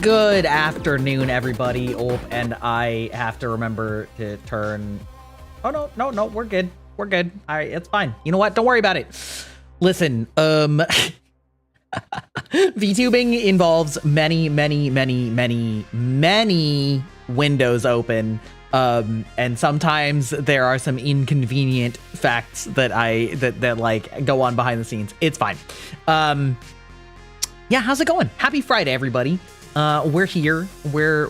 Good afternoon, everybody. Oh, and I have to remember to turn... Oh, no, we're good. We're good. All right, it's fine. You know what? Don't worry about it. Listen, VTubing involves many windows open. And sometimes there are some inconvenient facts that that like go on behind the scenes. It's fine. Yeah, how's it going? Happy Friday, everybody. We're here. We're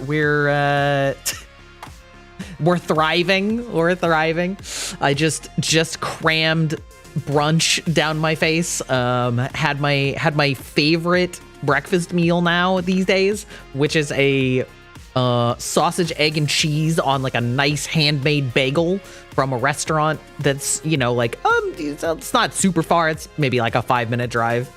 thriving. We're thriving. I just crammed brunch down my face. Had my favorite breakfast meal now these days, which is a sausage, egg, and cheese on like a nice handmade bagel from a restaurant that's, you know, like it's not super far. It's maybe like a 5-minute drive.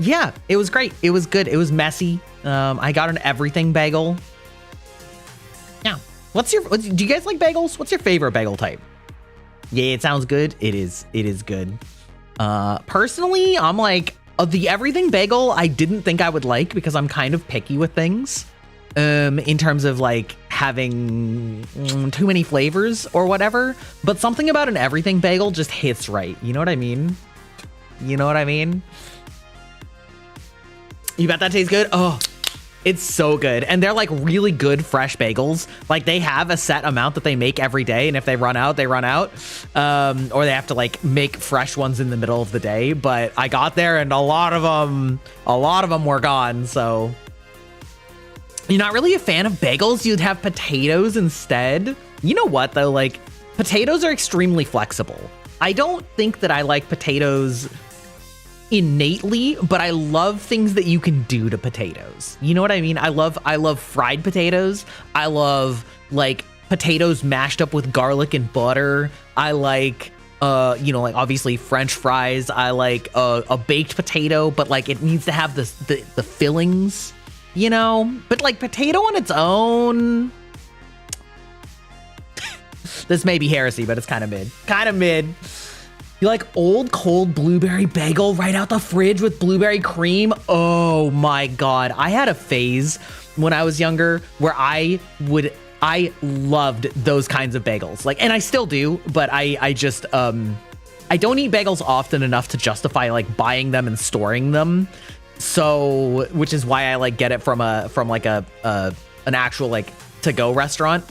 Yeah, it was great. It was good. It was messy. I got an everything bagel. Yeah. Do you guys like bagels? What's your favorite bagel type? Yeah, it sounds good. It is good. Personally, I'm like, the everything bagel, I didn't think I would like because I'm kind of picky with things. In terms of like having too many flavors or whatever. But something about an everything bagel just hits right. You know what I mean? You know what I mean? You bet that tastes good? Oh, it's so good. And they're like really good fresh bagels. Like they have a set amount that they make every day. And if they run out, they run out. Or they have to like make fresh ones in the middle of the day. But I got there and a lot of them were gone. So you're not really a fan of bagels? You'd have potatoes instead. You know what though? Like potatoes are extremely flexible. I don't think that I like potatoes innately, but I love things that you can do to potatoes. You know what I mean? I love fried potatoes. I love like potatoes mashed up with garlic and butter. I like you know, like obviously French fries. I like a baked potato, but like it needs to have the fillings, you know? But like potato on its own, this may be heresy, but it's kind of mid. Kind of mid. You like old cold blueberry bagel right out the fridge with blueberry cream? Oh my God. I had a phase when I was younger where I loved those kinds of bagels. Like, and I still do, but I just, I don't eat bagels often enough to justify like buying them and storing them. So, which is why I like get it from like an actual like to-go restaurant.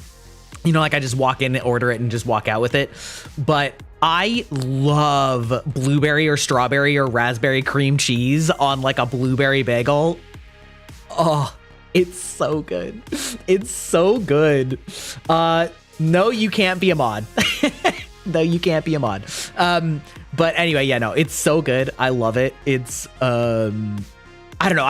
You know, like I just walk in and order it and just walk out with it. But I love blueberry or strawberry or raspberry cream cheese on like a blueberry bagel. Oh, it's so good. It's so good. No, you can't be a mod. No, you can't be a mod. But anyway, yeah, no, it's so good. I love it. It's, I don't know.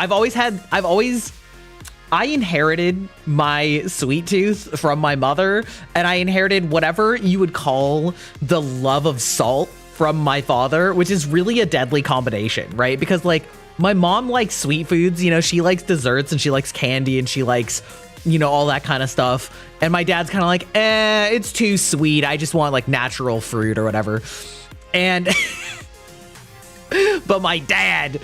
I inherited my sweet tooth from my mother, and I inherited whatever you would call the love of salt from my father, which is really a deadly combination, right? Because like my mom likes sweet foods, you know, she likes desserts and she likes candy and she likes, you know, all that kind of stuff. And my dad's kind of like, it's too sweet. I just want like natural fruit or whatever. And but my dad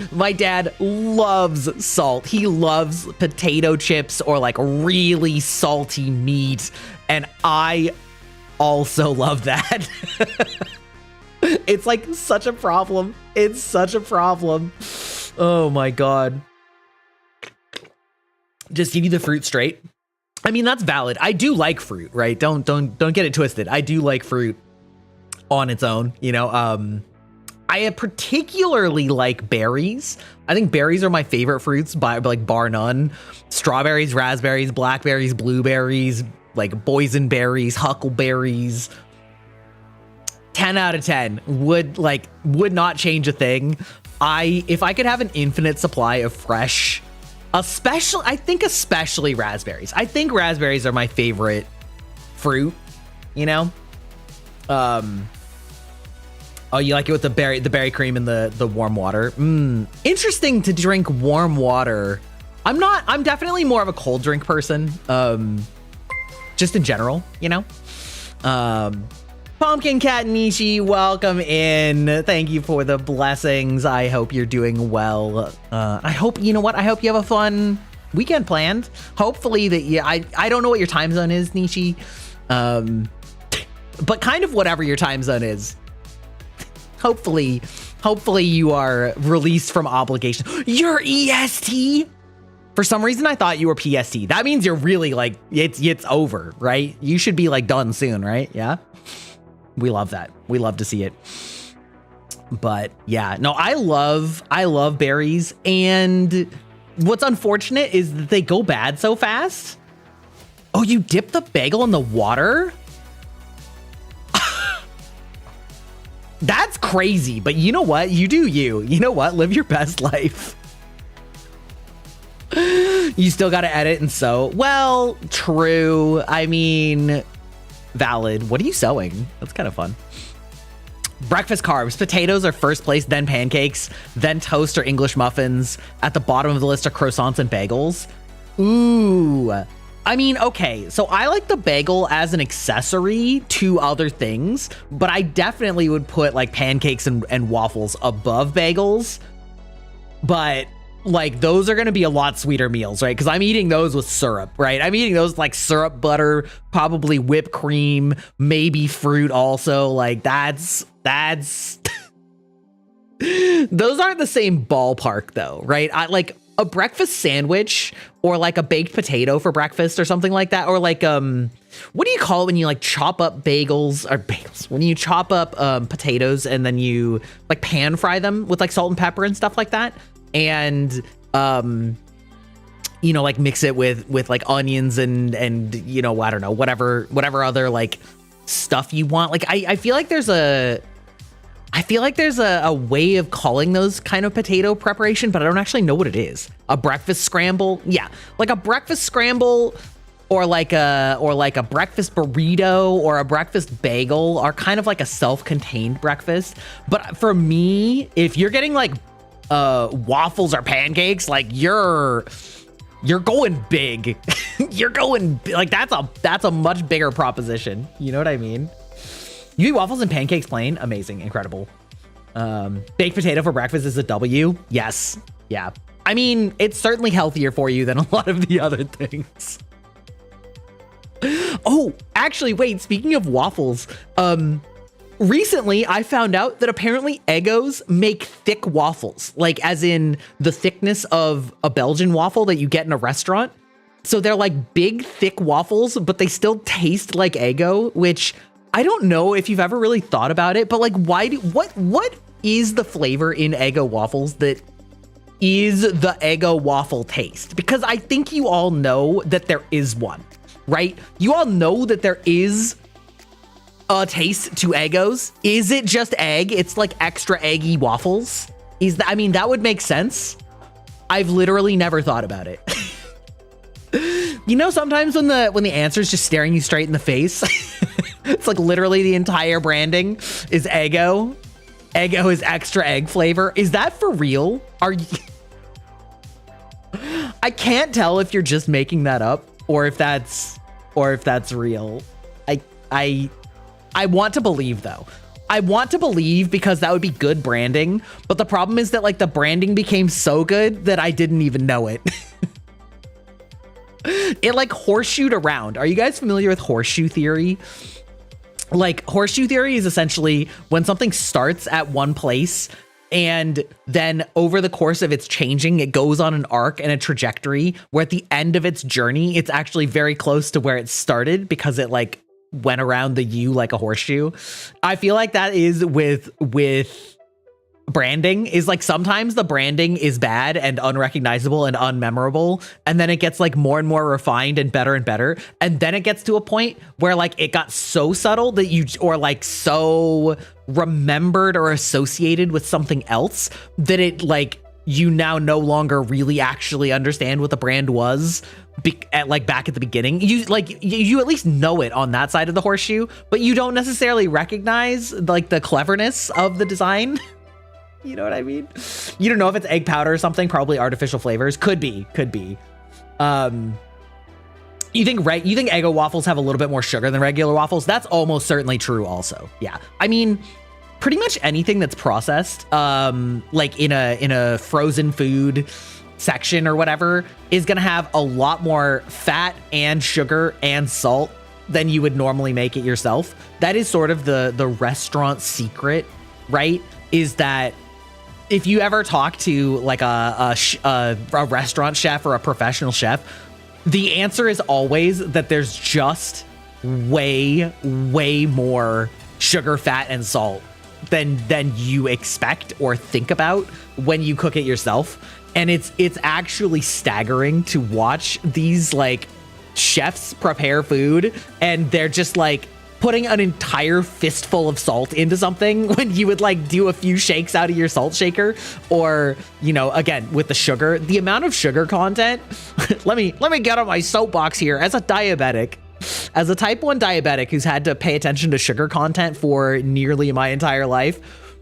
loves salt. He loves potato chips or like really salty meat. And I also love that. It's like such a problem. It's such a problem. Oh my God. Just give you the fruit straight. I mean, that's valid. I do like fruit, right? Don't get it twisted. I do like fruit on its own, you know. I particularly like berries. I think berries are my favorite fruits by like bar none. Strawberries, raspberries, blackberries, blueberries, like boysenberries, huckleberries. 10 out of 10 would not change a thing. If I could have an infinite supply of fresh, especially raspberries. I think raspberries are my favorite fruit, you know? Oh, you like it with the berry cream and the warm water? Interesting to drink warm water. I'm definitely more of a cold drink person. Just in general, you know? But Pumpkin Cat Nishi, welcome in. Thank you for the blessings. I hope you're doing well. I hope, you know what? I hope you have a fun weekend planned. Hopefully that you, I don't know what your time zone is, Nishi. But kind of whatever your time zone is. Hopefully you are released from obligation. You're EST? For some reason, I thought you were PST. That means you're really like, it's over, right? You should be like done soon, right? Yeah. We love that. We love to see it. But yeah, no, I love berries. And what's unfortunate is that they go bad so fast. Oh, you dip the bagel in the water? That's crazy. But you know what? You do you. You know what? Live your best life. You still got to edit and sew. Well, true. I mean, valid. What are you sewing? That's kind of fun. Breakfast carbs. Potatoes are first place, then pancakes, then toast or English muffins. At the bottom of the list are croissants and bagels. Ooh. I mean, okay, so I like the bagel as an accessory to other things, but I definitely would put like pancakes and waffles above bagels. But like those are going to be a lot sweeter meals, right? Because I'm eating those with syrup, right? I'm eating those like syrup, butter, probably whipped cream, maybe fruit also. Like that's those aren't the same ballpark though, right? I like a breakfast sandwich or like a baked potato for breakfast or something like that. Or like, what do you call it when you like chop up bagels, when you chop up potatoes and then you like pan fry them with like salt and pepper and stuff like that. And, you know, like mix it with like onions and, you know, I don't know, whatever other like stuff you want. Like, I feel like there's a way of calling those kind of potato preparation, but I don't actually know what it is. A breakfast scramble. Yeah. Like a breakfast scramble or like a breakfast burrito or a breakfast bagel are kind of like a self-contained breakfast. But for me, if you're getting like waffles or pancakes, like you're going big. You're going like that's a much bigger proposition. You know what I mean? You eat waffles and pancakes plain? Amazing, incredible. Baked potato for breakfast is a W. Yes, yeah. I mean, it's certainly healthier for you than a lot of the other things. Oh, actually, wait, speaking of waffles, recently, I found out that apparently Eggos make thick waffles, like as in the thickness of a Belgian waffle that you get in a restaurant. So they're like big, thick waffles, but they still taste like Eggo, which I don't know if you've ever really thought about it, but like, what is the flavor in Eggo waffles that is the Eggo waffle taste? Because I think you all know that there is one, right? You all know that there is a taste to Eggos. Is it just egg? It's like extra eggy waffles. I mean, that would make sense. I've literally never thought about it. You know, sometimes when the answer is just staring you straight in the face, it's like literally the entire branding is Eggo. Eggo is extra egg flavor. Is that for real? Are you? I can't tell if you're just making that up or if that's real. I want to believe though. I want to believe because that would be good branding. But the problem is that like the branding became so good that I didn't even know it. It like horseshoed around. Are you guys familiar with horseshoe theory? Like horseshoe theory is essentially when something starts at one place and then over the course of its changing, it goes on an arc and a trajectory where at the end of its journey, it's actually very close to where it started because it like went around the U like a horseshoe. I feel like that is with branding is like sometimes the branding is bad and unrecognizable and unmemorable, and then it gets like more and more refined and better, and then it gets to a point where like it got so subtle that you or like so remembered or associated with something else that it like you now no longer really actually understand what the brand was like back at the beginning. You at least know it on that side of the horseshoe, but you don't necessarily recognize like the cleverness of the design. You know what I mean? You don't know if it's egg powder or something, probably artificial flavors. Could be. You think Eggo waffles have a little bit more sugar than regular waffles? That's almost certainly true also. Yeah. I mean, pretty much anything that's processed, like in a frozen food section or whatever, is gonna have a lot more fat and sugar and salt than you would normally make it yourself. That is sort of the restaurant secret, right? Is that if you ever talk to like a restaurant chef or a professional chef, the answer is always that there's just way more sugar, fat, and salt than you expect or think about when you cook it yourself. And it's actually staggering to watch these like chefs prepare food, and they're just like putting an entire fistful of salt into something when you would like do a few shakes out of your salt shaker, or, you know, again, with the sugar, the amount of sugar content. let me get on my soapbox here. As a diabetic, as a type 1 diabetic who's had to pay attention to sugar content for nearly my entire life,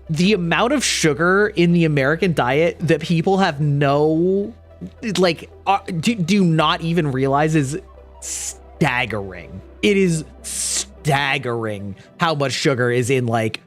the amount of sugar in the American diet that people have do not even realize is staggering. It is staggering how much sugar is in like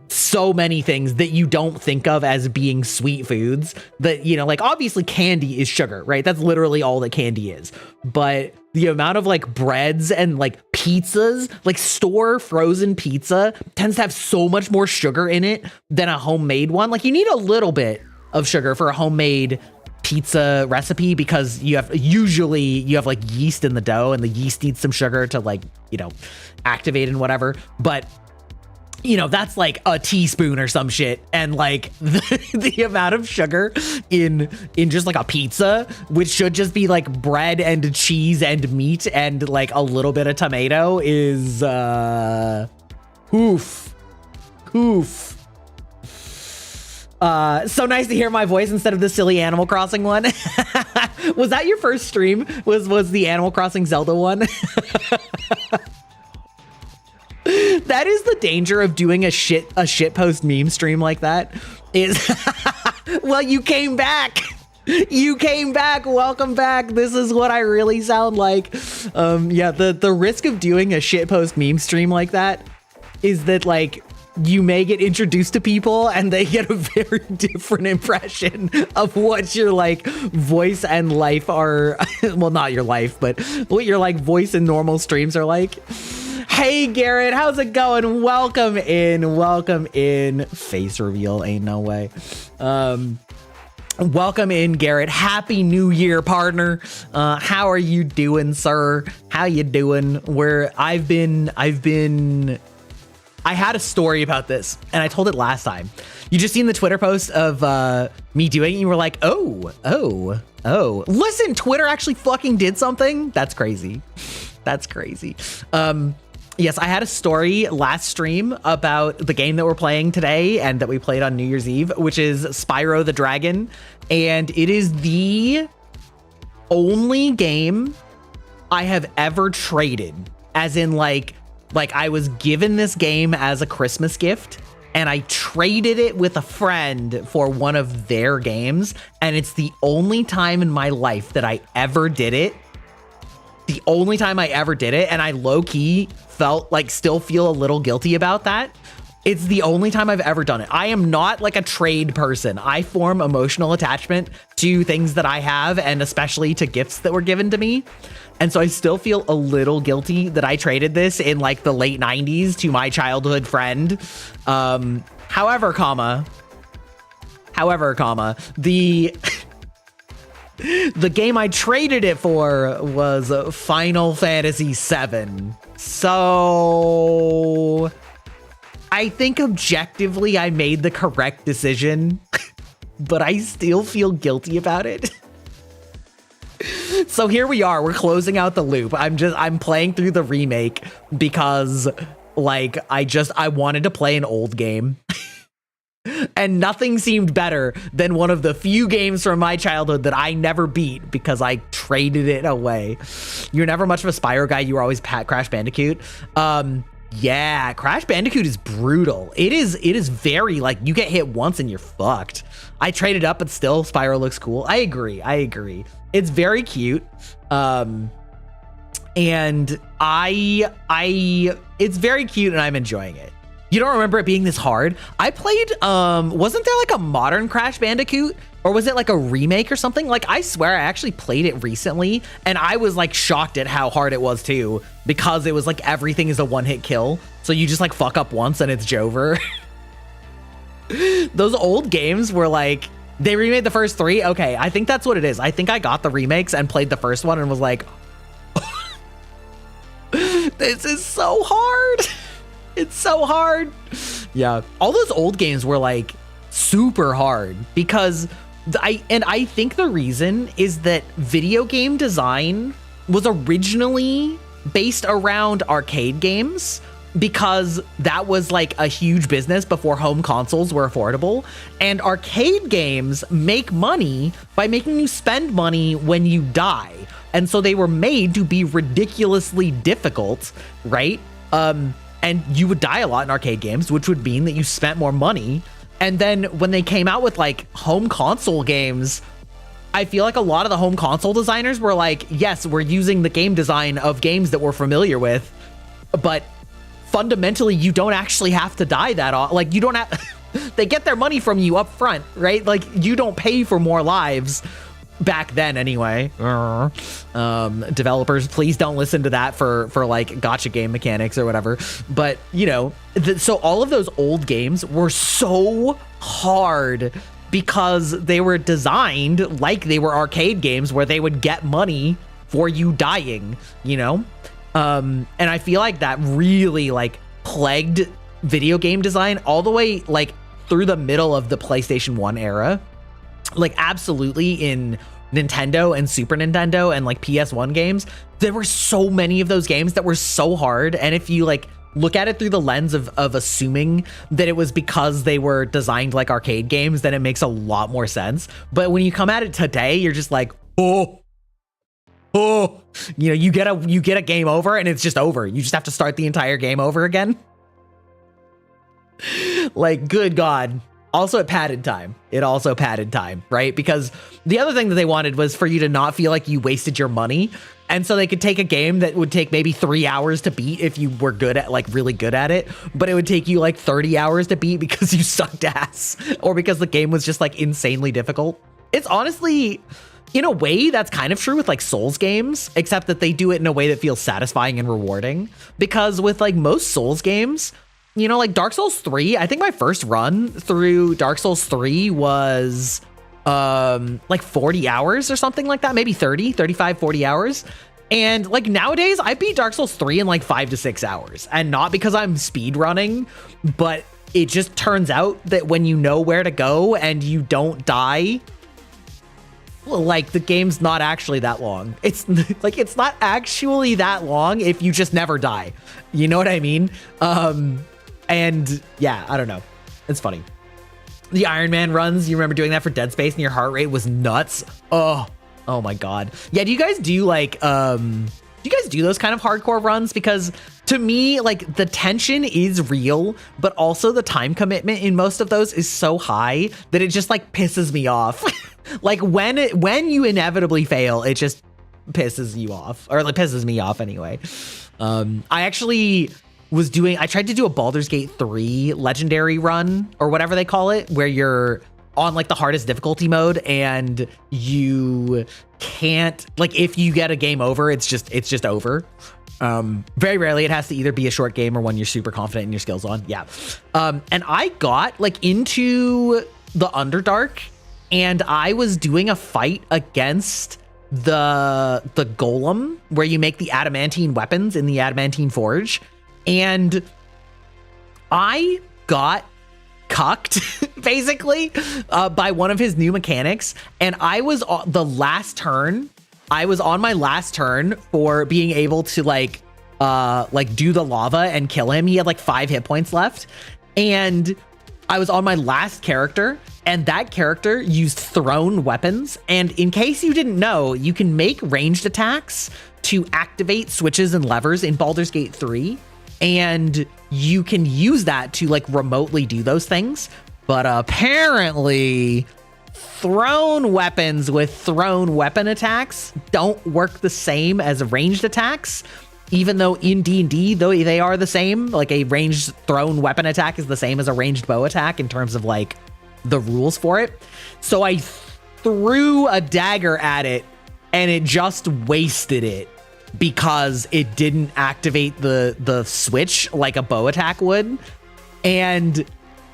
so many things that you don't think of as being sweet foods. That, you know, like obviously candy is sugar, right? That's literally all that candy is. But the amount of like breads and like pizzas, like store frozen pizza tends to have so much more sugar in it than a homemade one. Like you need a little bit of sugar for a homemade pizza recipe because you have like yeast in the dough, and the yeast needs some sugar to like, you know, activate and whatever. But you know, that's like a teaspoon or some shit. And like the amount of sugar in just like a pizza, which should just be like bread and cheese and meat and like a little bit of tomato, is oof. So nice to hear my voice instead of the silly Animal Crossing one. Was that your first stream? Was the Animal Crossing Zelda one? That is the danger of doing a shitpost meme stream like that. Is well, you came back. You came back. Welcome back. This is what I really sound like. Yeah, the risk of doing a shitpost meme stream like that is that like you may get introduced to people and they get a very different impression of what your like voice and life are. Well, not your life, but what your like voice and normal streams are like. Hey Garrett, how's it going? Welcome in. Face reveal, ain't no way. Welcome in, Garrett. Happy New Year, partner. How are you doing, sir? How you doing? I had a story about this, and I told it last time. You just seen the Twitter post of me doing it, and you were like, oh. Listen, Twitter actually fucking did something? That's crazy. That's crazy. Yes, I had a story last stream about the game that we're playing today and that we played on New Year's Eve, which is Spyro the Dragon. And it is the only game I have ever traded, as in like I was given this game as a Christmas gift and I traded it with a friend for one of their games. And it's the only time in my life that I ever did it. The only time I ever did it, and I low-key still feel a little guilty about that. It's the only time I've ever done it. I am not like a trade person. I form emotional attachment to things that I have, and especially to gifts that were given to me. And so I still feel a little guilty that I traded this in like the late 90s to my childhood friend. However, the game I traded it for was Final Fantasy VII. So I think objectively I made the correct decision, but I still feel guilty about it. So here we are, we're closing out the loop. I'm playing through the remake because like I wanted to play an old game. And nothing seemed better than one of the few games from my childhood that I never beat because I traded it away. You're never much of a Spyro guy. You were always Crash Bandicoot. Yeah, Crash Bandicoot is brutal. It is very like you get hit once and you're fucked. I traded up, but still Spyro looks cool. I agree. It's very cute. And it's very cute and I'm enjoying it. You don't remember it being this hard? I played, wasn't there like a modern Crash Bandicoot? Or was it like a remake or something? Like, I swear I actually played it recently and I was like shocked at how hard it was too, because it was like everything is a one-hit kill. So you just like fuck up once and it's Jover. Those old games were like, they remade the first 3. Okay, I think that's what it is. I think I got the remakes and played the first one and was like, this is so hard. It's so hard. Yeah, all those old games were like super hard because I think the reason is that video game design was originally based around arcade games, because that was like a huge business before home consoles were affordable, and arcade games make money by making you spend money when you die. And so they were made to be ridiculously difficult, right? And you would die a lot in arcade games, which would mean that you spent more money. And then when they came out with like home console games, I feel like a lot of the home console designers were like, yes, we're using the game design of games that we're familiar with, but fundamentally you don't actually have to die that often. Like, you don't have, they get their money from you up front, right? Like, you don't pay for more lives. Back then anyway. Developers, please don't listen to that for like gacha game mechanics or whatever. But you know, so all of those old games were so hard because they were designed like they were arcade games where they would get money for you dying, you know? And I feel like that really like plagued video game design all the way like through the middle of the PlayStation 1 era. Like, absolutely, in Nintendo and Super Nintendo and like PS1 games, there were so many of those games that were so hard. And if you like look at it through the lens of assuming that it was because they were designed like arcade games, then it makes a lot more sense. But when you come at it today, you're just like, oh, you know, you get a game over and it's just over. You just have to start the entire game over again. Like, good God. Also, it padded time. It also padded time, right? Because the other thing that they wanted was for you to not feel like you wasted your money. And so they could take a game that would take maybe 3 hours to beat if you were good at, like, really good at it, but it would take you like 30 hours to beat because you sucked ass or because the game was just like insanely difficult. It's honestly, in a way, that's kind of true with like Souls games, except that they do it in a way that feels satisfying and rewarding. Because with like most Souls games, you know, like Dark Souls 3, I think my first run through Dark Souls 3 was like 40 hours or something like that, maybe 30, 35, 40 hours. And like nowadays, I beat Dark Souls 3 in like 5 to 6 hours. And not because I'm speed running, but it just turns out that when you know where to go and you don't die, like the game's not actually that long. It's like, it's not actually that long if you just never die. You know what I mean? And yeah, I don't know. It's funny. The Iron Man runs, you remember doing that for Dead Space and your heart rate was nuts. Oh my God. Yeah, do you guys do like, do you guys do those kind of hardcore runs? Because to me, like the tension is real, but also the time commitment in most of those is so high that it just like pisses me off. Like when you inevitably fail, it just pisses you off, or like pisses me off anyway. I actually I tried to do a Baldur's Gate 3 legendary run or whatever they call it, where you're on like the hardest difficulty mode and you can't, like, if you get a game over, it's just over. Very rarely it has to either be a short game or one you're super confident in your skills on. Yeah. And I got like into the Underdark and I was doing a fight against the golem where you make the adamantine weapons in the adamantine forge. And I got cucked basically by one of his new mechanics. And I was on the last turn. I was on my last turn for being able to like do the lava and kill him. He had like 5 hit points left. And I was on my last character, and that character used thrown weapons. And in case you didn't know, you can make ranged attacks to activate switches and levers in Baldur's Gate 3. And you can use that to like remotely do those things. But apparently thrown weapons with thrown weapon attacks don't work the same as ranged attacks, even though in D&D, though they are the same. Like a ranged thrown weapon attack is the same as a ranged bow attack in terms of like the rules for it. So I threw a dagger at it and it just wasted it because it didn't activate the switch like a bow attack would. And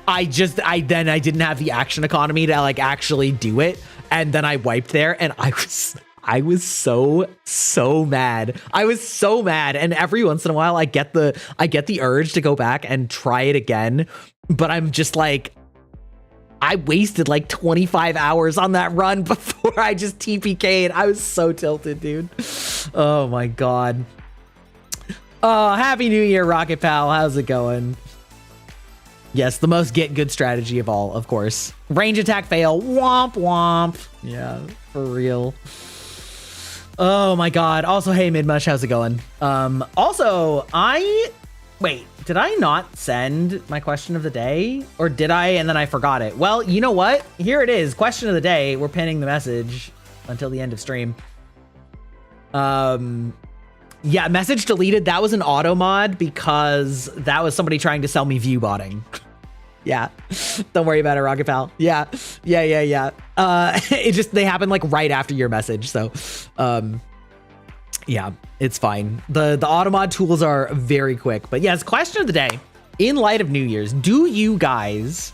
I didn't have the action economy to like actually do it. And then I wiped there and I was so mad. I was so mad. And every once in a while I get the urge to go back and try it again. But I'm just like, I wasted like 25 hours on that run before I just TPK'd. I was so tilted, dude. Oh my God. Oh, Happy New Year, Rocket Pal. How's it going? Yes, the most get good strategy of all, of course. Range attack fail. Womp womp. Yeah, for real. Oh my God. Also, hey, Midmush, how's it going? Also, wait, did I not send my question of the day? Or did I and then I forgot it? Well, you know what? Here it is. Question of the day. We're pinning the message until the end of stream. Yeah, message deleted. That was an auto mod because that was somebody trying to sell me view botting. Yeah, don't worry about it, Rocket Pal. Yeah. It just, they happened like right after your message. So, yeah, it's fine. The automod tools are very quick, but yes, question of the day. In light of New Year's, do you guys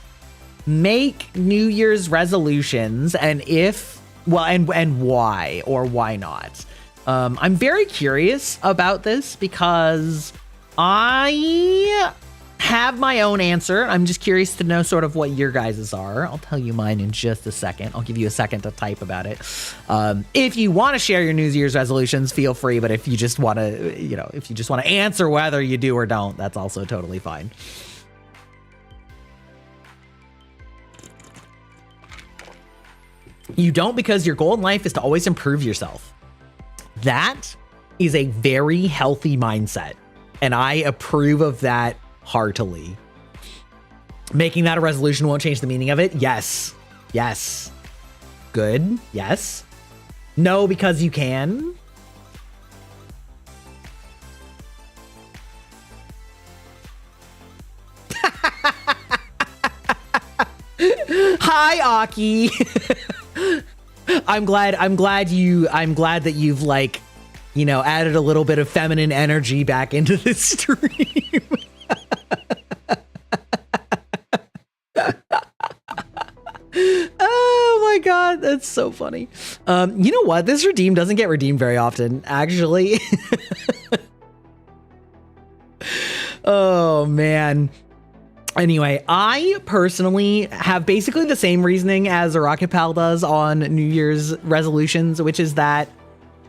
make New Year's resolutions, and if, well, and why or why not? I'm very curious about this because I have my own answer. I'm just curious to know sort of what your guys's are. I'll tell you mine in just a second. I'll give you a second to type about it. If you want to share your New Year's resolutions, feel free. But if you just want to, if you just want to answer whether you do or don't, that's also totally fine. You don't because your goal in life is to always improve yourself. That is a very healthy mindset, and I approve of that heartily. Making that a resolution won't change the meaning of it. Yes. Good. Yes. No, because you can. Hi, Aki. I'm glad that you've like, added a little bit of feminine energy back into this stream. Oh my God, that's so funny. You know what? This redeem doesn't get redeemed very often, actually. Oh man. Anyway, I personally have basically the same reasoning as a Rocket Pal does on New Year's resolutions, which is that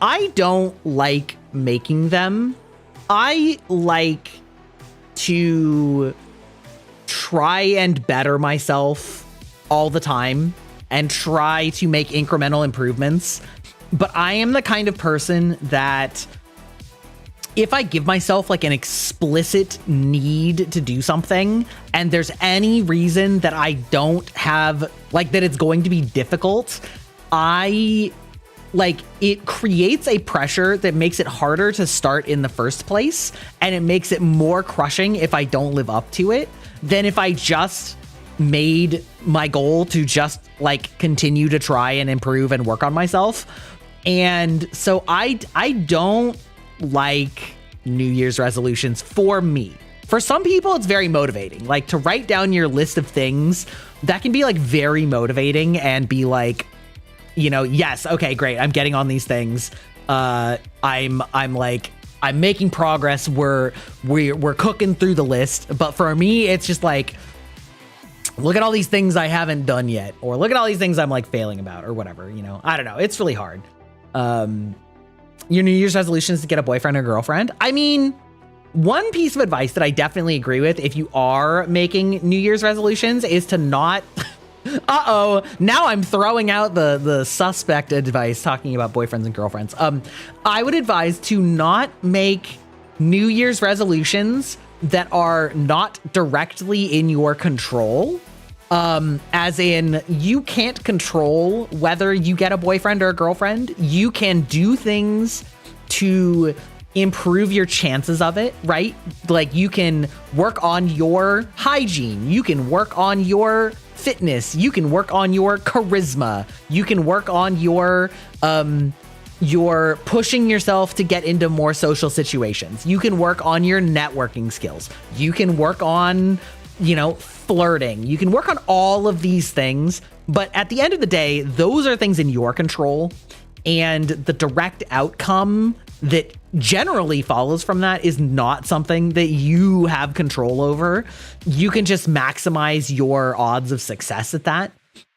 I don't like making them. I like to try and better myself all the time and try to make incremental improvements. But I am the kind of person that if I give myself like an explicit need to do something and there's any reason that I don't have, like that it's going to be difficult, it creates a pressure that makes it harder to start in the first place. And it makes it more crushing if I don't live up to it than if I just made my goal to just like continue to try and improve and work on myself. And so I don't like New Year's resolutions for me. For some people, it's very motivating. Like to write down your list of things, that can be like very motivating and be like, yes, okay, great. I'm getting on these things. I'm making progress. We're cooking through the list. But for me, it's just like, look at all these things I haven't done yet, or look at all these things I'm like failing about or whatever, I don't know. It's really hard. Your New Year's resolution is to get a boyfriend or girlfriend. I mean, one piece of advice that I definitely agree with if you are making New Year's resolutions is to not... Uh-oh, now I'm throwing out the suspect advice talking about boyfriends and girlfriends. I would advise to not make New Year's resolutions that are not directly in your control. As in, you can't control whether you get a boyfriend or a girlfriend. You can do things to improve your chances of it, right? Like you can work on your hygiene. You can work on your fitness. You can work on your charisma. You can work on your pushing yourself to get into more social situations. You can work on your networking skills. You can work on, flirting. You can work on all of these things, but at the end of the day, those are things in your control, and the direct outcome that generally follows from that is not something that you have control over. You can just maximize your odds of success at that.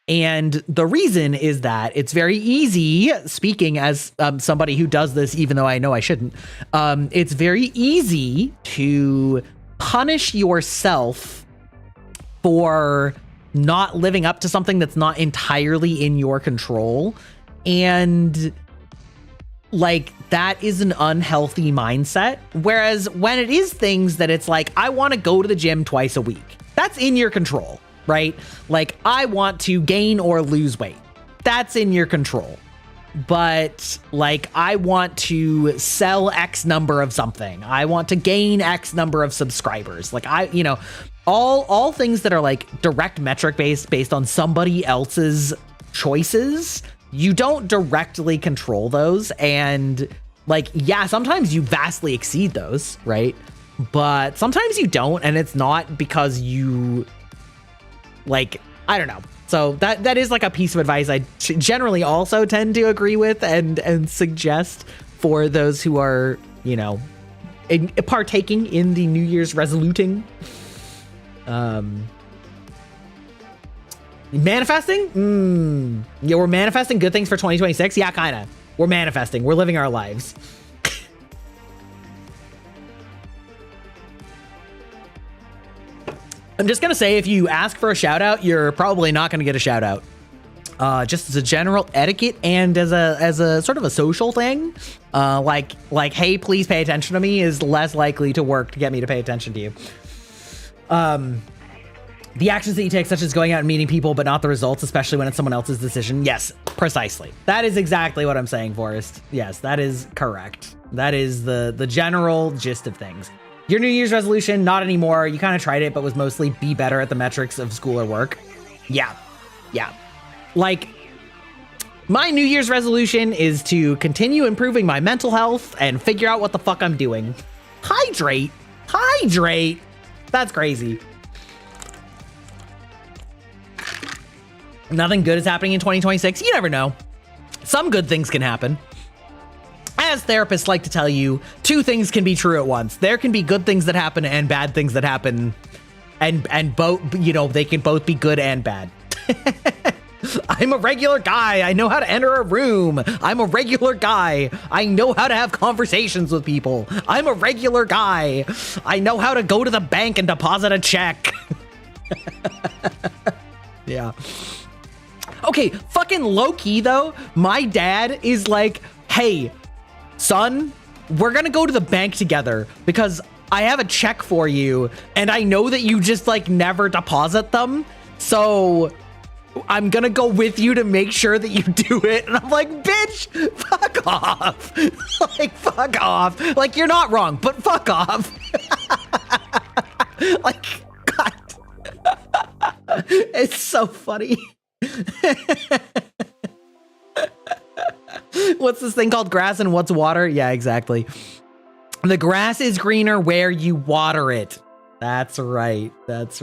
And the reason is that it's very easy, speaking as somebody who does this, even though I know I shouldn't, it's very easy to punish yourself for not living up to something that's not entirely in your control. And like, that is an unhealthy mindset. Whereas when it is things that it's like, I want to go to the gym twice a week, that's in your control, right? Like, I want to gain or lose weight, that's in your control. But like, I want to sell X number of something, I want to gain X number of subscribers. Like all things that are like direct metric based on somebody else's choices, you don't directly control those. And like, yeah, sometimes you vastly exceed those, right? But sometimes you don't, and it's not because you, like, I don't know. So that is like a piece of advice I generally also tend to agree with and suggest for those who are, partaking in the New Year's resoluting. Manifesting? Yeah, we're manifesting good things for 2026. Yeah, kind of. We're manifesting. We're living our lives. I'm just going to say, if you ask for a shout out, you're probably not going to get a shout out. Just as a general etiquette and as a sort of a social thing, like, hey, please pay attention to me is less likely to work to get me to pay attention to you. The actions that you take, such as going out and meeting people, but not the results, especially when it's someone else's decision. Yes, precisely. That is exactly what I'm saying, Forrest. Yes, that is correct. That is the general gist of things. Your New Year's resolution, not anymore. You kind of tried it, but was mostly be better at the metrics of school or work. Yeah. Like, my New Year's resolution is to continue improving my mental health and figure out what the fuck I'm doing. Hydrate. That's crazy. Nothing good is happening in 2026. You never know. Some good things can happen. As therapists like to tell you, two things can be true at once. There can be good things that happen and bad things that happen, and both, they can both be good and bad. I'm a regular guy. I know how to enter a room. I'm a regular guy. I know how to have conversations with people. I'm a regular guy. I know how to go to the bank and deposit a check. Yeah. Okay, fucking low-key, though, my dad is like, hey, son, we're gonna go to the bank together because I have a check for you, and I know that you just, like, never deposit them, so I'm gonna go with you to make sure that you do it. And I'm like, bitch, fuck off. Like, fuck off. Like, you're not wrong, but fuck off. Like, God. It's so funny. What's this thing called? Grass and what's water? Yeah, exactly. The grass is greener where you water it. That's right. Did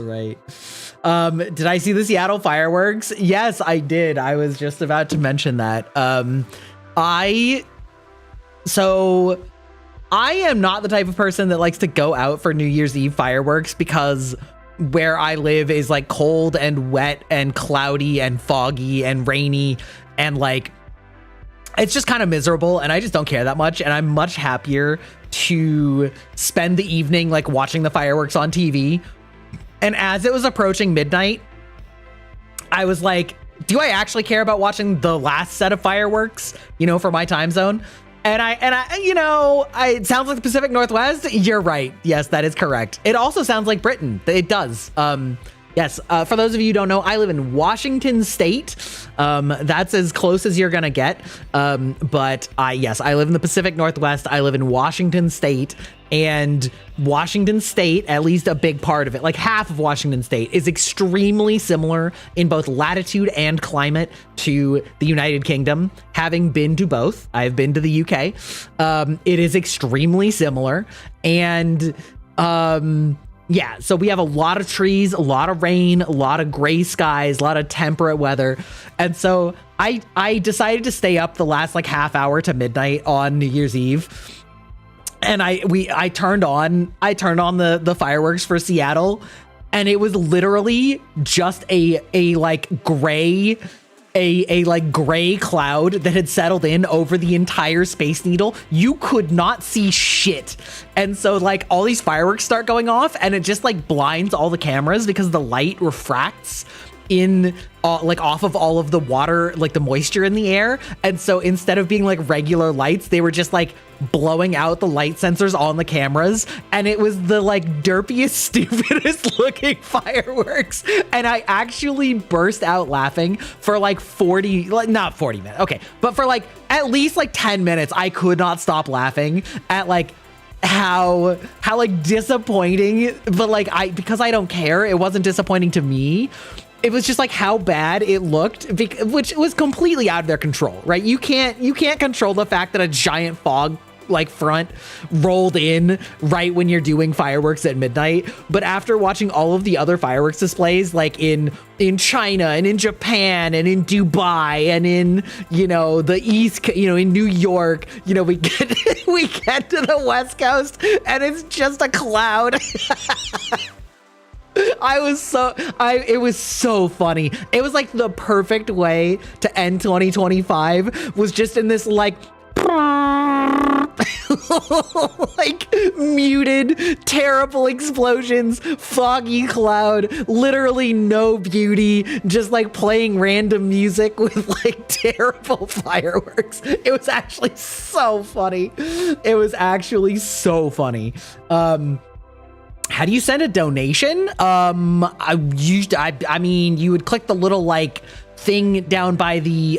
I see the Seattle fireworks? Yes, I did. I was just about to mention that. I am not the type of person that likes to go out for New Year's Eve fireworks because where I live is like cold and wet and cloudy and foggy and rainy, and like it's just kind of miserable, and I just don't care that much, and I'm much happier to spend the evening like watching the fireworks on TV. And as it was approaching midnight, I was like, do I actually care about watching the last set of fireworks, for my time zone? And I it sounds like the Pacific Northwest. You're right. Yes, that is correct. It also sounds like Britain. It does. Yes, for those of you who don't know, I live in Washington State. That's as close as you're gonna get. But I live in the Pacific Northwest. I live in Washington State, and Washington State, at least a big part of it, like half of Washington State, is extremely similar in both latitude and climate to the United Kingdom. Having been to both, I've been to the UK. It is extremely similar, and yeah, so we have a lot of trees, a lot of rain, a lot of gray skies, a lot of temperate weather. And so I decided to stay up the last like half hour to midnight on New Year's Eve. And I turned on the fireworks for Seattle, and it was literally just a gray cloud that had settled in over the entire Space Needle. You could not see shit. And so like all these fireworks start going off, and it just like blinds all the cameras because the light refracts in like off of all of the water, like the moisture in the air. And so instead of being like regular lights, they were just like blowing out the light sensors on the cameras, and it was the like derpiest, stupidest looking fireworks. And I actually burst out laughing for like not 40 minutes, okay, but for like at least like 10 minutes. I could not stop laughing at like how like disappointing, but like because I don't care, it wasn't disappointing to me. It was just like how bad it looked, which was completely out of their control, right? You can't control the fact that a giant fog like front rolled in right when you're doing fireworks at midnight. But after watching all of the other fireworks displays, like in China and in Japan and in Dubai and in, you know, the East, you know, in New York, you know, we get to the West Coast and it's just a cloud. It was so funny. It was like the perfect way to end 2025, was just in this like like muted, terrible explosions, foggy cloud, literally no beauty, just like playing random music with like terrible fireworks. It was actually so funny. How do you send a donation? I mean, you would click the little like thing down by the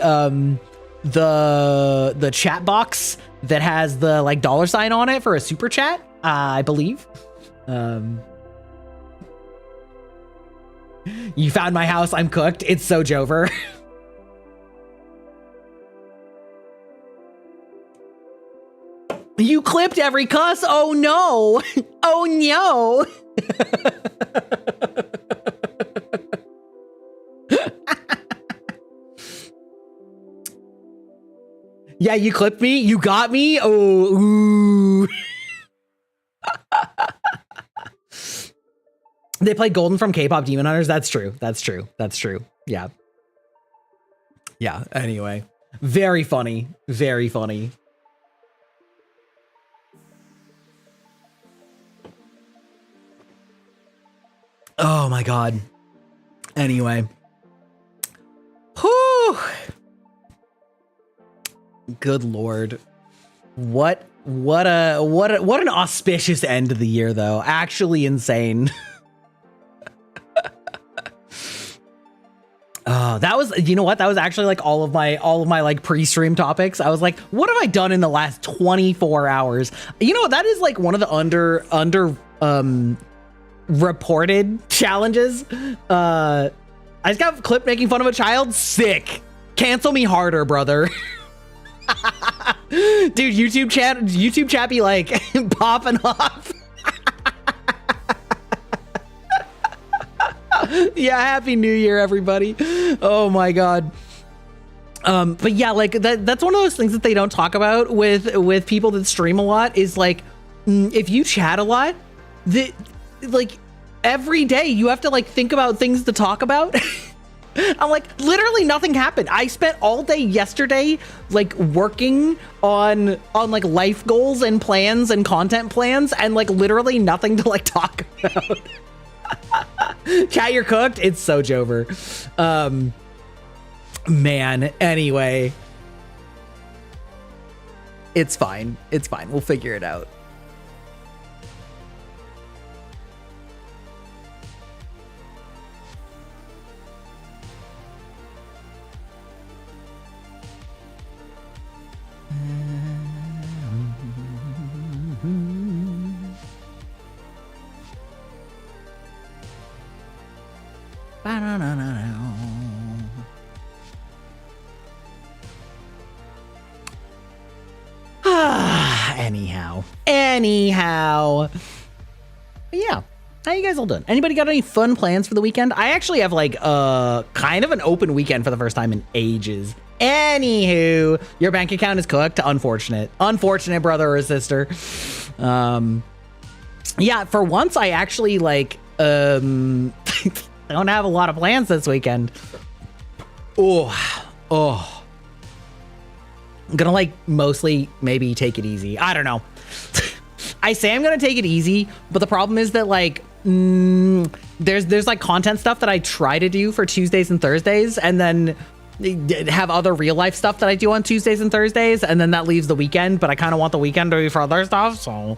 chat box that has the like $sign on it for a super chat, I believe. You found my house, I'm cooked. It's so Jover. You clipped every cuss. Oh no. Oh no. Yeah, you clipped me. You got me. Oh, ooh. They played Golden from K-pop Demon Hunters. That's true. Yeah. Anyway, very funny. Oh my God. Anyway. Whew. Good Lord. What an auspicious end of the year though. Actually insane. That was, you know what? That was actually like all of my like pre-stream topics. I was like, what have I done in the last 24 hours? You know, that is like one of the under reported challenges. I just got clipped making fun of a child. Sick. Cancel me harder, brother. Dude, YouTube chat be like popping off. Yeah, happy new year, everybody. Oh my God. But yeah, like that's one of those things that they don't talk about with people that stream a lot, is like, if you chat a lot, like every day you have to like think about things to talk about. I'm like, literally nothing happened. I spent all day yesterday like working on like life goals and plans and content plans, and like literally nothing to like talk about. Chat, you're cooked. It's so Jover. Man, anyway, it's fine. We'll figure it out. Anyhow. Yeah. How you guys all doing? Anybody got any fun plans for the weekend? I actually have like kind of an open weekend for the first time in ages. Anywho, your bank account is cooked. Unfortunate. Unfortunate, brother or sister. Yeah, for once I actually like I don't have a lot of plans this weekend. Oh. I'm gonna like mostly maybe take it easy. I don't know. I say I'm gonna take it easy, but the problem is that like there's like content stuff that I try to do for Tuesdays and Thursdays, and then have other real life stuff that I do on Tuesdays and Thursdays, and then that leaves the weekend, but I kind of want the weekend to be for other stuff, so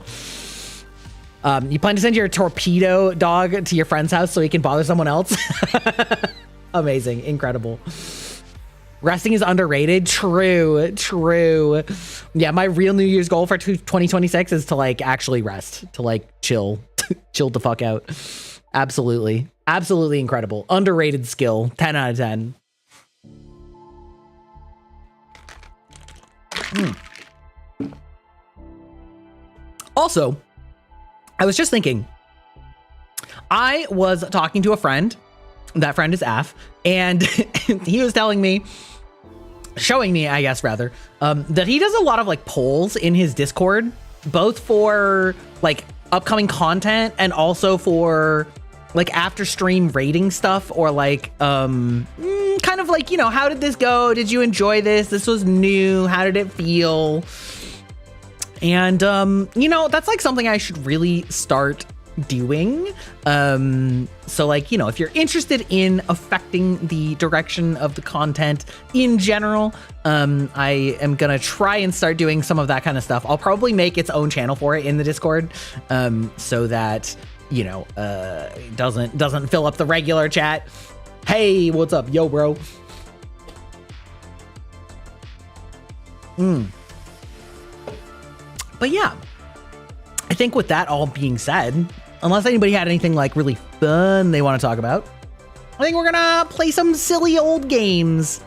you plan to send your torpedo dog to your friend's house so he can bother someone else? Amazing. Incredible. Resting is underrated. True. Yeah, my real New Year's goal for 2026 is to like actually rest, to like chill the fuck out. Absolutely incredible. Underrated skill. 10 out of 10. Also, I was just thinking, I was talking to a friend. That friend is Af, and he was showing me, I guess, rather, that he does a lot of like polls in his Discord, both for like upcoming content and also for like after stream rating stuff, or like kind of like, you know, how did this go? Did you enjoy this? This was new. How did it feel? And you know, that's like something I should really start doing. So like, you know, if you're interested in affecting the direction of the content in general, I am gonna try and start doing some of that kind of stuff. I'll probably make its own channel for it in the Discord, so that, you know, it doesn't fill up the regular chat. Hey, what's up, yo, bro? But yeah, I think with that all being said, unless anybody had anything like really fun they want to talk about, I think we're gonna play some silly old games.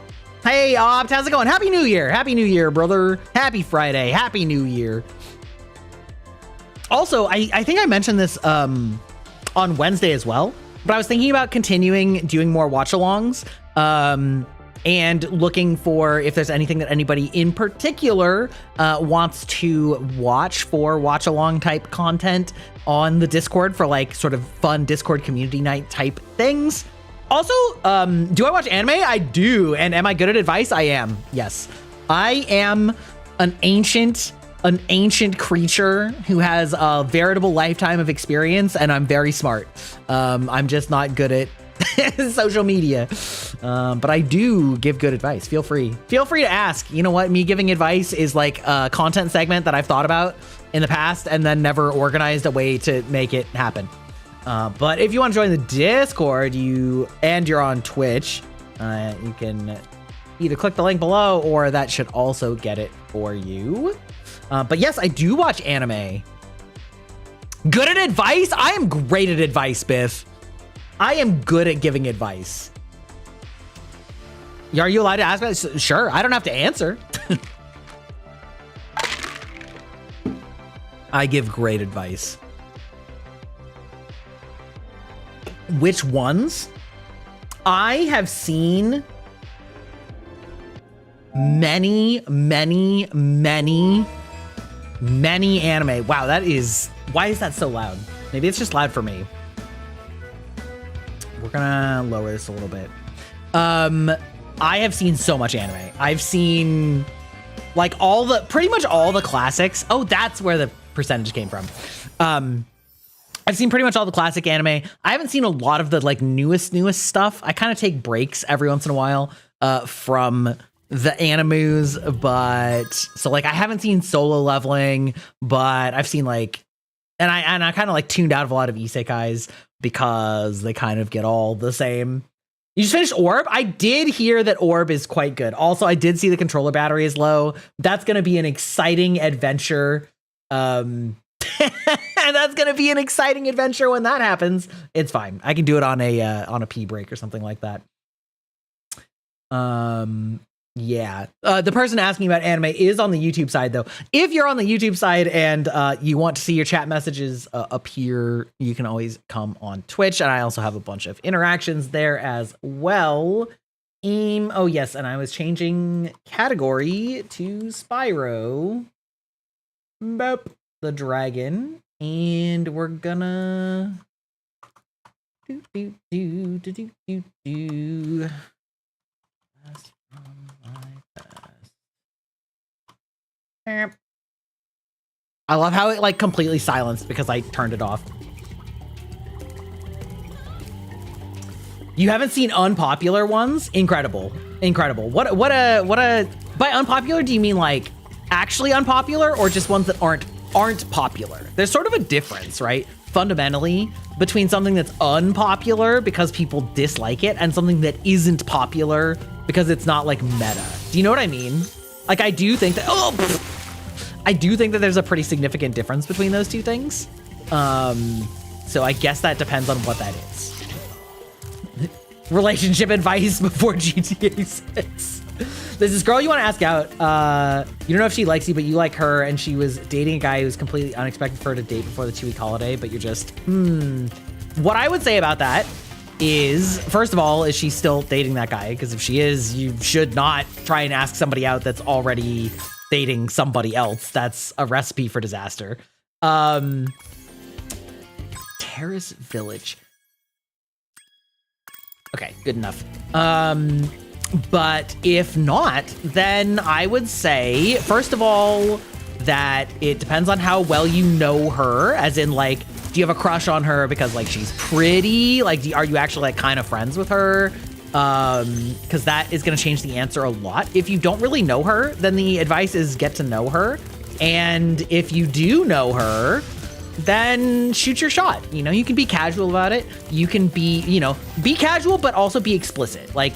Hey, Opt, how's it going? Happy New Year. Happy New Year, brother. Happy Friday. Happy New Year. Also, I think I mentioned this on Wednesday as well, but I was thinking about continuing doing more watch-alongs, and looking for if there's anything that anybody in particular wants to watch for watch-along type content on the Discord for like sort of fun Discord community night type things. Also, do I watch anime? I do. And am I good at advice? I am. Yes. I am an ancient creature who has a veritable lifetime of experience, and I'm very smart. I'm just not good at social media, but I do give good advice. Feel free to ask. You know what, me giving advice is like a content segment that I've thought about in the past and then never organized a way to make it happen. But if you want to join the Discord, you're on Twitch, you can either click the link below, or that should also get it for you. But yes, I do watch anime. Good at advice? I am great at advice, Biff. I am good at giving advice. Are you allowed to ask me? Sure, I don't have to answer. I give great advice. Which ones? I have seen many anime. Wow, why is that so loud? Maybe it's just loud for me. We're gonna lower this a little bit. I have seen so much anime. I've seen like pretty much all the classics. Oh, that's where the percentage came from. I've seen pretty much all the classic anime. I haven't seen a lot of the like newest stuff. I kind of take breaks every once in a while from the animus, but so like I haven't seen Solo Leveling, but I've seen like, and I kind of like tuned out of a lot of isekais because they kind of get all the same. You just finished Orb? I did hear that Orb is quite good. Also, I did see the controller battery is low. That's going to be an exciting adventure. And That's gonna be an exciting adventure when that happens. It's fine. I can do it on a pee break or something like that. Yeah. The person asking about anime is on the YouTube side, though. If you're on the YouTube side and you want to see your chat messages appear, you can always come on Twitch. And I also have a bunch of interactions there as well. Oh, yes. And I was changing category to Spyro. Boop. The dragon. And we're gonna... do. I love how it like completely silenced because I turned it off. You haven't seen unpopular ones? Incredible. Incredible. What a by unpopular do you mean like actually unpopular or just ones that aren't popular? There's sort of a difference, right? Fundamentally between something that's unpopular because people dislike it and something that isn't popular because it's not like meta. Do you know what I mean? Like I do think that I do think that there's a pretty significant difference between those two things. So I guess that depends on what that is. Relationship advice before GTA 6. There's this girl you want to ask out. You don't know if she likes you, but you like her, and she was dating a guy who was completely unexpected for her to date before the 2-week holiday, but you're just, What I would say about that is, first of all, is she still dating that guy? Because if she is, you should not try and ask somebody out that's already dating somebody else. That's a recipe for disaster. Terrace Village. Okay, good enough. But if not, then I would say, first of all, that it depends on how well you know her, as in like, do you have a crush on her because like she's pretty? Like, are you actually like kind of friends with her? Because that is going to change the answer a lot. If you don't really know her, then the advice is get to know her. And if you do know her, then shoot your shot. You know, you can be casual about it. You can be, you know, be casual, but also be explicit. Like,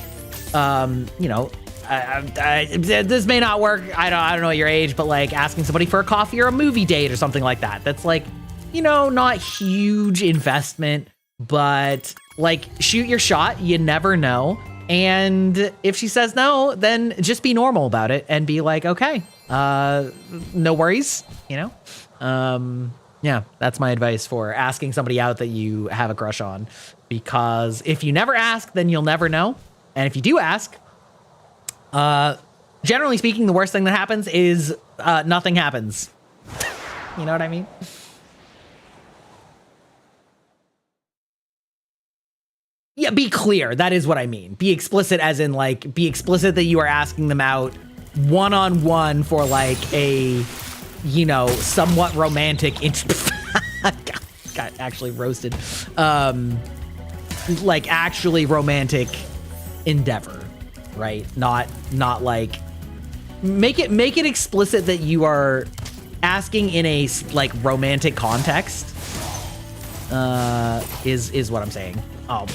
you know, this may not work. I don't know your age, but like asking somebody for a coffee or a movie date or something like that. That's like, you know, not huge investment, but like shoot your shot. You never know. And if she says no, then just be normal about it and be like, okay, no worries, you know? Yeah, that's my advice for asking somebody out that you have a crush on, because if you never ask, then you'll never know. And if you do ask, generally speaking, the worst thing that happens is nothing happens. You know what I mean? Yeah, be clear. That is what I mean. Be explicit as in like, be explicit that you are asking them out one-on-one for like a, you know, somewhat romantic got actually roasted. Like actually romantic endeavor, right? Not like make it explicit that you are asking in a like romantic context. Is what I'm saying. Oh,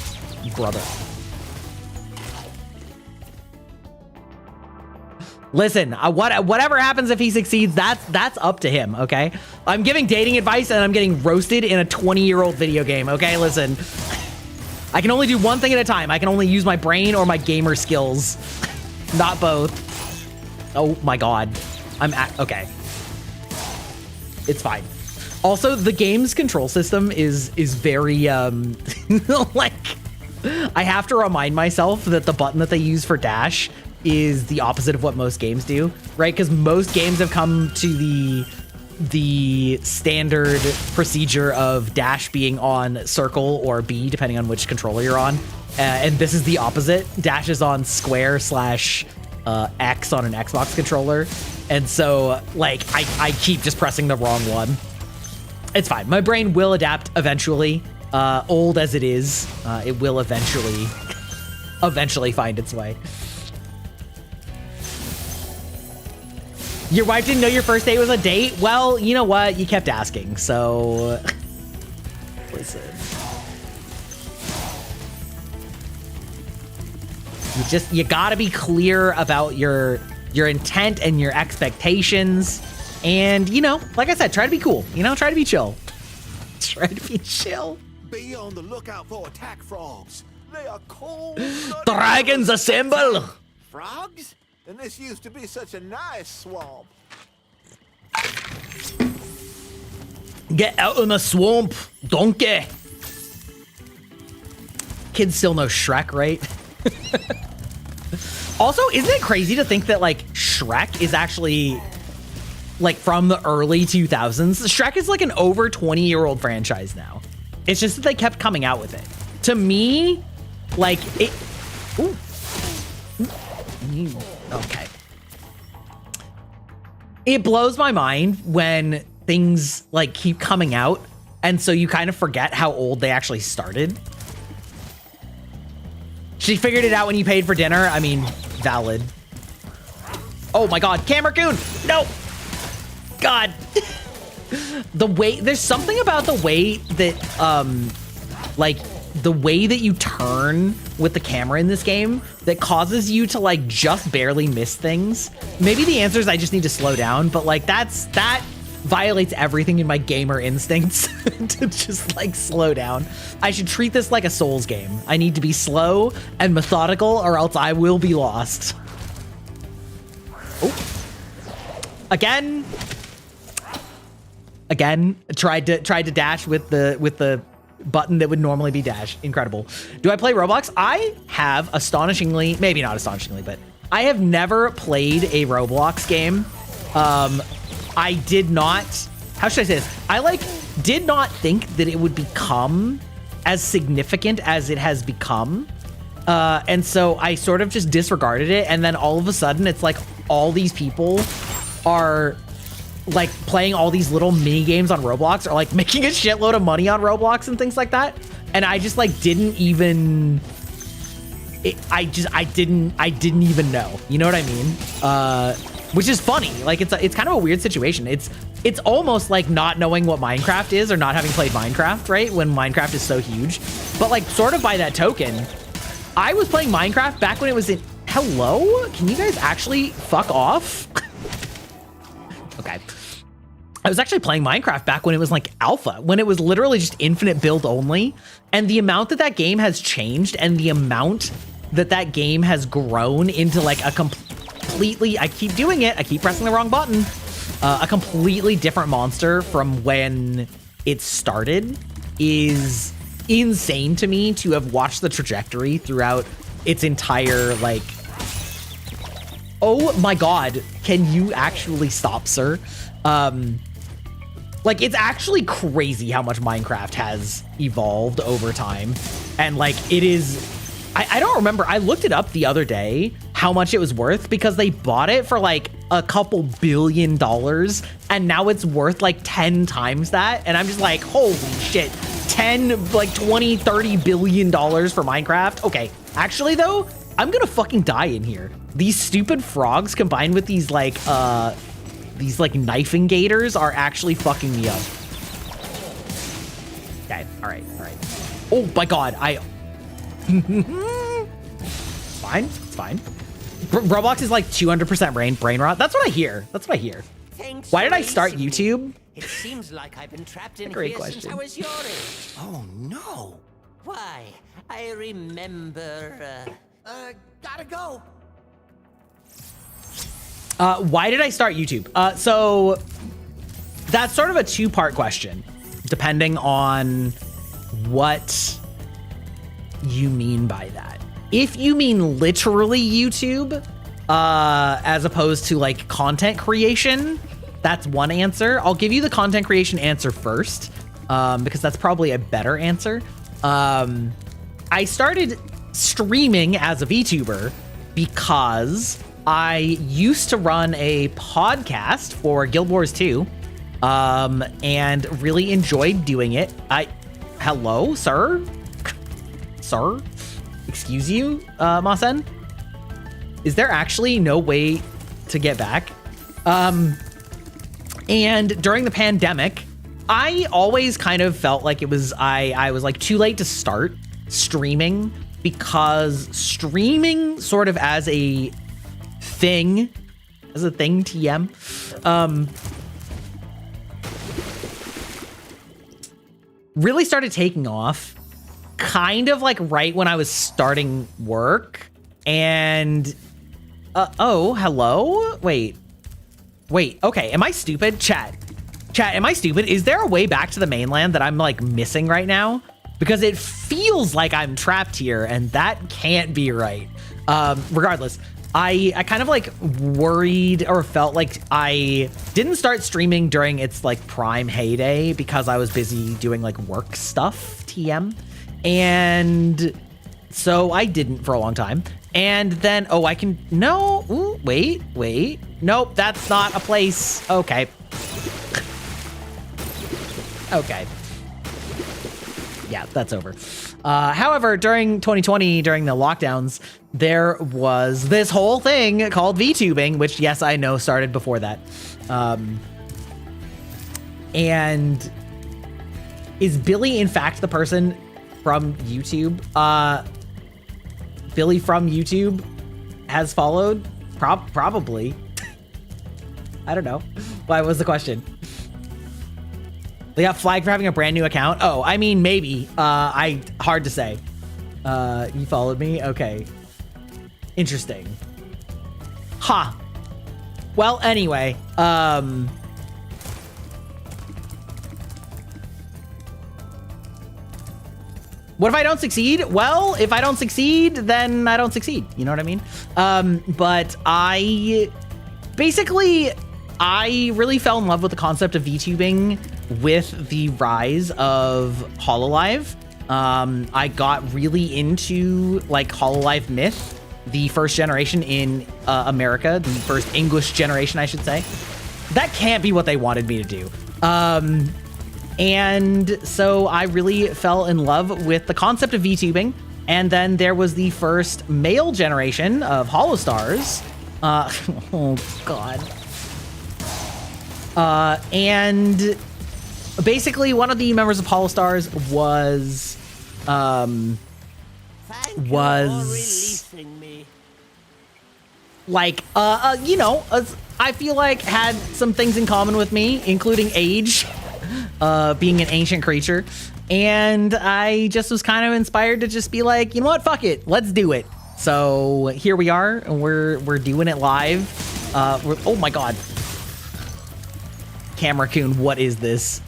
brother. Listen, whatever happens if he succeeds, that's up to him, okay? I'm giving dating advice and I'm getting roasted in a 20-year-old video game, okay? Listen, I can only do one thing at a time. I can only use my brain or my gamer skills, not both. Oh my God, okay. It's fine. Also, the game's control system is very, like, I have to remind myself that the button that they use for dash is the opposite of what most games do, right? Because most games have come to the standard procedure of dash being on circle or B, depending on which controller you're on. And this is the opposite. Dash is on square / X on an Xbox controller. And so, like, I keep just pressing the wrong one. It's fine. My brain will adapt eventually. Old as it is, it will eventually find its way. Your wife didn't know your first date was a date? Well, you know what? You kept asking, so... Listen. You gotta be clear about your intent and your expectations. And, you know, like I said, try to be cool. You know, try to be chill. Try to be chill. Be on the lookout for attack frogs. They are cold. Dragons assemble! Frogs? And this used to be such a nice swamp. Get out of the swamp, donkey. Kids still know Shrek, right? Also, isn't it crazy to think that like Shrek is actually like from the early 2000s? Shrek is like an over 20-year-old franchise now. It's just that they kept coming out with it. To me, like it. Ooh. Okay. It blows my mind when things like keep coming out, and so you kind of forget how old they actually started. She figured it out when you paid for dinner. I mean, valid. Oh my God, Cameroon! No! God. The way, there's something about the way that, like, the way that you turn with the camera in this game that causes you to, like, just barely miss things. Maybe the answer is I just need to slow down, but, like, that violates everything in my gamer instincts to just, like, slow down. I should treat this like a Souls game. I need to be slow and methodical or else I will be lost. Oh. Again, tried to dash with the button that would normally be dash. Incredible. Do I play Roblox? I have astonishingly, maybe not astonishingly, but I have never played a Roblox game. I did not, how should I say this? I like did not think that it would become as significant as it has become. And so I sort of just disregarded it. And then all of a sudden it's like all these people are like playing all these little mini games on Roblox or like making a shitload of money on Roblox and things like that. And I just like didn't even, I didn't even know, you know what I mean? Which is funny. Like it's kind of a weird situation. It's almost like not knowing what Minecraft is or not having played Minecraft, right? When Minecraft is so huge, but like sort of by that token, I was playing Minecraft back when it was in, hello? Can you guys actually fuck off? Okay. I was actually playing Minecraft back when it was like alpha, when it was literally just infinite build only. And the amount that game has changed and the amount that game has grown into like a completely, I keep doing it, I keep pressing the wrong button, a completely different monster from when it started is insane to me to have watched the trajectory throughout its entire like, oh my God, can you actually stop, sir? Like, it's actually crazy how much Minecraft has evolved over time. And like, it is, I don't remember, I looked it up the other day, how much it was worth, because they bought it for like a couple $1 billion, and now it's worth like 10 times that. And I'm just like, holy shit, 10, like 20, $30 billion for Minecraft. Okay, actually though, I'm gonna fucking die in here. These stupid frogs combined with these like knifing gators are actually fucking me up. Okay, all right. Oh my God, it's fine. Roblox is like 200% brain rot. That's what I hear. Thanks. Why did I start YouTube? It seems like I've been trapped in Great here question. since I was your age. Oh no. Why? I remember. Gotta go. Why did I start YouTube? So that's sort of a two-part question, depending on what you mean by that. If you mean literally YouTube, as opposed to like content creation, that's one answer. I'll give you the content creation answer first, because that's probably a better answer. I started streaming as a VTuber because I used to run a podcast for Guild Wars 2, and really enjoyed doing it. Hello, sir? Sir? Excuse you, Masen? Is there actually no way to get back? And during the pandemic, I always kind of felt like it was, I was like too late to start streaming, because streaming sort of as a thing, TM, really started taking off kind of like right when I was starting work. And, oh, hello? Wait, okay, am I stupid? Chat, am I stupid? Is there a way back to the mainland that I'm like missing right now? Because it feels like I'm trapped here and that can't be right. Regardless, I kind of like worried or felt like I didn't start streaming during its like prime heyday because I was busy doing like work stuff, TM. And so I didn't for a long time. And then, oh, I can, no, ooh, wait. Nope, that's not a place. Okay. Okay. Yeah, that's over. However, during 2020, during the lockdowns, there was this whole thing called VTubing, which, yes, I know started before that. And is Billy, in fact, the person from YouTube? Billy from YouTube has followed? Probably. I don't know. Why was the question? They got flagged for having a brand new account? Oh, I mean, maybe. Hard to say. You followed me? Okay. Interesting. Ha. Well, anyway, what if I don't succeed? Well, if I don't succeed, then I don't succeed. You know what I mean? But I really fell in love with the concept of VTubing with the rise of hololive. I got really into like hololive myth, the first generation in America, the first English generation, I should say. That can't be what they wanted me to do. And so I really fell in love with the concept of VTubing. And then there was the first male generation of holostars. Oh God. And basically one of the members of holostars was releasing me. like you know, I feel like had some things in common with me, including age, being an ancient creature, and I just was kind of inspired to just be like, you know what, fuck it, let's do it. So here we are, and we're doing it live. Oh my God, Camera Coon, what is this?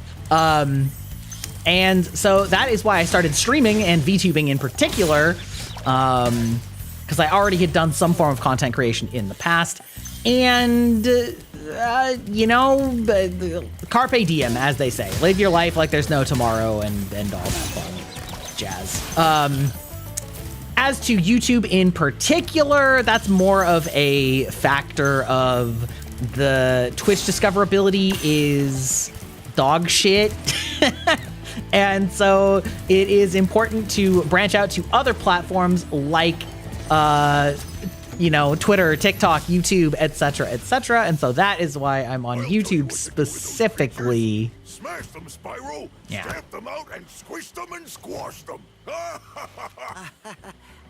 And so that is why I started streaming and VTubing in particular, because I already had done some form of content creation in the past. And, you know, carpe diem, as they say. Live your life like there's no tomorrow and all that fun jazz. As to YouTube in particular, that's more of a factor of the Twitch discoverability is dog shit. And so it is important to branch out to other platforms like, you know, Twitter, TikTok, YouTube, etc., etc. And so that is why I'm on YouTube specifically. Smash them, Spyro. Yeah. Stamp them out and squish them and squash them.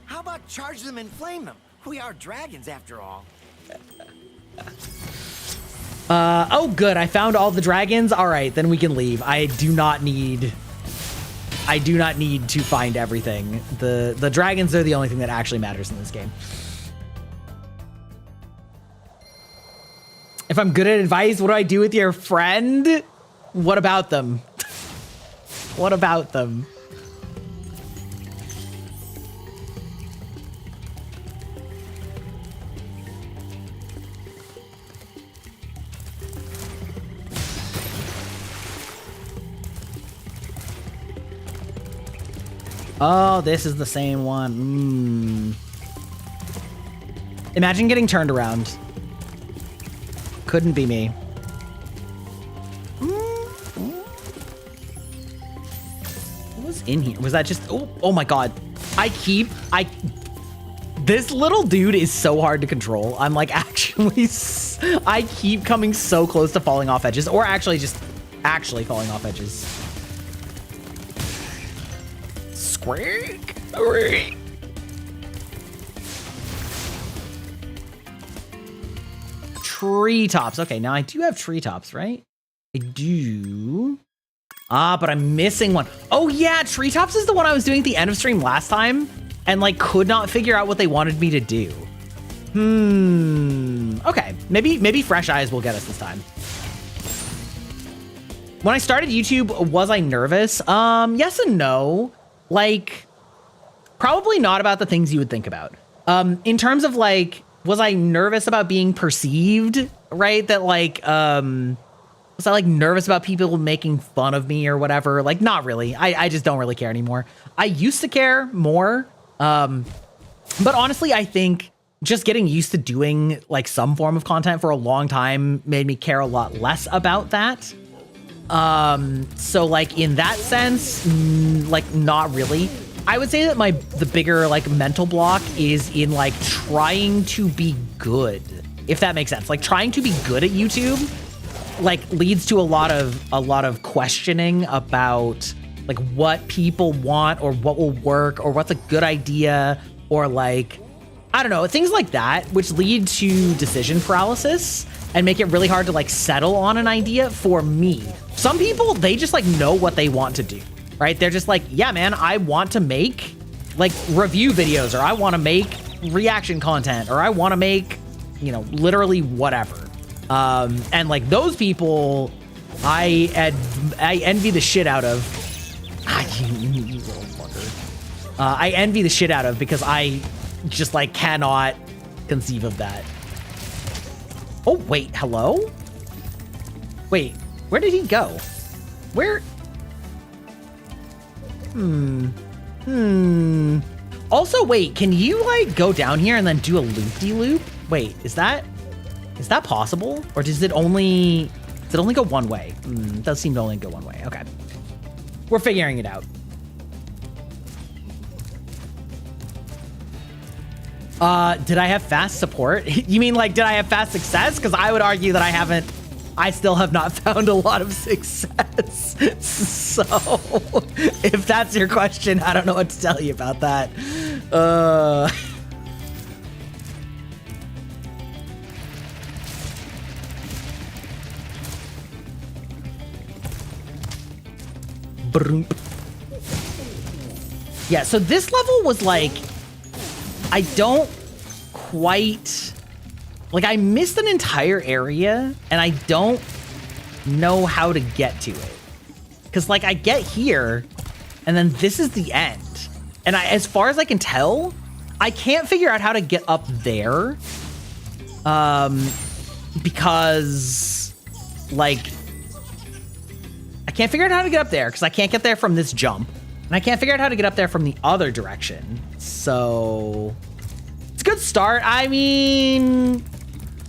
How about charge them and flame them? We are dragons after all. Oh, good. I found all the dragons. All right, then we can leave. I do not need to find everything. The dragons are the only thing that actually matters in this game. If I'm good at advice, what do I do with your friend? What about them? What about them? Oh, this is the same one. Imagine getting turned around. Couldn't be me. What was in here? Was that just... Oh my God. This little dude is so hard to control. I'm like actually... I keep coming so close to falling off edges, or actually just actually falling off edges. Squeak. Treetops. Okay, now I do have treetops, right? I do. But I'm missing one. Oh yeah, Treetops is the one I was doing at the end of stream last time and like could not figure out what they wanted me to do. Okay, maybe Fresh Eyes will get us this time. When I started YouTube, was I nervous? Yes and no. Like, probably not about the things you would think about. In terms of like, was I nervous about being perceived, right? That like, was I like nervous about people making fun of me or whatever? Like, not really. I just don't really care anymore. I used to care more. But honestly, I think just getting used to doing like some form of content for a long time made me care a lot less about that. So like in that sense, like not really. I would say that the bigger like mental block is in like trying to be good, if that makes sense. Like trying to be good at YouTube like leads to a lot of questioning about like what people want or what will work or what's a good idea or like, I don't know, things like that, which lead to decision paralysis and make it really hard to like settle on an idea for me. Some people, they just like know what they want to do, right? They're just like, yeah, man, I want to make like review videos, or I want to make reaction content, or I want to make, you know, literally whatever. And like those people, I envy the shit out of. You little fucker. I envy the shit out of because I just like cannot conceive of that. Oh, wait, hello? Wait, where did he go? Where? Also, wait, can you like go down here and then do a loop-de-loop? Wait, is that possible? Or does it only go one way? It does seem to only go one way. Okay. We're figuring it out. Did I have fast support? You mean like, did I have fast success? Because I would argue that I still have not found a lot of success. So if that's your question, I don't know what to tell you about that. Yeah, so this level was like, I don't quite, like I missed an entire area and I don't know how to get to it. Cause like I get here and then this is the end. And as far as I can tell, I can't figure out how to get up there. Because like, I can't figure out how to get up there because I can't get there from this jump. And I can't figure out how to get up there from the other direction. So it's a good start. I mean,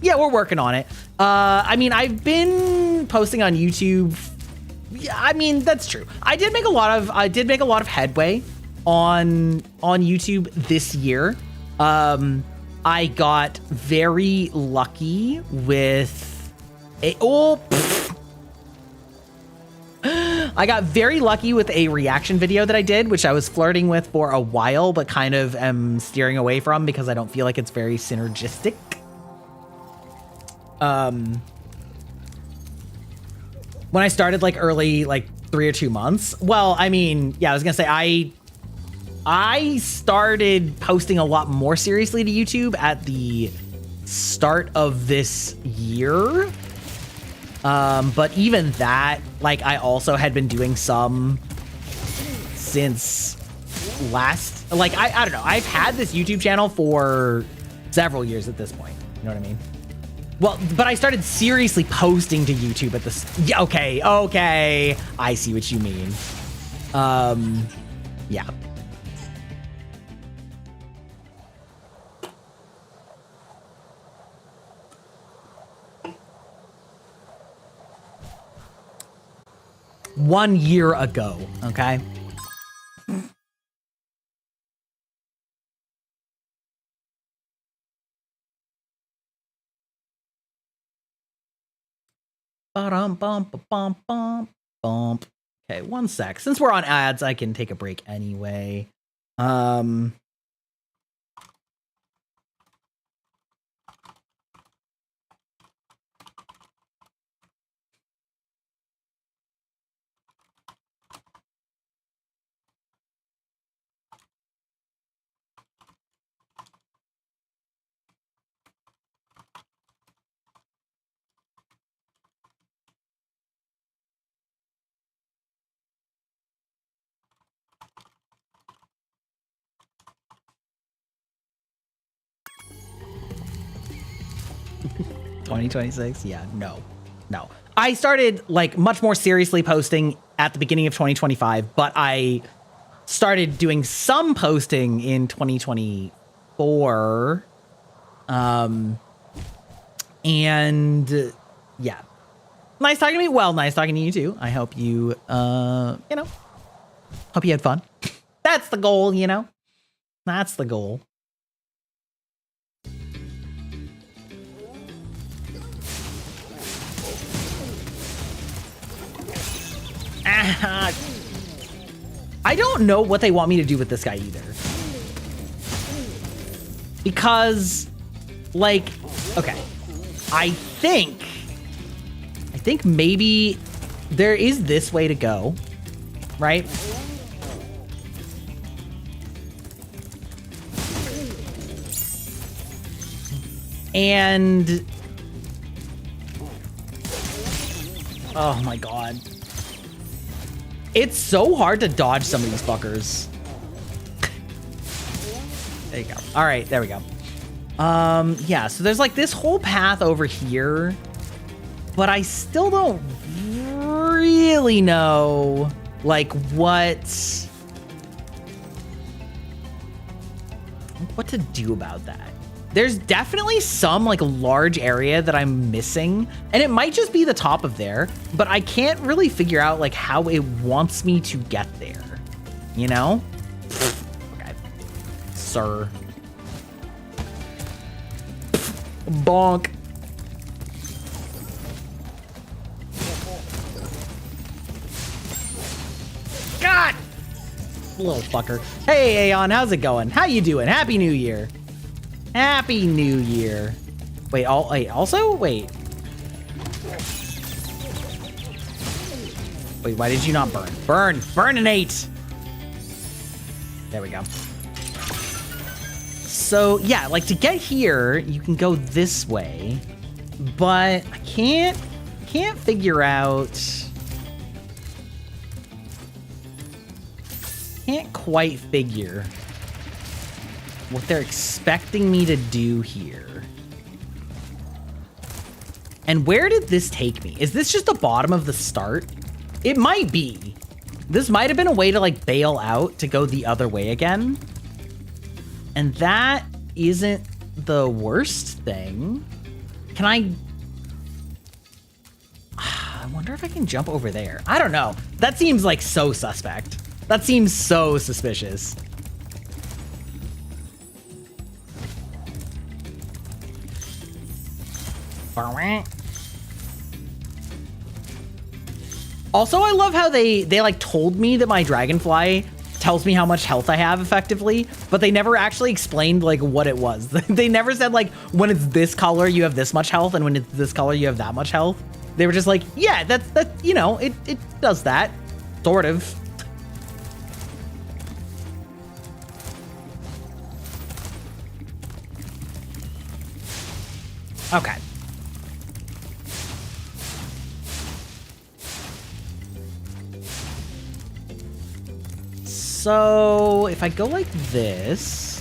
yeah, we're working on it. I mean, I've been posting on YouTube. Yeah, I mean, that's true. I did make a lot of headway on YouTube this year. I got very lucky with I got very lucky with a reaction video that I did, which I was flirting with for a while, but kind of am steering away from because I don't feel like it's very synergistic. When I started like early, like 3 or 2 months. Well, I mean, yeah, I was gonna say I started posting a lot more seriously to YouTube at the start of this year. But even that, like I also had been doing some since last, like, I don't know. I've had this YouTube channel for several years at this point. You know what I mean? Well, but I started seriously posting to YouTube at this. Yeah, okay. I see what you mean. Yeah. One year ago, okay? Bump. Okay, 1 sec. Since we're on ads, I can take a break anyway. 2026? Yeah, no. I started like much more seriously posting at the beginning of 2025, but I started doing some posting in 2024. And yeah. Nice talking to me. Well, nice talking to you too. I hope you, hope you had fun. That's the goal, That's the goal. I don't know what they want me to do with this guy either. Because, like, okay. I think maybe there is this way to go, right? And oh my god. It's so hard to dodge some of these fuckers. There you go. All right, there we go. Yeah, so there's like this whole path over here, but I still don't really know like what to do about that. There's definitely some like large area that I'm missing, and it might just be the top of there, but I can't really figure out like how it wants me to get there, Okay. Sir. Bonk. God! Little fucker. Hey, Aeon, how's it going? How you doing? Happy New Year. Happy New Year. Wait, also? Wait, why did you not burn? Burninate! There we go. So, yeah, like to get here, you can go this way, but I can't figure out. Can't quite figure what they're expecting me to do here. And where did this take me? Is this just the bottom of the start? It might be. This might have been a way to like bail out to go the other way again. And that isn't the worst thing. Can I wonder if I can jump over there. I don't know. That seems like so suspect. That seems so suspicious. Also, I love how they like told me that my dragonfly tells me how much health I have effectively, but they never actually explained like what it was. They never said like when it's this color you have this much health and when it's this color you have that much health. They were just like, yeah, that it does that sort of. Okay. So if I go like this,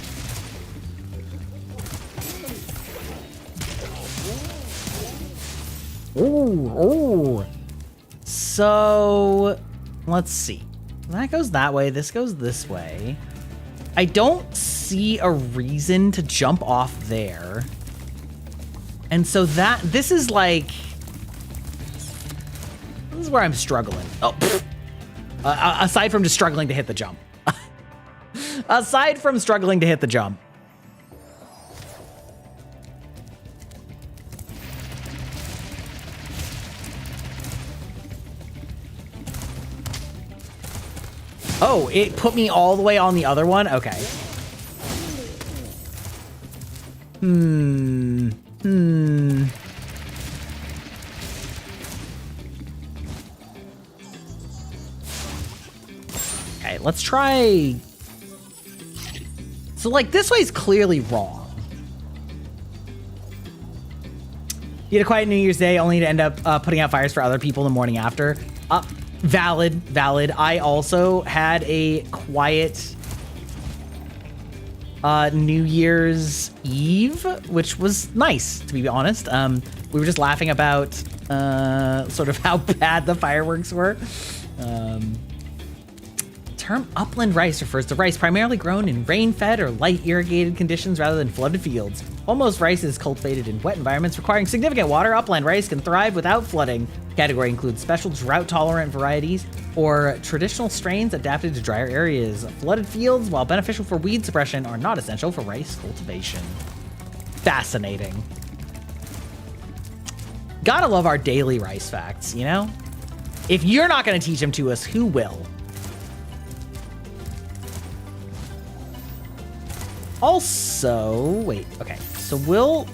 ooh. So let's see. That goes that way. This goes this way. I don't see a reason to jump off there. And so this is like, this is where I'm struggling. Oh, aside from just struggling to hit the jump. Aside from struggling to hit the jump. Oh, it put me all the way on the other one? Okay. Okay, let's try. So like this way's clearly wrong. You had a quiet New Year's Day only to end up putting out fires for other people the morning after. Valid. I also had a quiet New Year's Eve, which was nice, to be honest. We were just laughing about sort of how bad the fireworks were. Term upland rice refers to rice primarily grown in rain-fed or light irrigated conditions rather than flooded fields. Almost rice is cultivated in wet environments requiring significant water. Upland rice can thrive without flooding. The category includes special drought-tolerant varieties or traditional strains adapted to drier areas. Flooded fields, while beneficial for weed suppression, are not essential for rice cultivation. Fascinating. Gotta love our daily rice facts, you know? If you're not gonna teach them to us, who will? Also, wait, okay. So we'll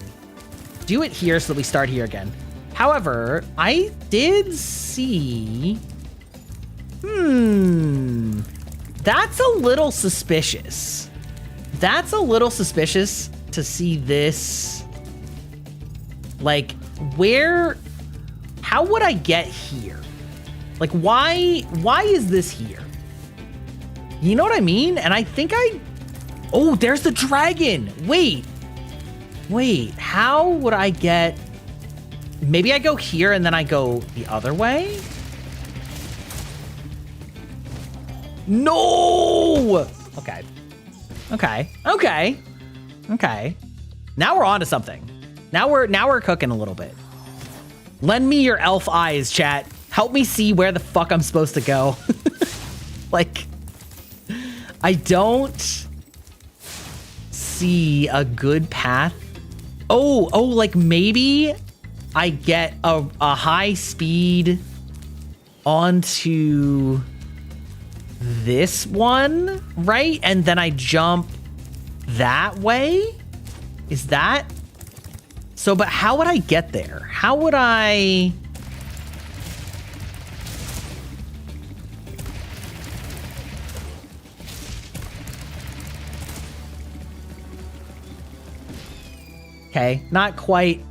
do it here so that we start here again. However, I did see... That's a little suspicious. That's a little suspicious to see this. Like, where... How would I get here? Like, why is this here? You know what I mean? And I think I... Oh, there's the dragon. Wait, how would I get... Maybe I go here and then I go the other way? No! Okay. Now we're on to something. Now we're cooking a little bit. Lend me your elf eyes, chat. Help me see where the fuck I'm supposed to go. Like, I don't see a good path. Oh, like maybe I get a high speed onto this one, right? And then I jump that way? Is that? So, but how would I get there? How would I... Okay, not quite.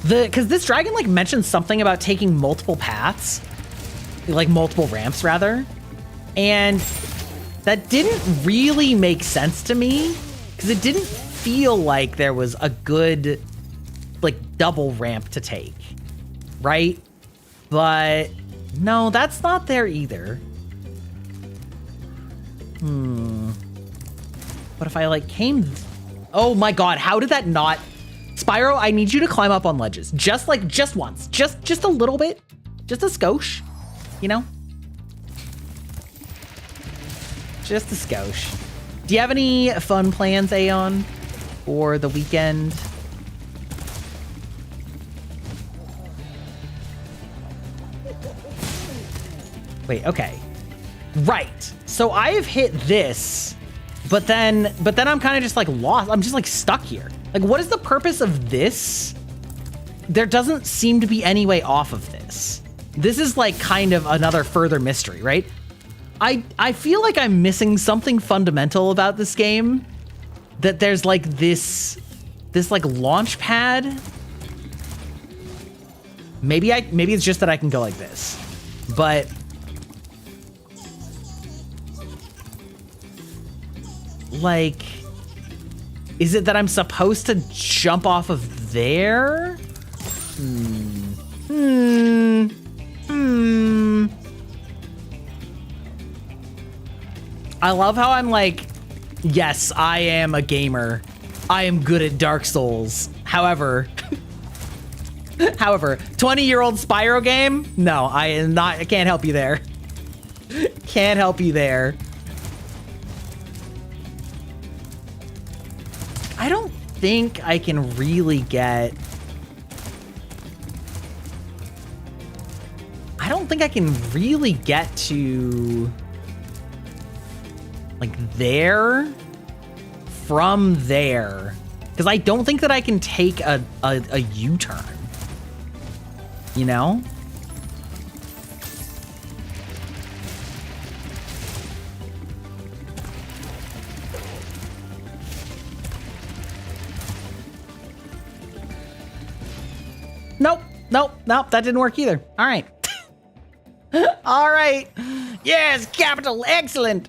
Because this dragon, like, mentioned something about taking multiple paths. Like, multiple ramps, rather. And that didn't really make sense to me. Because it didn't feel like there was a good, like, double ramp to take. Right? But, no, that's not there either. But if I, like, came... Oh, my God. How did that not... Spyro, I need you to climb up on ledges. Just once. Just a little bit. Just a skosh. You know? Just a skosh. Do you have any fun plans, Aeon? For the weekend? Wait, okay. Right. So I have hit this... But then I'm kind of just like lost. I'm just like stuck here. Like, what is the purpose of this? There doesn't seem to be any way off of this. This is like kind of another further mystery, right? I feel like I'm missing something fundamental about this game. That there's like this like launch pad. Maybe it's just that I can go like this. But like, is it that I'm supposed to jump off of there? I love how I'm like, yes, I am a gamer. I am good at Dark Souls. However, 20-year-old Spyro game? No, I am not. I can't help you there. Can't help you there. I don't think I can really get... I don't think I can really get to... like there from there. Because I don't think that I can take a U-turn. You know? Nope, that didn't work either. All right. All right. Yes, capital. Excellent.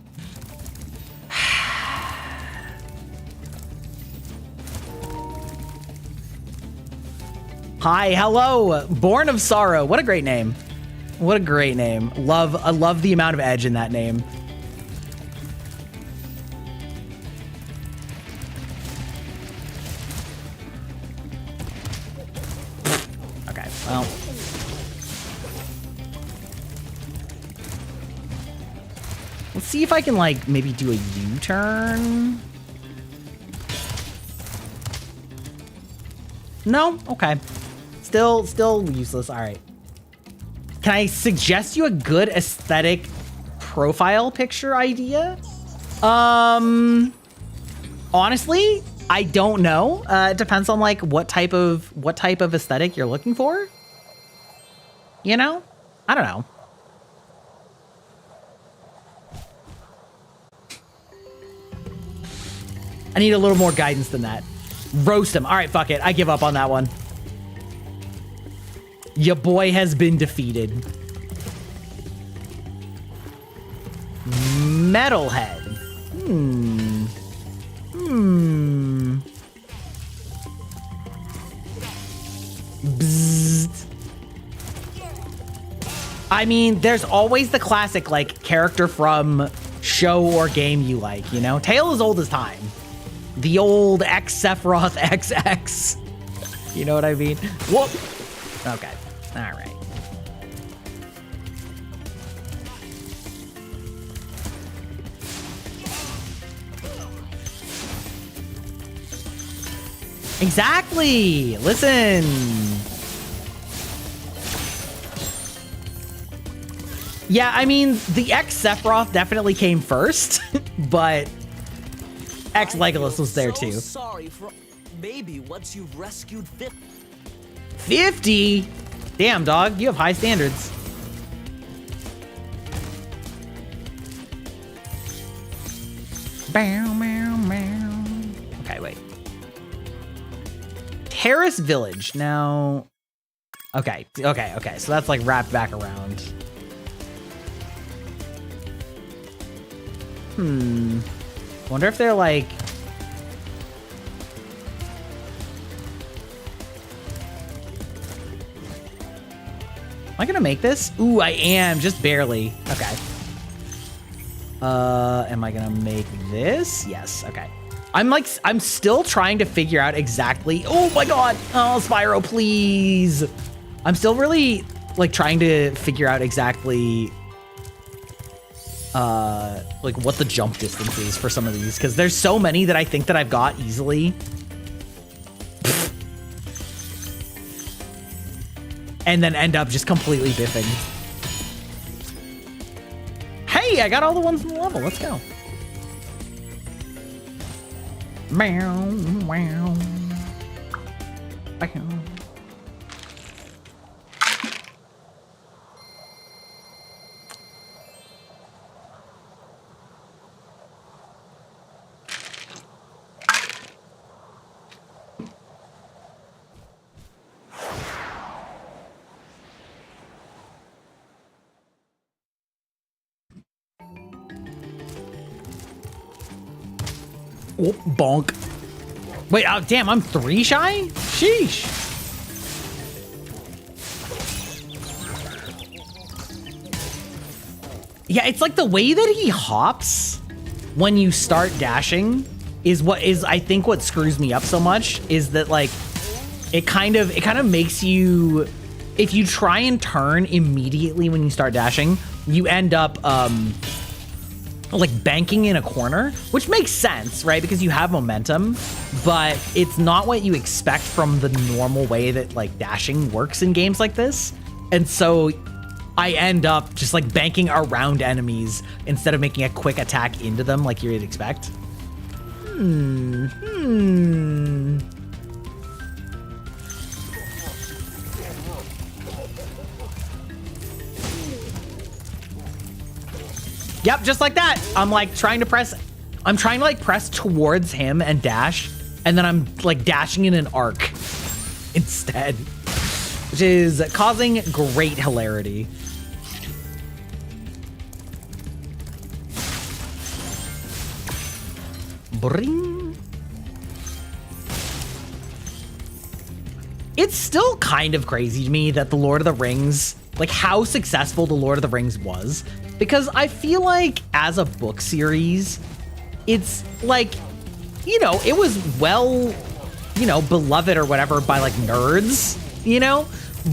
Hi, hello. Born of Sorrow. What a great name. What a great name. I love the amount of edge in that name. Okay, well. Let's see if I can, like, maybe do a U-turn. No? Okay. Still useless. All right. Can I suggest you a good aesthetic profile picture idea? Honestly, I don't know. It depends on like what type of aesthetic you're looking for. You know? I don't know. I need a little more guidance than that. Roast him. All right, fuck it. I give up on that one. Your boy has been defeated. Metalhead. Bzzzt. I mean, there's always the classic, like, character from show or game you like, you know? Tale as old as time. The old X Sephiroth XX. You know what I mean? Whoop. Okay. All right. Exactly. Listen. Yeah, I mean, the X Sephiroth definitely came first, but X Legolas was there too. Sorry for maybe once you've rescued 50? Damn, dog, you have high standards. Bow, bow, bow. Okay, wait. Terrace Village. Now, okay. So that's like wrapped back around. Wonder if they're like... Am I gonna make this? Ooh, I am, just barely. Okay. Am I gonna make this? Yes, okay. I'm still trying to figure out exactly... Oh my god! Oh, Spyro, please! I'm still really, like, trying to figure out exactly... like, what the jump distance is for some of these, because there's so many that I think that I've got easily. And then end up just completely biffing. Hey, I got all the ones in the level. Let's go. Meow, meow. Meow. Oh, bonk. Wait, oh, damn, I'm 3 shy? Sheesh. Yeah, it's like the way that he hops when you start dashing is what is, I think, what screws me up so much is that, like, it kind of makes you, if you try and turn immediately when you start dashing, you end up, like banking in a corner, which makes sense, right? Because you have momentum, but it's not what you expect from the normal way that like dashing works in games like this. And so I end up just like banking around enemies instead of making a quick attack into them like you'd expect. Yep, just like that. I'm like trying to like press towards him and dash, and then I'm like dashing in an arc instead, which is causing great hilarity. Bring. It's still kind of crazy to me that the Lord of the Rings, like how successful the Lord of the Rings was, because I feel like as a book series, it's like, you know, it was well, you know, beloved or whatever by like nerds, you know?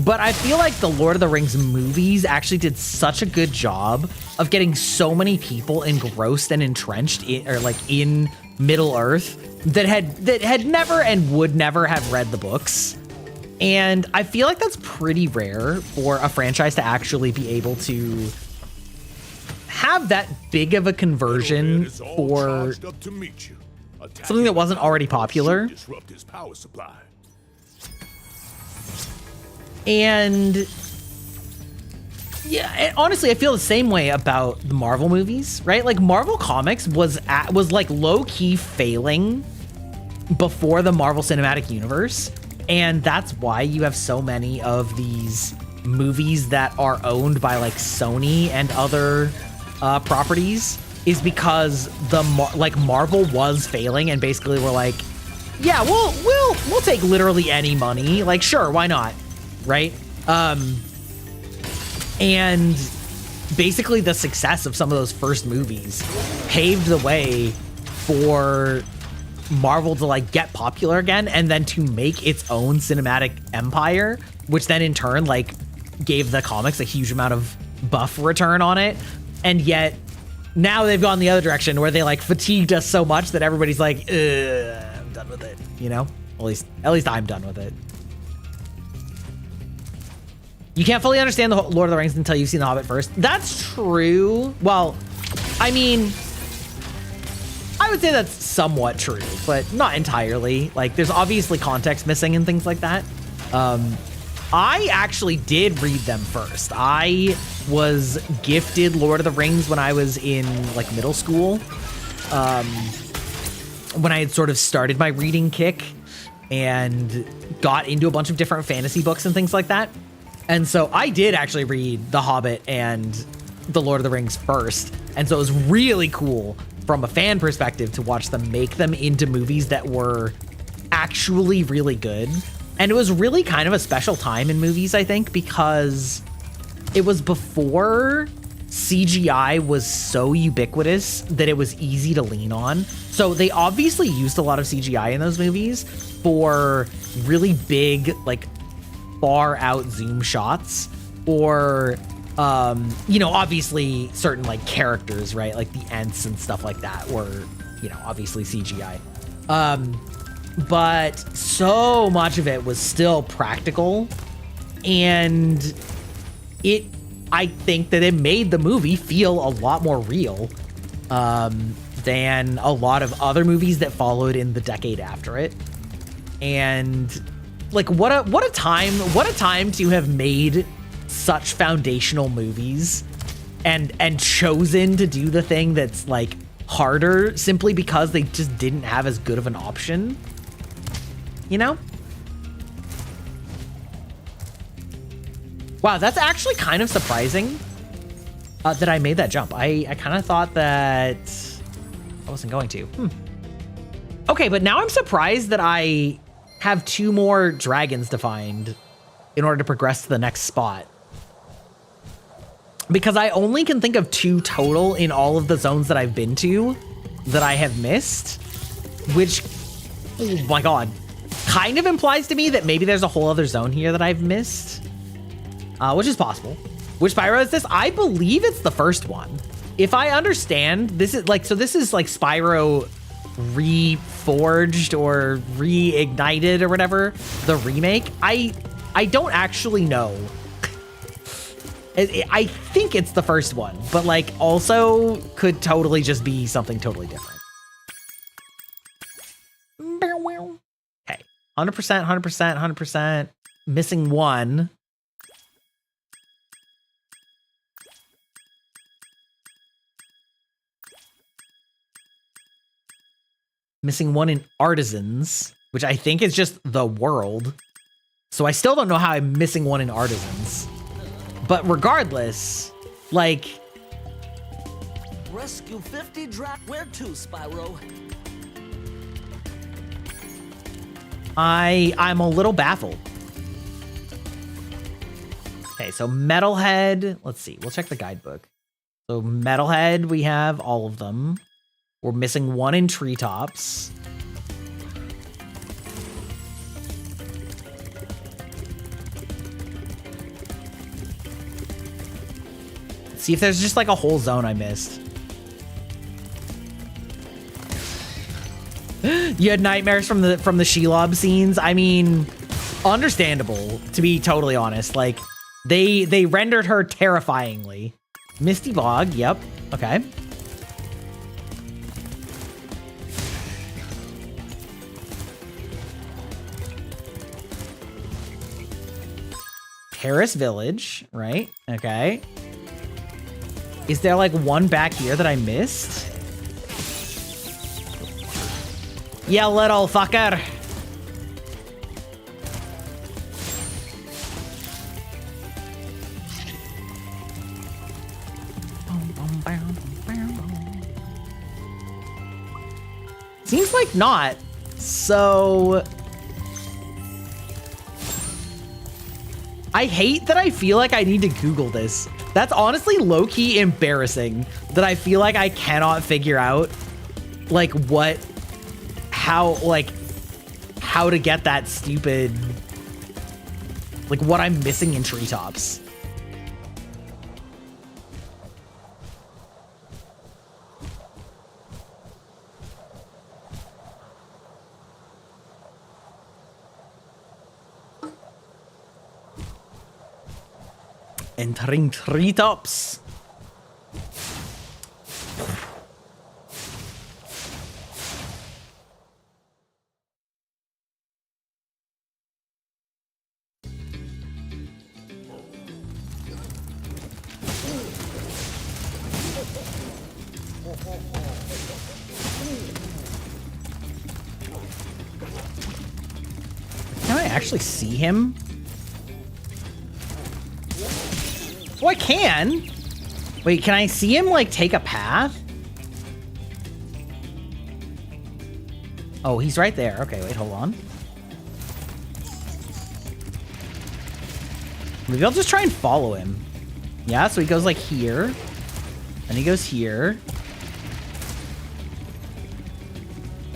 But I feel like the Lord of the Rings movies actually did such a good job of getting so many people engrossed and entrenched in, or like in Middle Earth that had never and would never have read the books. And I feel like that's pretty rare for a franchise to actually be able to have that big of a conversion for something that wasn't already popular. And yeah, and honestly, I feel the same way about the Marvel movies, right? Like Marvel Comics was like low-key failing before the Marvel Cinematic Universe. And that's why you have so many of these movies that are owned by like Sony and other properties, is because Marvel was failing and basically were like, yeah, we'll take literally any money. Like, sure, why not? Right? And basically the success of some of those first movies paved the way for Marvel to like get popular again and then to make its own cinematic empire, which then in turn like gave the comics a huge amount of buff return on it. And yet now they've gone the other direction where they like fatigued us so much that everybody's like, I'm done with it, you know? At least I'm done with it. You can't fully understand the Lord of the Rings until you've seen The Hobbit first. That's true. Well, I mean, I would say that's somewhat true, but not entirely. Like, there's obviously context missing and things like that. I actually did read them first. I was gifted Lord of the Rings when I was in like middle school, when I had sort of started my reading kick and got into a bunch of different fantasy books and things like that. And so I did actually read The Hobbit and The Lord of the Rings first. And so it was really cool from a fan perspective to watch them make them into movies that were actually really good. And it was really kind of a special time in movies, I think, because it was before CGI was so ubiquitous that it was easy to lean on. So they obviously used a lot of CGI in those movies for really big, like, far out zoom shots, or you know, obviously certain like characters, right, like the Ents and stuff like that were, you know, obviously CGI, but so much of it was still practical, and I think that it made the movie feel a lot more real than a lot of other movies that followed in the decade after it. And like, what a time to have made such foundational movies and chosen to do the thing that's like harder simply because they just didn't have as good of an option, you know? Wow, that's actually kind of surprising that I made that jump. I kind of thought that I wasn't going to. Okay, but now I'm surprised that I have 2 more dragons to find in order to progress to the next spot, because I only can think of 2 total in all of the zones that I've been to that I have missed, which, oh my god, kind of implies to me that maybe there's a whole other zone here that I've missed, which is possible. Which Spyro is this? I believe it's the first one. If I understand, this is like, so this is like Spyro reforged or reignited or whatever, the remake. I don't actually know. I think it's the first one, but like also could totally just be something totally different. Okay, 100%, 100%, 100%. Missing 1. Missing 1 in Artisans, which I think is just the world. So I still don't know how I'm missing 1 in Artisans. But regardless, like... Rescue 50 Where to, Spyro? I'm a little baffled. Okay, so Metalhead. Let's see. We'll check the guidebook. So Metalhead, we have all of them. We're missing one in Treetops. Let's see if there's just like a whole zone I missed. You had nightmares from the Shelob scenes. I mean, understandable, to be totally honest. Like, they rendered her terrifyingly. Misty Bog, yep. Okay. Paris Village, right? Okay. Is there like one back here that I missed? Yeah, little fucker. Seems like not. So I hate that I feel like I need to Google this. That's honestly low-key embarrassing that I feel like I cannot figure out like how to get that stupid, like what I'm missing in Treetops. Entering Treetops. Can I actually see him? Oh, I can. Wait, can I see him like take a path? Oh, he's right there. Okay, wait, hold on. Maybe I'll just try and follow him. Yeah, so he goes like here. And he goes here.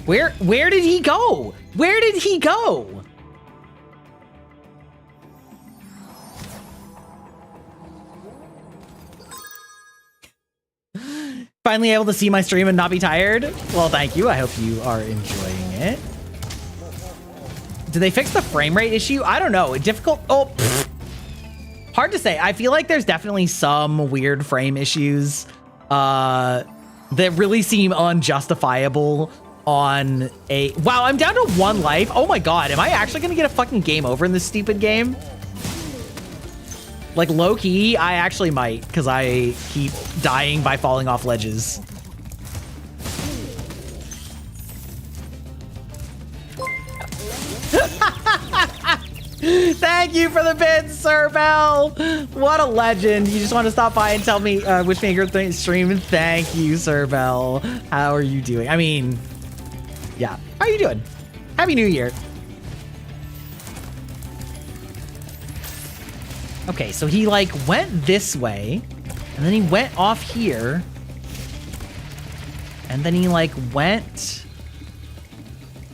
Where did he go? Where did he go? Finally able to see my stream and not be tired. Well, thank you. I hope you are enjoying it. Did they fix the frame rate issue? I don't know. Difficult. Oh, pfft. Hard to say. I feel like there's definitely some weird frame issues that really seem unjustifiable on a... Wow, I'm down to 1 life. Oh my God. Am I actually going to get a fucking game over in this stupid game? Like, low-key, I actually might, because I keep dying by falling off ledges. Thank you for the bid, Sir Bell. What a legend. You just want to stop by and tell me, wish me a good stream. Thank you, Sir Bell. How are you doing? I mean, yeah. How are you doing? Happy New Year. Okay, so he like went this way, and then he went off here, and then he like went...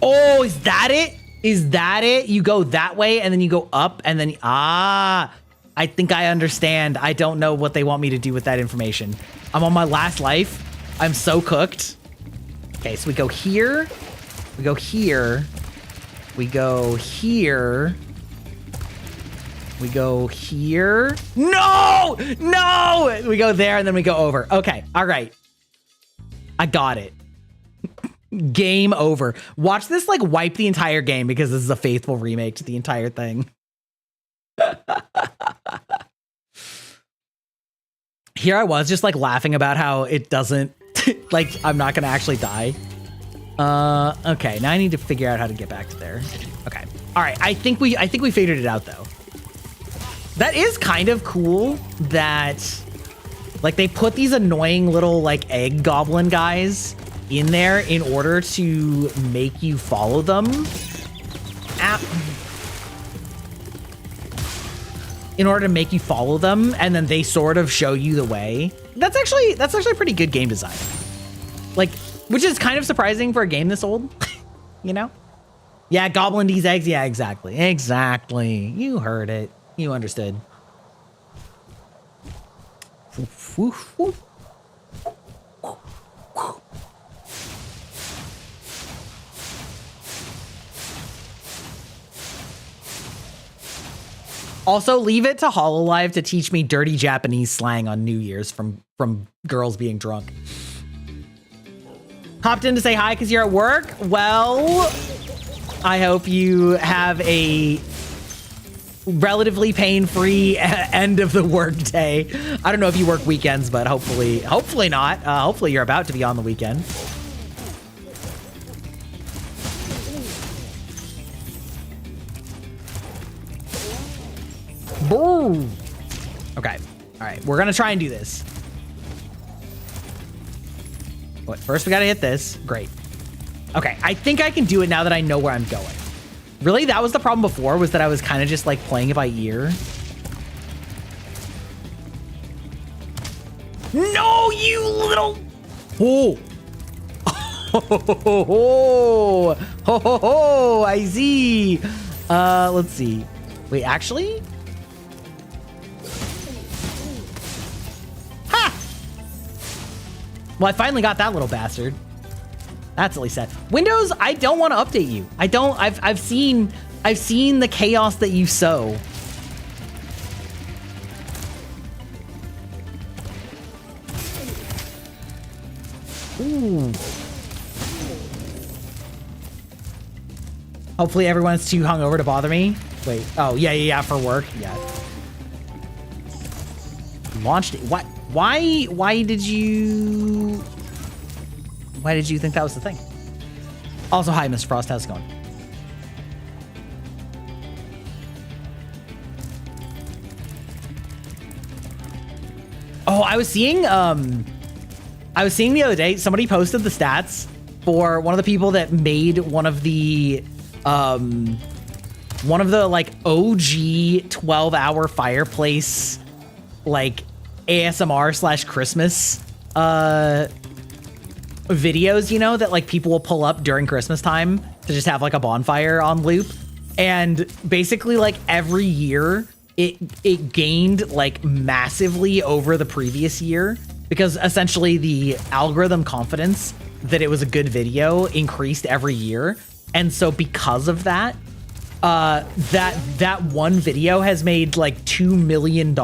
Oh, is that it? Is that it? You go that way, and then you go up, and then... Ah, I think I understand. I don't know what they want me to do with that information. I'm on my last life. I'm so cooked. Okay, so we go here. We go here. We go here. We go here. No! No! We go there and then we go over. Okay. All right. I got it. Game over. Watch this like wipe the entire game because this is a faithful remake to the entire thing. Here I was just like laughing about how it doesn't like I'm not gonna actually die. Okay, now I need to figure out how to get back to there. Okay. All right, I think we figured it out though. That is kind of cool that like they put these annoying little like egg goblin guys in there in order to make you follow them. in order to make you follow them, and then they sort of show you the way. That's actually pretty good game design. Like, which is kind of surprising for a game this old, you know? Yeah, goblin these eggs. Yeah, exactly. Exactly. You heard it. You understood. Woof, woof, woof. Also, leave it to hololive to teach me dirty Japanese slang on New Year's from girls being drunk. Hopped in to say hi because you're at work. Well, I hope you have a relatively pain-free end of the work day. I don't know if you work weekends, but hopefully not. Hopefully you're about to be on the weekend. Boom. Okay. All right. We're going to try and do this. But first we got to hit this. Great. Okay. I think I can do it now that I know where I'm going. Really? That was the problem before, was that I was kind of just like playing it by ear. No, you little... Oh. Oh, I see. Let's see. Wait, actually? Ha! Well, I finally got that little bastard. That's at least sad. Windows, I don't want to update you. I don't. I've seen the chaos that you sow. Ooh. Hopefully everyone's too hungover to bother me. Wait. Oh, yeah, for work. Yeah. Launched it. What? Why did you think that was the thing? Also, hi, Mr. Frost. How's it going? Oh, I was seeing the other day, somebody posted the stats for one of the people that made one of the like OG 12-hour fireplace like ASMR / Christmas videos, you know, that like people will pull up during Christmas time to just have like a bonfire on loop. And basically like every year it gained like massively over the previous year, because essentially the algorithm confidence that it was a good video increased every year. And so because of that, that one video has made like $2 million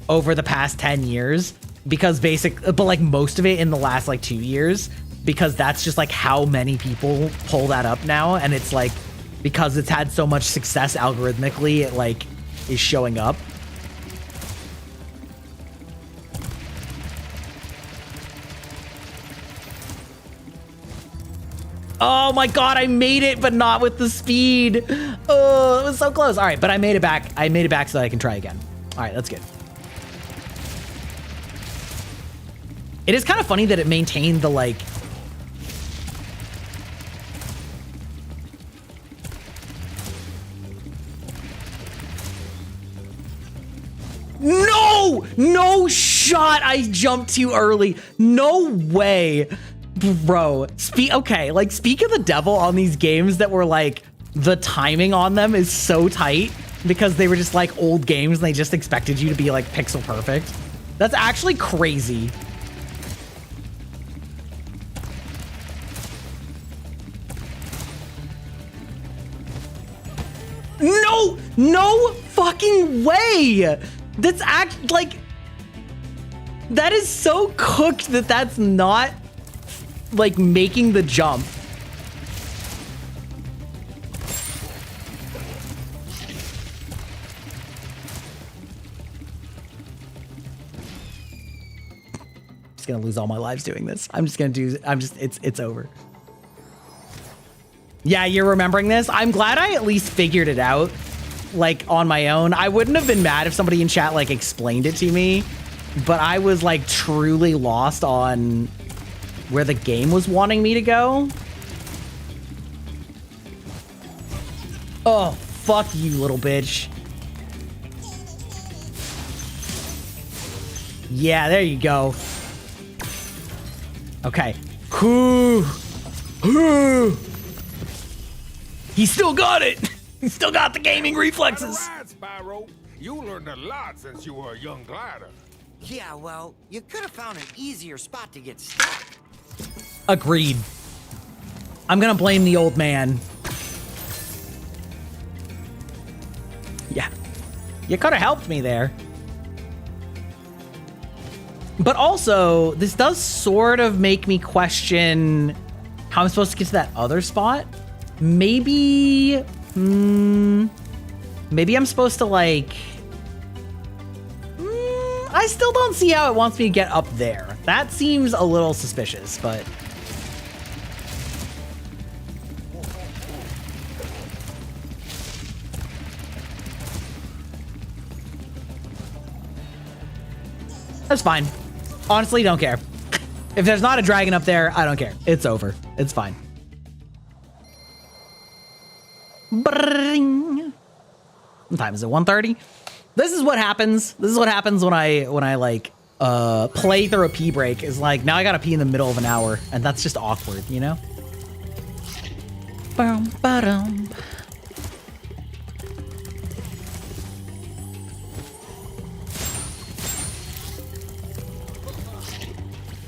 over the past 10 years, because but like most of it in the last like 2 years, because that's just like how many people pull that up now. And it's like, because it's had so much success algorithmically, it like is showing up. Oh my God, I made it, but not with the speed. Oh, it was so close. All right, but I made it back. I made it back so that I can try again. All right, that's good. It is kind of funny that it maintained the like... No shot. I jumped too early. No way. Bro, okay, like speak of the devil on these games that were like, the timing on them is so tight because they were just like old games and they just expected you to be like pixel perfect. That's actually crazy. No fucking way. That's like, that is so cooked that that's not like making the jump. Just gonna lose all my lives doing this. It's over. Yeah, you're remembering this? I'm glad I at least figured it out, like, on my own. I wouldn't have been mad if somebody in chat, like, explained it to me, but I was, like, truly lost on where the game was wanting me to go. Oh, fuck you, little bitch. Yeah, there you go. Okay. He still got it. He still got the gaming reflexes. All right, Spyro. You learned a lot since you were a young glider. Yeah, well, you could have found an easier spot to get stuck. Agreed. I'm gonna blame the old man. Yeah. You could have helped me there. But also, this does sort of make me question how I'm supposed to get to that other spot. Maybe... maybe I'm supposed to, like... I still don't see how it wants me to get up there. That seems a little suspicious, but... That's fine. Honestly, don't care. If there's not a dragon up there, I don't care. It's over. It's fine. Bring. What time is it? 1:30? This is what happens. This is what happens when I like play through a pee break. Is like now I gotta pee in the middle of an hour, and that's just awkward, you know? Bum, ba-dum.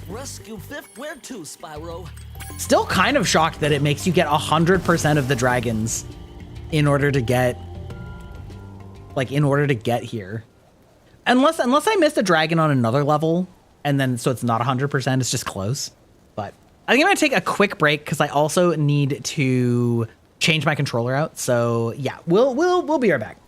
Rescue fifth, where to, Spyro? Still kind of shocked that it makes you get 100% of the dragons in order to get, like, in order to get here. Unless I missed a dragon on another level, and then so it's not 100%, it's just close. But I think I'm gonna take a quick break because I also need to change my controller out. So yeah, we'll be right back.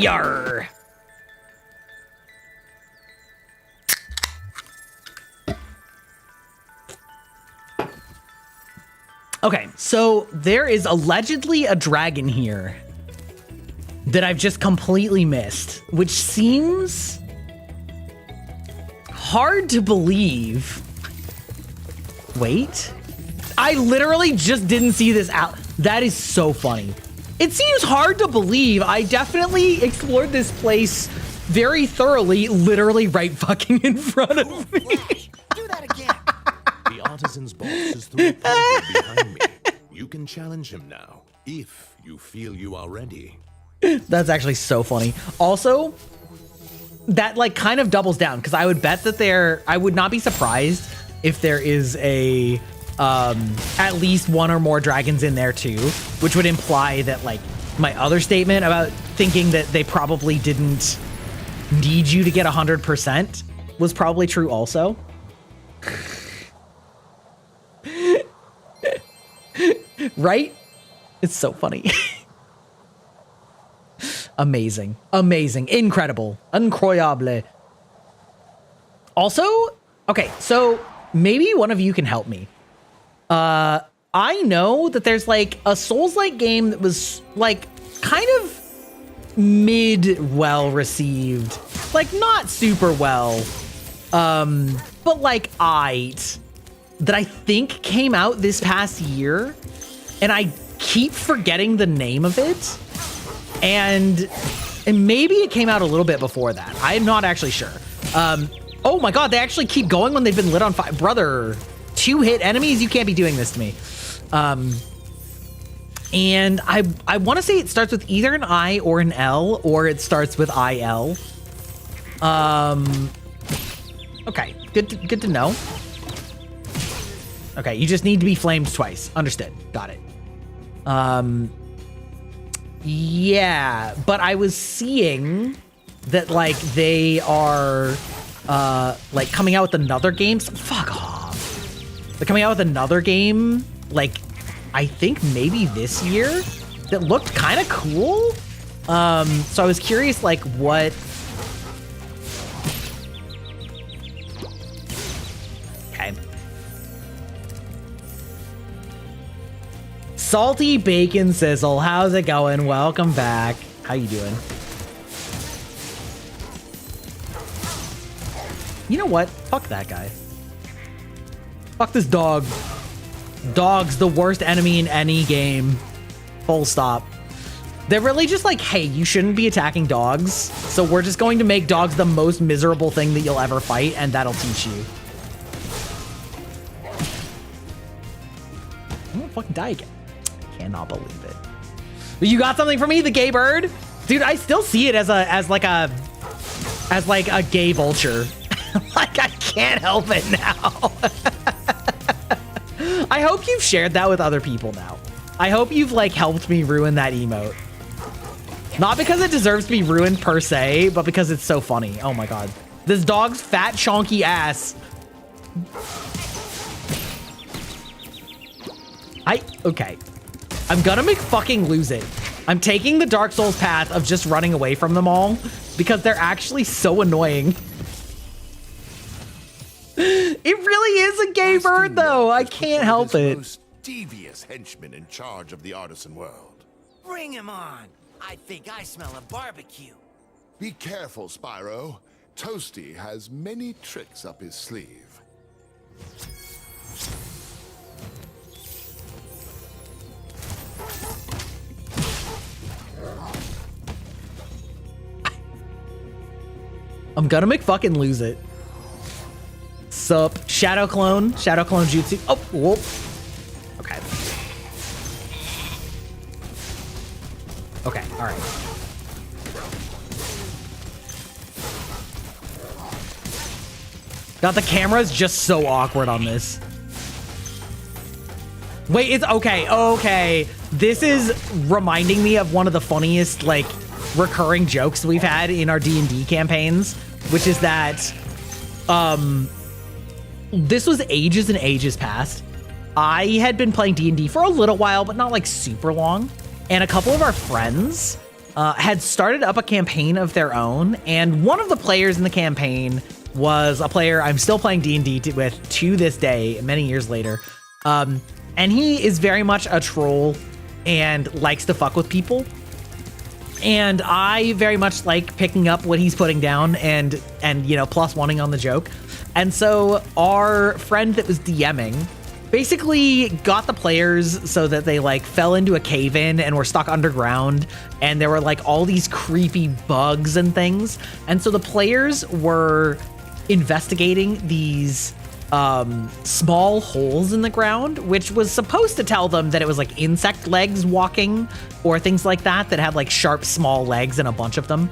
Yarr. Okay, so there is allegedly a dragon here that I've just completely missed, which seems hard to believe. Wait, I literally just didn't see this out. That is so funny. It seems hard to believe. I definitely explored this place very thoroughly, literally right fucking in front of me. Do that again. The artisan's boss is through behind me. You can challenge him now, if you feel you are ready. That's actually so funny. Also, that like kind of doubles down because I would bet that I would not be surprised if there is a at least one or more dragons in there too, which would imply that like my other statement about thinking that they probably didn't need you to get 100% was probably true also. Right? It's so funny. Amazing. Amazing. Incredible. Incroyable. Also, okay, so maybe one of you can help me. I know that there's like a Souls-like game that was like kind of well received. Like not super well. But like that I think came out this past year. And I keep forgetting the name of it. And maybe it came out a little bit before that. I'm not actually sure. Oh my God, they actually keep going when they've been lit on fire. Brother, 2-hit enemies? You can't be doing this to me. And I want to say it starts with either an I or an L, or it starts with IL. Okay, good to know. Okay, you just need to be flamed twice. Understood. Got it. Yeah, but I was seeing that like they are like coming out with another game. Fuck off. They're coming out with another game, like I think maybe this year, that looked kind of cool. So I was curious, like what. Okay. Salty Bacon Sizzle, how's it going? Welcome back. How you doing? You know what? Fuck that guy. Fuck this dog. Dog's the worst enemy in any game. Full stop. They're really just like, hey, you shouldn't be attacking dogs, so we're just going to make dogs the most miserable thing that you'll ever fight, and that'll teach you. I'm gonna fucking die again. Cannot believe it. You got something for me, the gay bird? Dude, I still see it as like a gay vulture. Like I can't help it now. I hope you've shared that with other people now. I hope you've like helped me ruin that emote. Not because it deserves to be ruined per se, but because it's so funny. Oh my God. This dog's fat, chonky ass. Okay. I'm gonna make fucking lose it. I'm taking the Dark Souls path of just running away from them all because they're actually so annoying. It really is a gay bird though. I can't help it. Most devious henchman in charge of the artisan world. Bring him on. I think I smell a barbecue. Be careful, Spyro. Toasty has many tricks up his sleeve. I'm gonna make fucking lose it. Sup? Shadow clone jutsu. Oh, whoop. Okay. Okay, all right. God, the camera's just so awkward on this. Wait, it's okay. Okay. This is reminding me of one of the funniest, like, recurring jokes we've had in our D&D campaigns, which is that, this was ages and ages past. I had been playing D&D for a little while, but not like super long. And a couple of our friends had started up a campaign of their own, and one of the players in the campaign was a player I'm still playing D&D with to this day, many years later. And he is very much a troll and likes to fuck with people. And I very much like picking up what he's putting down and you know, plus wanting on the joke. And so our friend that was DMing basically got the players so that they like fell into a cave-in and were stuck underground, and there were like all these creepy bugs and things. And so the players were investigating these small holes in the ground, which was supposed to tell them that it was like insect legs walking or things like that had like sharp small legs and a bunch of them.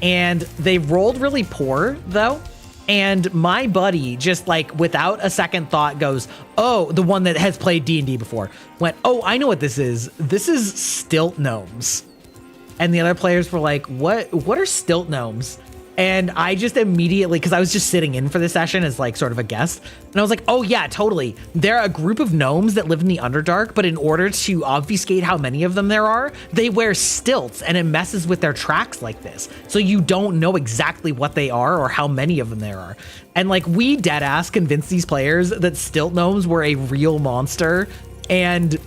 And they rolled really poor though. And my buddy just like without a second thought goes, oh, the one that has played D&D before went, oh, I know what this is. This is stilt gnomes. And the other players were like, what are stilt gnomes? And I just immediately, because I was just sitting in for the session as like sort of a guest, and I was like, oh yeah, totally. They're a group of gnomes that live in the Underdark, but in order to obfuscate how many of them there are, they wear stilts, and it messes with their tracks like this. So you don't know exactly what they are or how many of them there are. And like we dead ass convinced these players that stilt gnomes were a real monster, and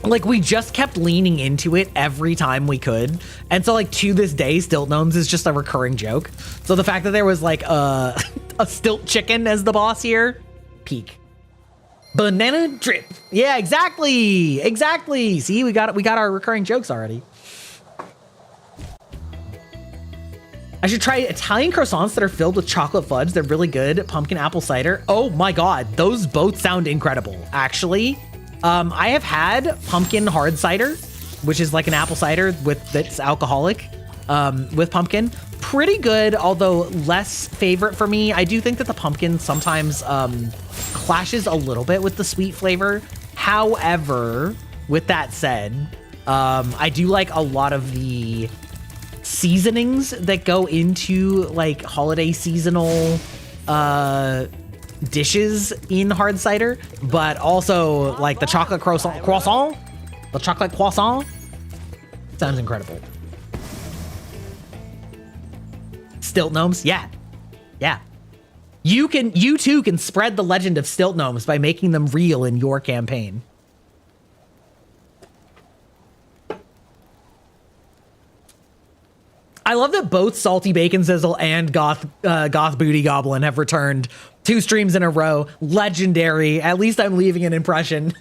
like we just kept leaning into it every time we could. And so like to this day, stilt gnomes is just a recurring joke. So the fact that there was like a stilt chicken as the boss here, peak. Banana drip. Yeah, exactly. Exactly. See, we got our recurring jokes already. I should try Italian croissants that are filled with chocolate fudge. They're really good. Pumpkin apple cider. Oh my God. Those both sound incredible. Actually, I have had pumpkin hard cider, which is like an apple cider that's alcoholic, with pumpkin. Pretty good, although less favorite for me. I do think that the pumpkin sometimes clashes a little bit with the sweet flavor. However, with that said, I do like a lot of the seasonings that go into like holiday seasonal dishes in hard cider, but also like the chocolate croissant, the chocolate croissant sounds incredible. Stilt gnomes, yeah. You too can spread the legend of stilt gnomes by making them real in your campaign. I love that both Salty Bacon Sizzle and Goth Booty Goblin have returned 2 streams in a row. Legendary. At least I'm leaving an impression.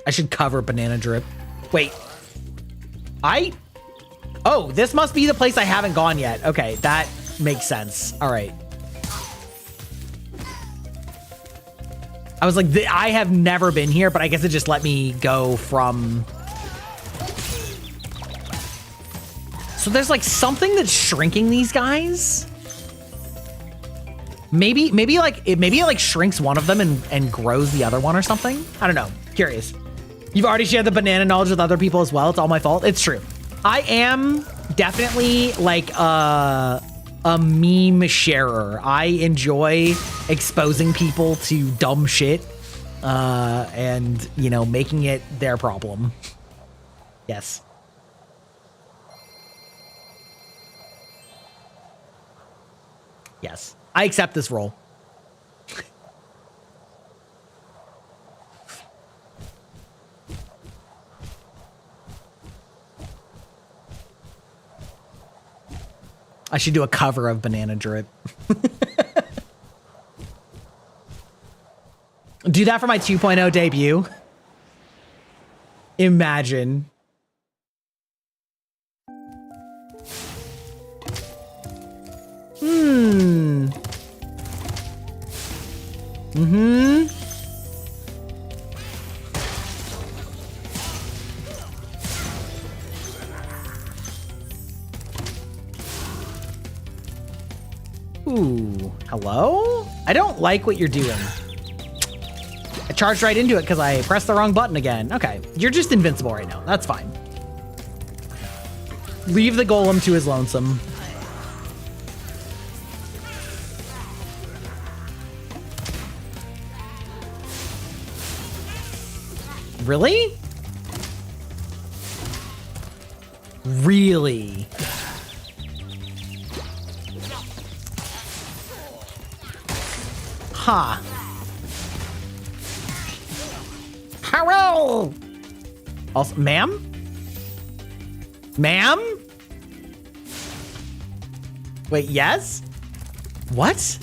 I should cover banana drip. Wait. Oh, this must be the place I haven't gone yet. Okay, that makes sense. All right. I was like, I have never been here, but I guess it just let me go from... So there's like something that's shrinking these guys. Maybe it like shrinks one of them and grows the other one or something. I don't know. Curious. You've already shared the banana knowledge with other people as well. It's all my fault. It's true. I am definitely like a meme sharer. I enjoy exposing people to dumb shit and, you know, making it their problem. Yes. Yes. I accept this role. I should do a cover of Banana Drip. Do that for my 2.0 debut. Imagine. Ooh, hello? I don't like what you're doing. I charged right into it because I pressed the wrong button again. Okay, you're just invincible right now. That's fine. Leave the golem to his lonesome. Really? Really? Huh. Hello! Also, ma'am? Ma'am? Wait, yes? What?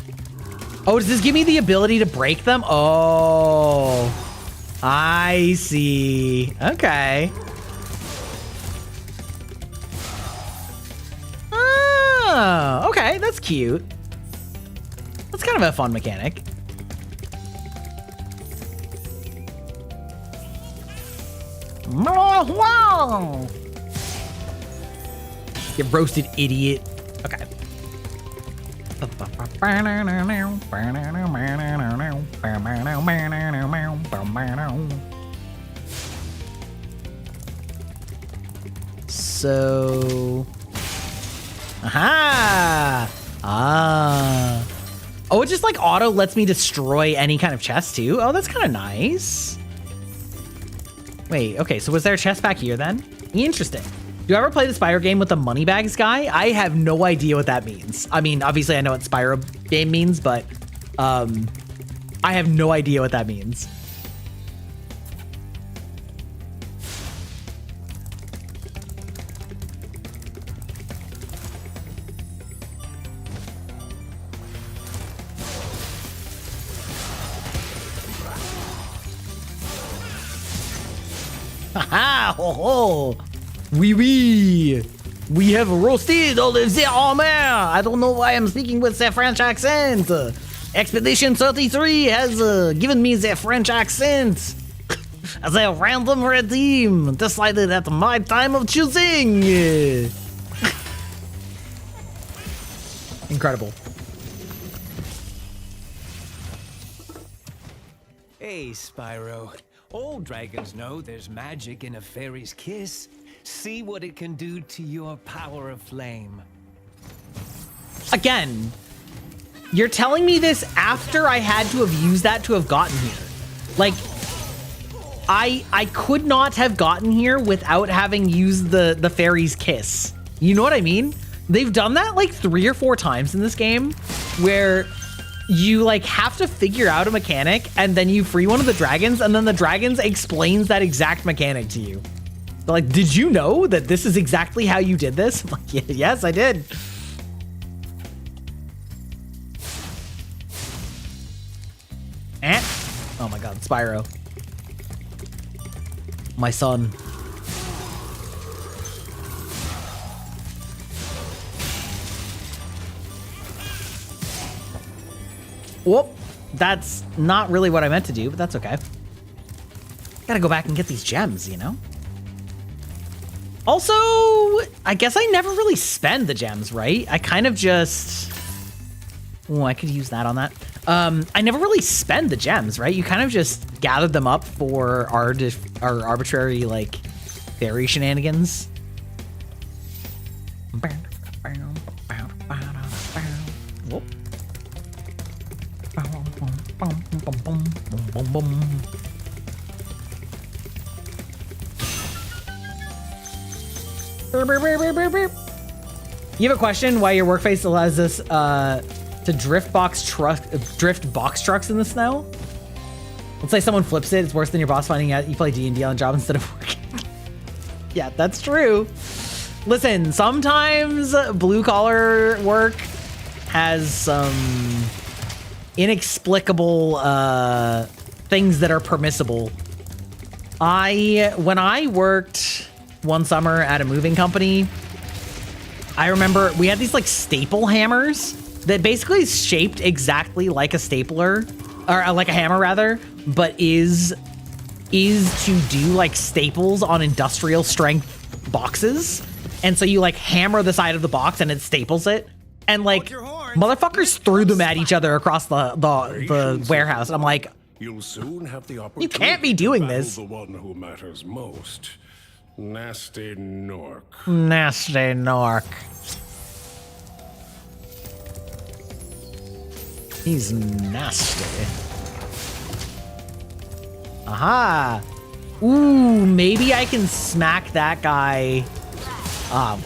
Oh, does this give me the ability to break them? Oh, I see. Okay. Oh, okay, that's cute. That's kind of a fun mechanic. Wow! You roasted idiot. Okay. So, aha! Ah. Oh, it just like auto lets me destroy any kind of chest too. Oh, that's kind of nice. Wait, okay, so was there a chest back here then? Interesting. Do you ever play the Spyro game with the money bags guy? I have no idea what that means. I mean, obviously I know what Spyro game means, but I have no idea what that means. Haha, ho ho! Oui, oui! We have roasted all of the armor! I don't know why I'm speaking with the French accent! Expedition 33 has given me the French accent! As a random redeem decided at my time of choosing! Incredible. Hey, Spyro. All dragons know there's magic in a fairy's kiss. See what it can do to your power of flame. Again, you're telling me this after I had to have used that to have gotten here. Like, I could not have gotten here without having used the fairy's kiss. You know what I mean? They've done that like 3 or 4 times in this game where you like have to figure out a mechanic and then you free one of the dragons and then the dragons explains that exact mechanic to you. They're like, did you know that this is exactly how you did this? I'm like, yes, I did. Oh my God, Spyro. My son. Whoop. That's not really what I meant to do, but that's okay. Gotta go back and get these gems, you know? Also, I guess I never really spend the gems, right? I kind of just... Oh, I could use that on that. I never really spend the gems, right? You kind of just gathered them up for our arbitrary, like, fairy shenanigans. Whoop. You have a question why your work face allows us to drift box trucks in the snow? Let's say someone flips it, it's worse than your boss finding out you play D&D on job instead of working. Yeah, that's true. Listen, sometimes blue collar work has some inexplicable things that are permissible. When I worked one summer at a moving company, I remember we had these like staple hammers that basically is shaped exactly like a stapler, or like a hammer rather, but is to do like staples on industrial strength boxes. And so you like hammer the side of the box and it staples it. And like motherfuckers threw them at each other across the warehouse. And I'm like, You'll soon have the opportunity you can't be doing to battle this. the one who matters most. Nasty Nork. Nasty Nork. He's nasty. Aha! Ooh, maybe I can smack that guy.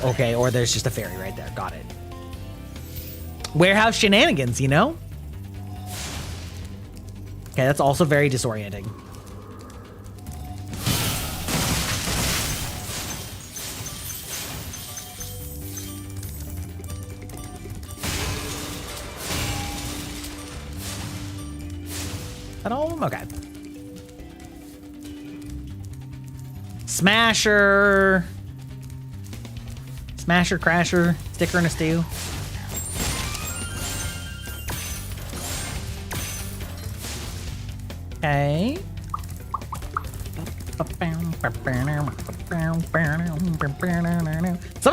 Okay, or there's just a fairy right there. Got it. Warehouse shenanigans, you know? Okay, that's also very disorienting. At all of them? Okay. Smasher. Smasher, crasher, sticker in a stew. Okay. Some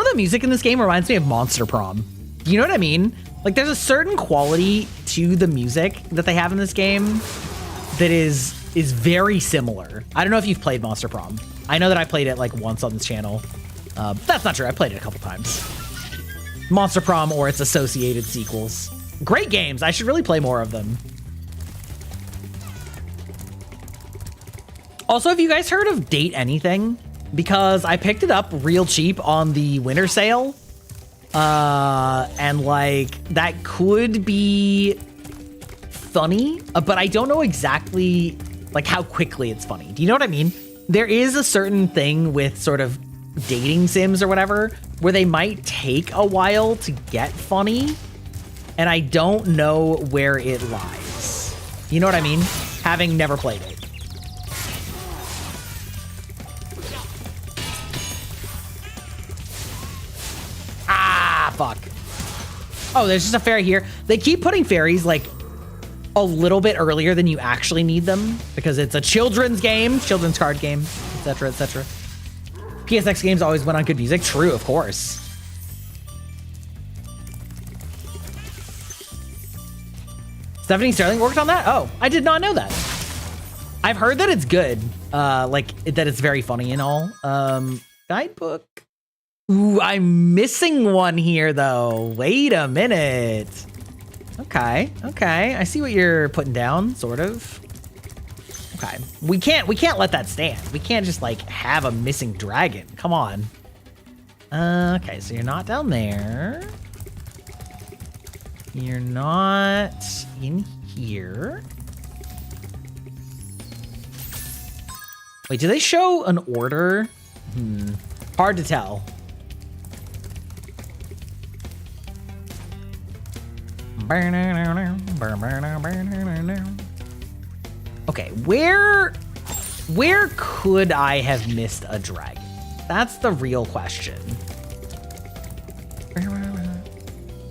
of the music in this game reminds me of Monster Prom. You know what I mean? Like, there's a certain quality to the music that they have in this game that is very similar. I don't know if you've played Monster Prom. I know that I played it like once on this channel. That's not true. I played it a couple times. Monster Prom or its associated sequels. Great games. I should really play more of them. Also, have you guys heard of Date Anything? Because I picked it up real cheap on the winter sale. And like, that could be funny, but I don't know exactly like how quickly it's funny. Do you know what I mean? There is a certain thing with sort of dating sims or whatever where they might take a while to get funny, and I don't know where it lies. You know what I mean? Having never played it. Ah, fuck. Oh, there's just a fairy here. They keep putting fairies like a little bit earlier than you actually need them because it's a children's game, children's card game, etc., etc. PSX games always went on good music. True, of course. Stephanie Sterling worked on that? Oh, I did not know that. I've heard that it's good. Like, that it's very funny and all. Guidebook. Ooh, I'm missing one here, though. Wait a minute. Okay, okay. I see what you're putting down, sort of. Okay. We can't let that stand. We can't just, like, have a missing dragon. Come on. Okay, so you're not down there. You're not in here. Wait, do they show an order? Hard to tell. Okay, where could I have missed a dragon? That's the real question.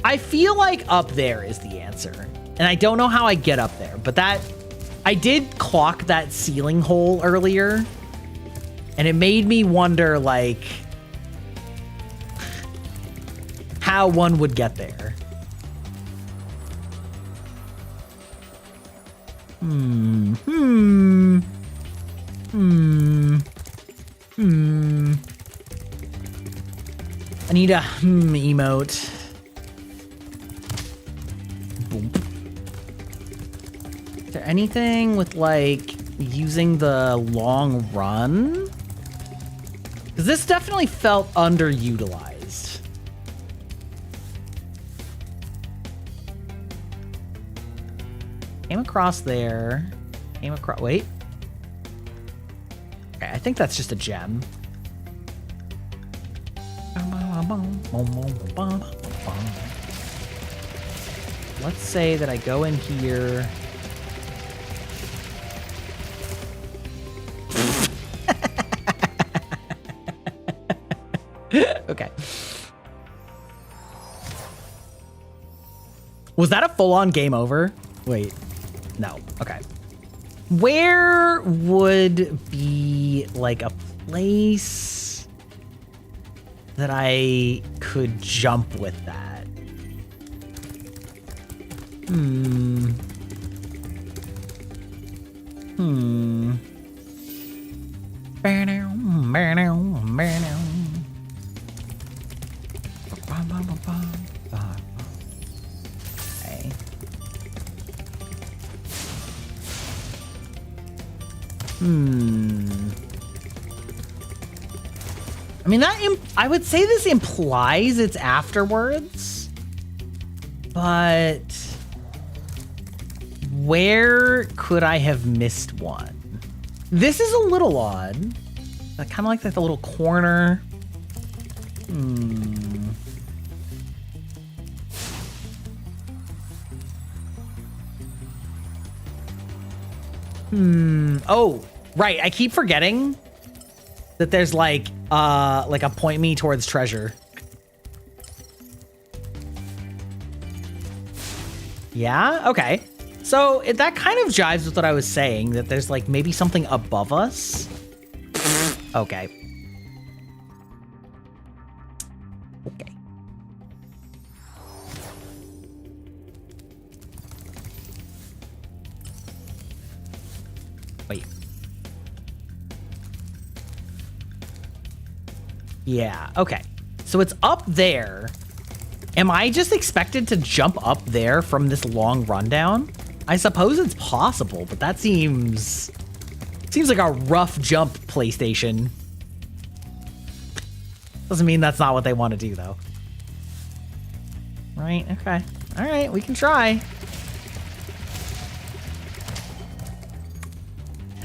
I feel like up there is the answer. And I don't know how I get up there, but I did clock that ceiling hole earlier. And it made me wonder, like, how one would get there. I need a emote. Boom. Is there anything with, like, using the long run? Because this definitely felt underutilized. Came across there. Came across. Wait. Okay, I think that's just a gem. Let's say that I go in here. Okay. Was that a full-on game over? Wait. No. Okay. Where would be, like, a place that I could jump with that? Okay. I mean, I would say this implies it's afterwards, but where could I have missed one? This is a little odd. I kind of like that the little corner. Oh, right. I keep forgetting that there's like a point me towards treasure. Yeah, okay. So that kind of jives with what I was saying, that there's like maybe something above us. Okay. Okay. Wait. Yeah, okay. So it's up there. Am I just expected to jump up there from this long rundown? I suppose it's possible, but that seems like a rough jump, PlayStation. Doesn't mean that's not what they want to do, though. Right, okay. All right, we can try.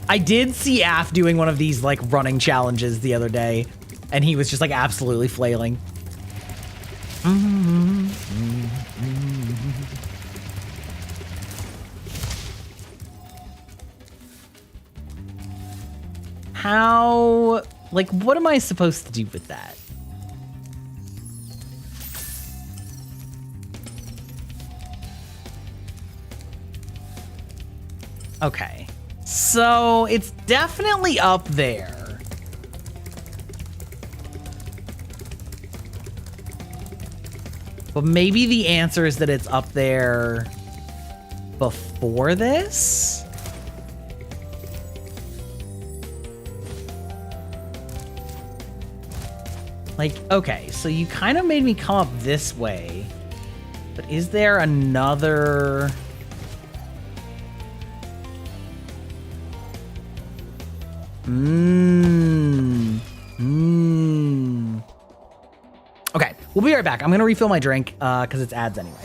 I did see Af doing one of these, like, running challenges the other day, and he was just, like, absolutely flailing. How, like, what am I supposed to do with that? Okay, so it's definitely up there. But maybe the answer is that it's up there before this? Like, okay, so you kind of made me come up this way. But is there another... Okay, we'll be right back. I'm gonna refill my drink because it's ads anyway.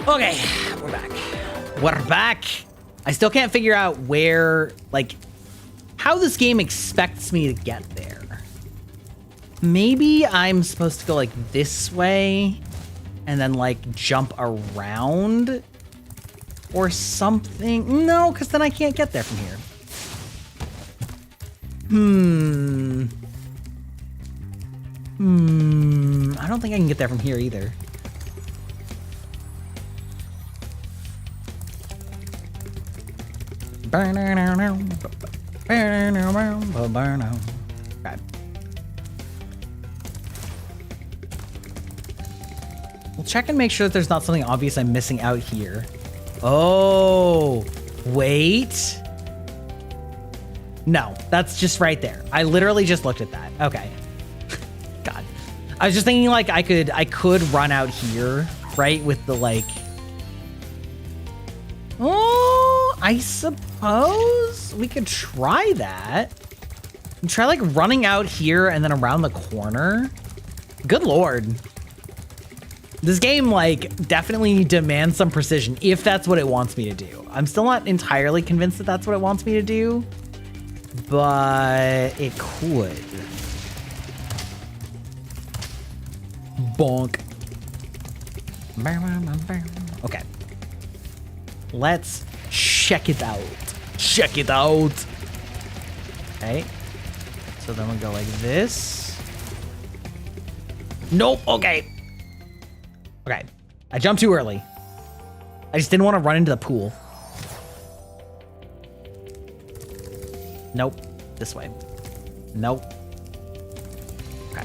Okay, we're back. We're back. I still can't figure out where, like, how this game expects me to get there. Maybe I'm supposed to go like this way and then like jump around or something. No, because then I can't get there from here. I don't think I can get there from here either. Okay. We'll check and make sure that there's not something obvious I'm missing out here. Oh, wait. No, that's just right there. I literally just looked at that. Okay. God. I was just thinking like I could run out here, right? With the like... Oh, I suppose we could try that. Try like running out here and then around the corner. Good Lord. This game like definitely demands some precision if that's what it wants me to do. I'm still not entirely convinced that that's what it wants me to do, but it could. Bonk. Okay. Let's check it out. Check it out. Okay. So then we'll go like this. Nope. Okay. Okay. I jumped too early. I just didn't want to run into the pool. Nope. This way. Nope. Okay.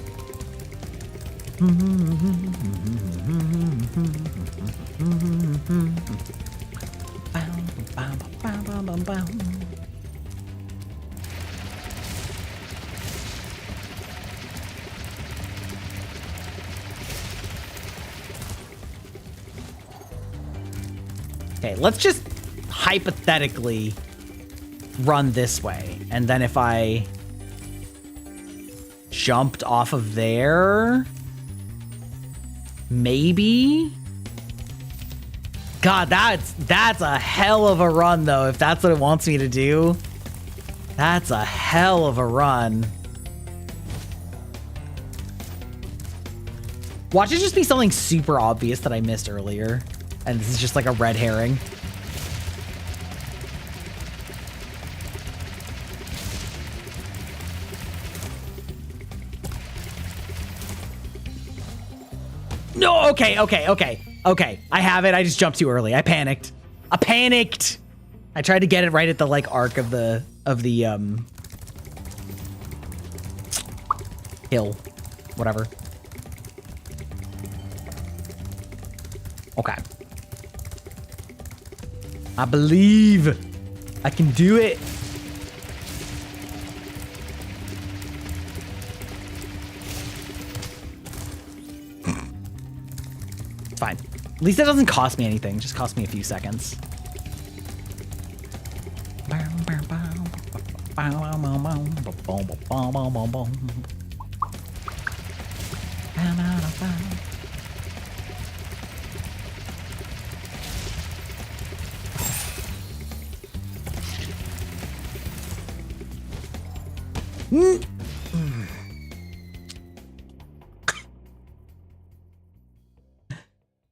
Okay, let's just hypothetically run this way. And then if I jumped off of there, maybe? God, that's a hell of a run, though, if that's what it wants me to do. That's a hell of a run. Watch it just be something super obvious that I missed earlier. And this is just like a red herring. No, okay. I have it. I just jumped too early. I panicked. I tried to get it right at the like arc of the hill. Whatever. Okay. I believe I can do it. Fine. At least it doesn't cost me anything. It just cost me a few seconds.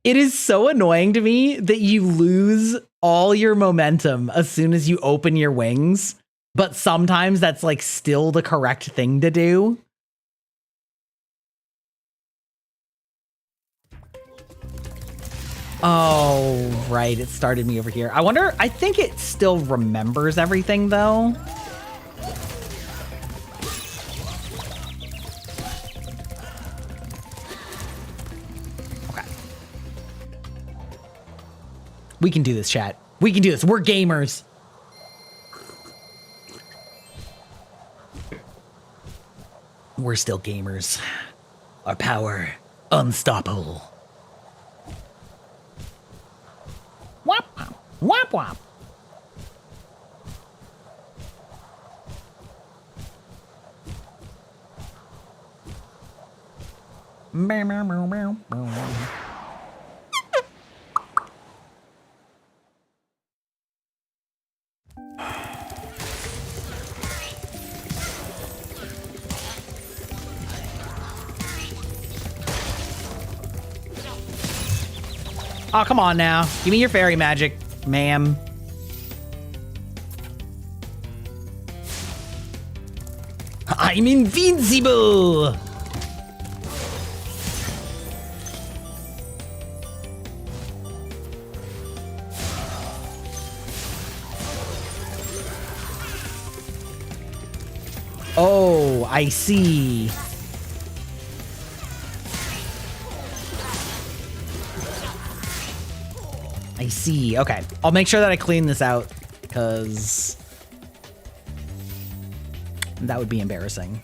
It is so annoying to me that you lose all your momentum as soon as you open your wings, but sometimes that's like still the correct thing to do. Oh, right. It started me over here. I wonder, I think it still remembers everything though. We can do this, chat. We can do this. We're gamers. We're still gamers. Our power, unstoppable. Wop, wop, wop. Oh, come on now. Give me your fairy magic, ma'am. I'm invincible! Oh, I see. I see. Okay. I'll make sure that I clean this out because that would be embarrassing.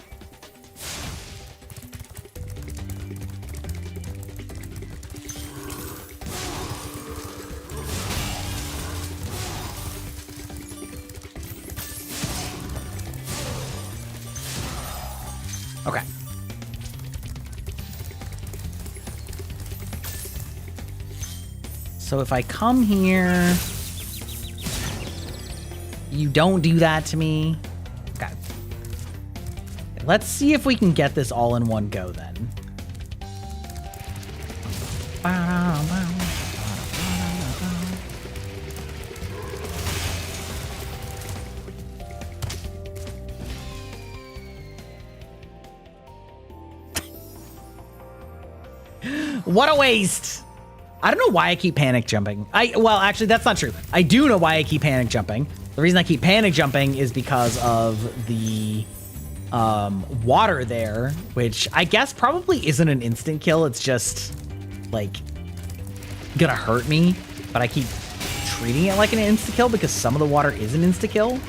Okay. So if I come here, you don't do that to me. Okay. Let's see if we can get this all in one go then. What a waste! I don't know why I keep panic jumping. Well, actually, that's not true. I do know why I keep panic jumping. The reason I keep panic jumping is because of the water there, which I guess probably isn't an instant kill. It's just like gonna hurt me, but I keep treating it like an insta kill because some of the water is an insta kill.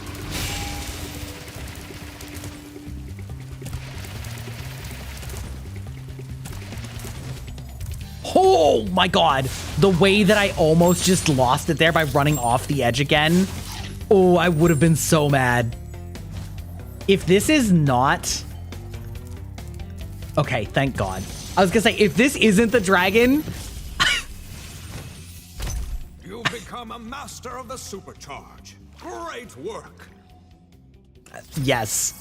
Oh my god, the way that I almost just lost it there by running off the edge again. Oh, I would have been so mad. If this is not... Okay, thank god. I was gonna say, if this isn't the dragon... You've become a master of the supercharge. Great work. Yes.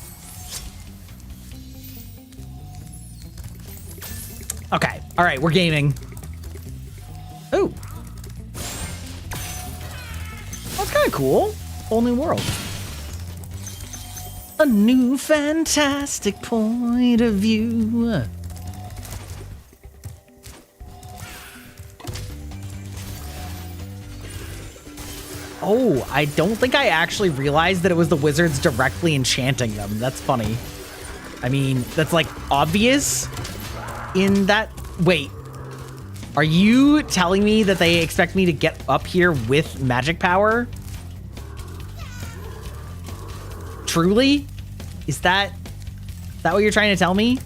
Okay, all right, we're gaming. Ooh. That's kind of cool. Whole new world. A new fantastic point of view. Oh, I don't think I actually realized that it was the wizards directly enchanting them. That's funny. I mean, that's like obvious in that. Wait, are you telling me that they expect me to get up here with magic power? Truly? Is that what you're trying to tell me?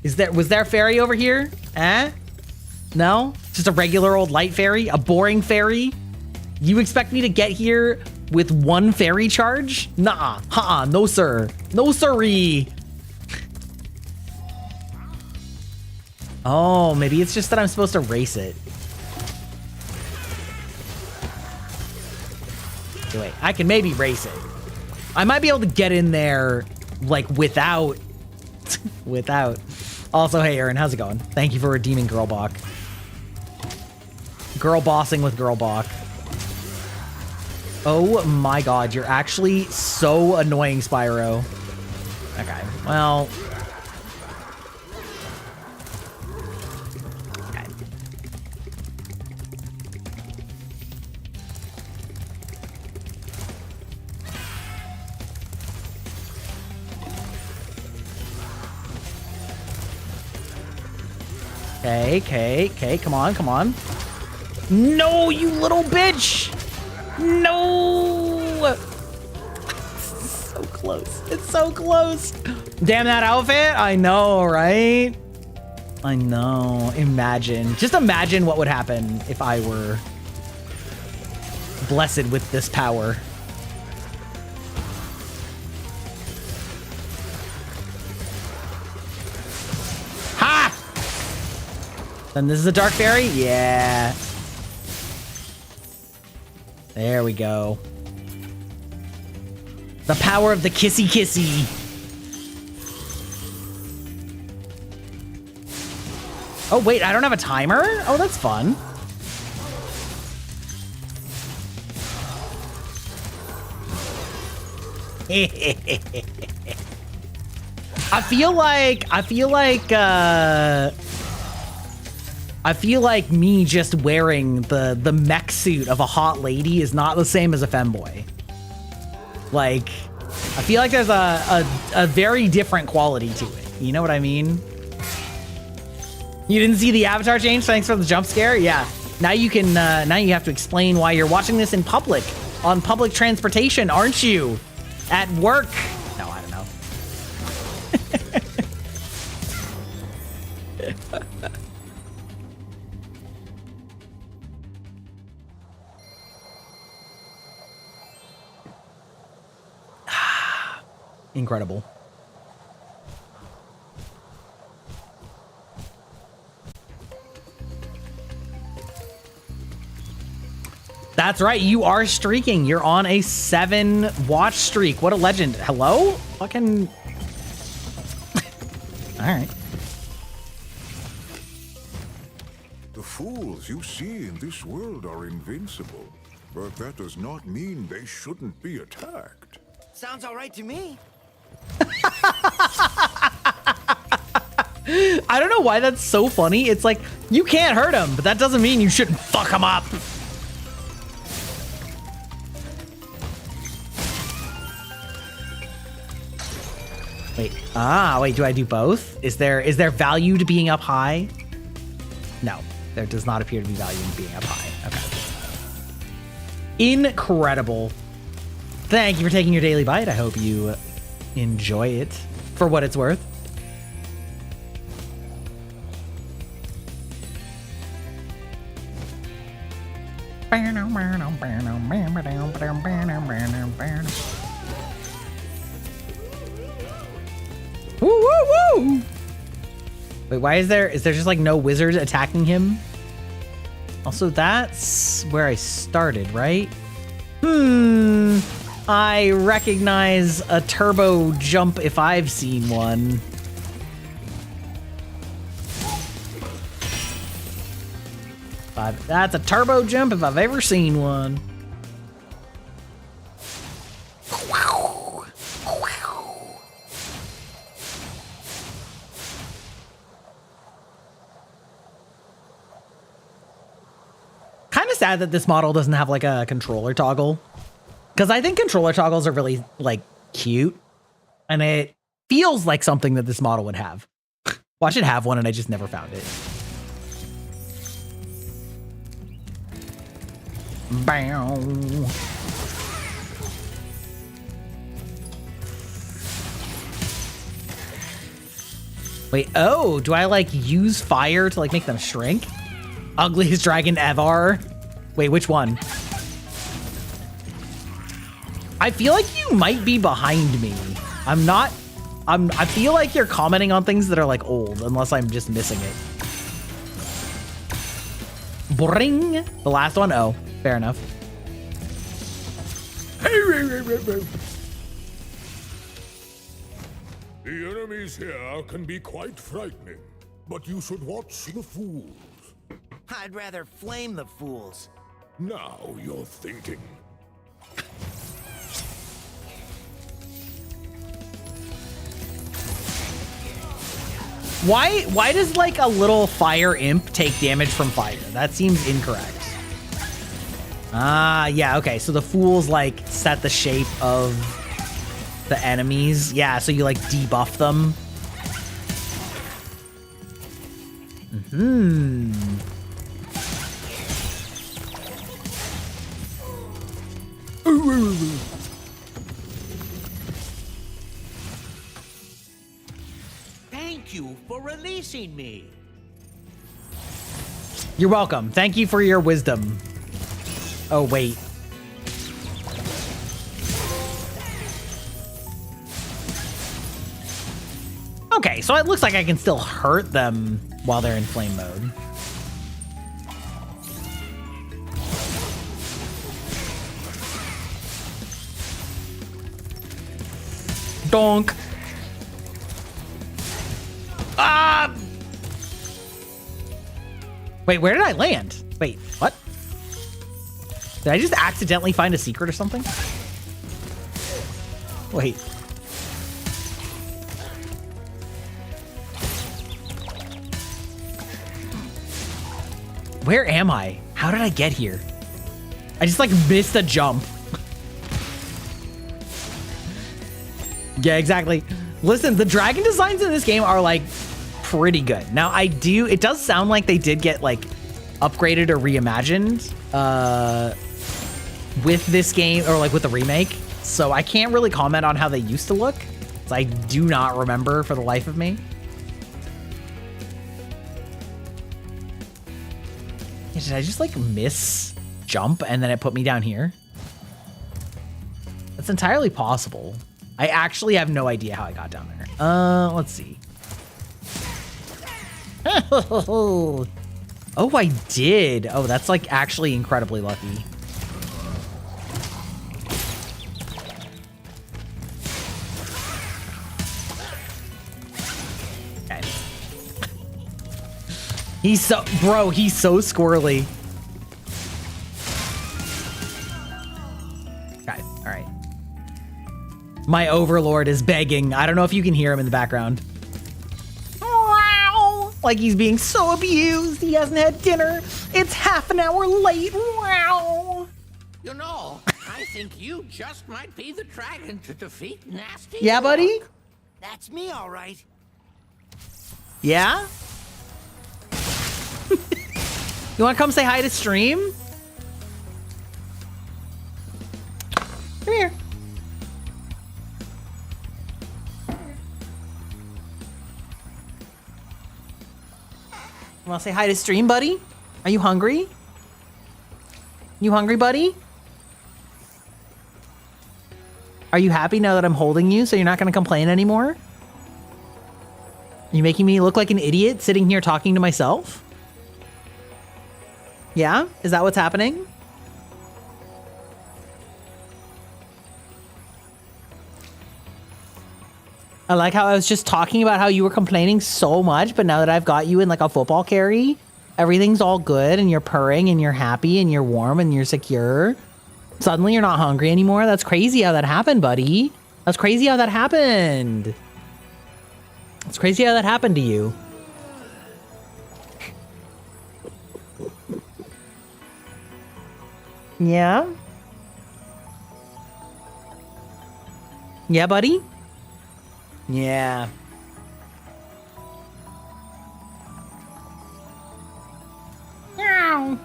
Was there a fairy over here? Eh? No? Just a regular old light fairy? A boring fairy? You expect me to get here with one fairy charge? Nah, no sir. No siree. Oh, maybe it's just that I'm supposed to race it. Wait, I can maybe race it. I might be able to get in there, like, without... Also, hey, Aaron, how's it going? Thank you for redeeming Girlbach. Girl bossing with Girlbach. Oh my god, you're actually so annoying, Spyro. Okay, well... Okay, come on. No, you little bitch! No! So close. It's so close. Damn that outfit. I know, right? I know. Imagine. Just imagine what would happen if I were blessed with this power. Then this is a dark fairy? Yeah. There we go. The power of the kissy kissy. Oh, wait, I don't have a timer? Oh, that's fun. I feel like me just wearing the mech suit of a hot lady is not the same as a femboy. Like, I feel like there's a very different quality to it. You know what I mean? You didn't see the avatar change? Thanks for the jump scare. Yeah. Now you can. Now you have to explain why you're watching this in public, on public transportation, aren't you? At work. No, I don't know. Incredible. That's right, you are streaking. You're on a 7 watch streak. What a legend. Hello? Fucking... Alright. The fools you see in this world are invincible, but that does not mean they shouldn't be attacked. Sounds all right to me. I don't know why that's so funny. It's like, you can't hurt him, but that doesn't mean you shouldn't fuck him up. Wait, do I do both? Is there value to being up high? No, there does not appear to be value in being up high. Okay. Incredible. Thank you for taking your daily bite. I hope you enjoy it for what it's worth. Woo, woo, woo! Wait, why is there just like no wizard attacking him? Also, that's where I started, right? I recognize a turbo jump if I've seen one. That's a turbo jump if I've ever seen one. Kind of sad that this model doesn't have like a controller toggle, because I think controller toggles are really like cute, and it feels like something that this model would have. Well, I should have one, and I just never found it. Bow. Wait, oh, do I like use fire to like make them shrink? Ugliest dragon ever. Wait, which one? I feel like you might be behind me. I feel like you're commenting on things that are like old, unless I'm just missing it. Bring. The last one? Oh, fair enough. The enemies here can be quite frightening, but you should watch the fools. I'd rather flame the fools. Now you're thinking. Why does like a little fire imp take damage from fire? That seems incorrect. Ah, yeah, okay. So the fools like set the shape of the enemies. Yeah, so you like debuff them. Thank you for releasing me. You're welcome. Thank you for your wisdom. Oh, wait. Okay, so it looks like I can still hurt them while they're in flame mode. Donk. Ah! Wait, where did I land? Wait, what? Did I just accidentally find a secret or something? Wait. Where am I? How did I get here? I just like missed a jump. Yeah, exactly. Listen, the dragon designs in this game are like pretty good. Now it does sound like they did get like upgraded or reimagined with this game or like with the remake. So I can't really comment on how they used to look. I do not remember for the life of me. Did I just like miss jump and then it put me down here? That's entirely possible. I actually have no idea how I got down there. Let's see. Oh, I did. Oh, that's like actually incredibly lucky. Okay. He's so squirrely. Okay, all right. My overlord is begging. I don't know if you can hear him in the background. Wow. Like he's being so abused. He hasn't had dinner. It's half an hour late. Wow. You know, I think you just might be the dragon to defeat Nasty. Yeah, buddy? That's me, all right. Yeah? You want to come say hi to stream? Come here. You want to say hi to stream, buddy? Are you hungry? You hungry, buddy? Are you happy now that I'm holding you so you're not going to complain anymore? Are you making me look like an idiot sitting here talking to myself? Yeah? Is that what's happening? I like how I was just talking about how you were complaining so much, but now that I've got you in like a football carry, everything's all good and you're purring and you're happy and you're warm and you're secure. Suddenly you're not hungry anymore. That's crazy how that happened, buddy. That's crazy how that happened. It's crazy how that happened to you. Yeah? Yeah, buddy? Yeah.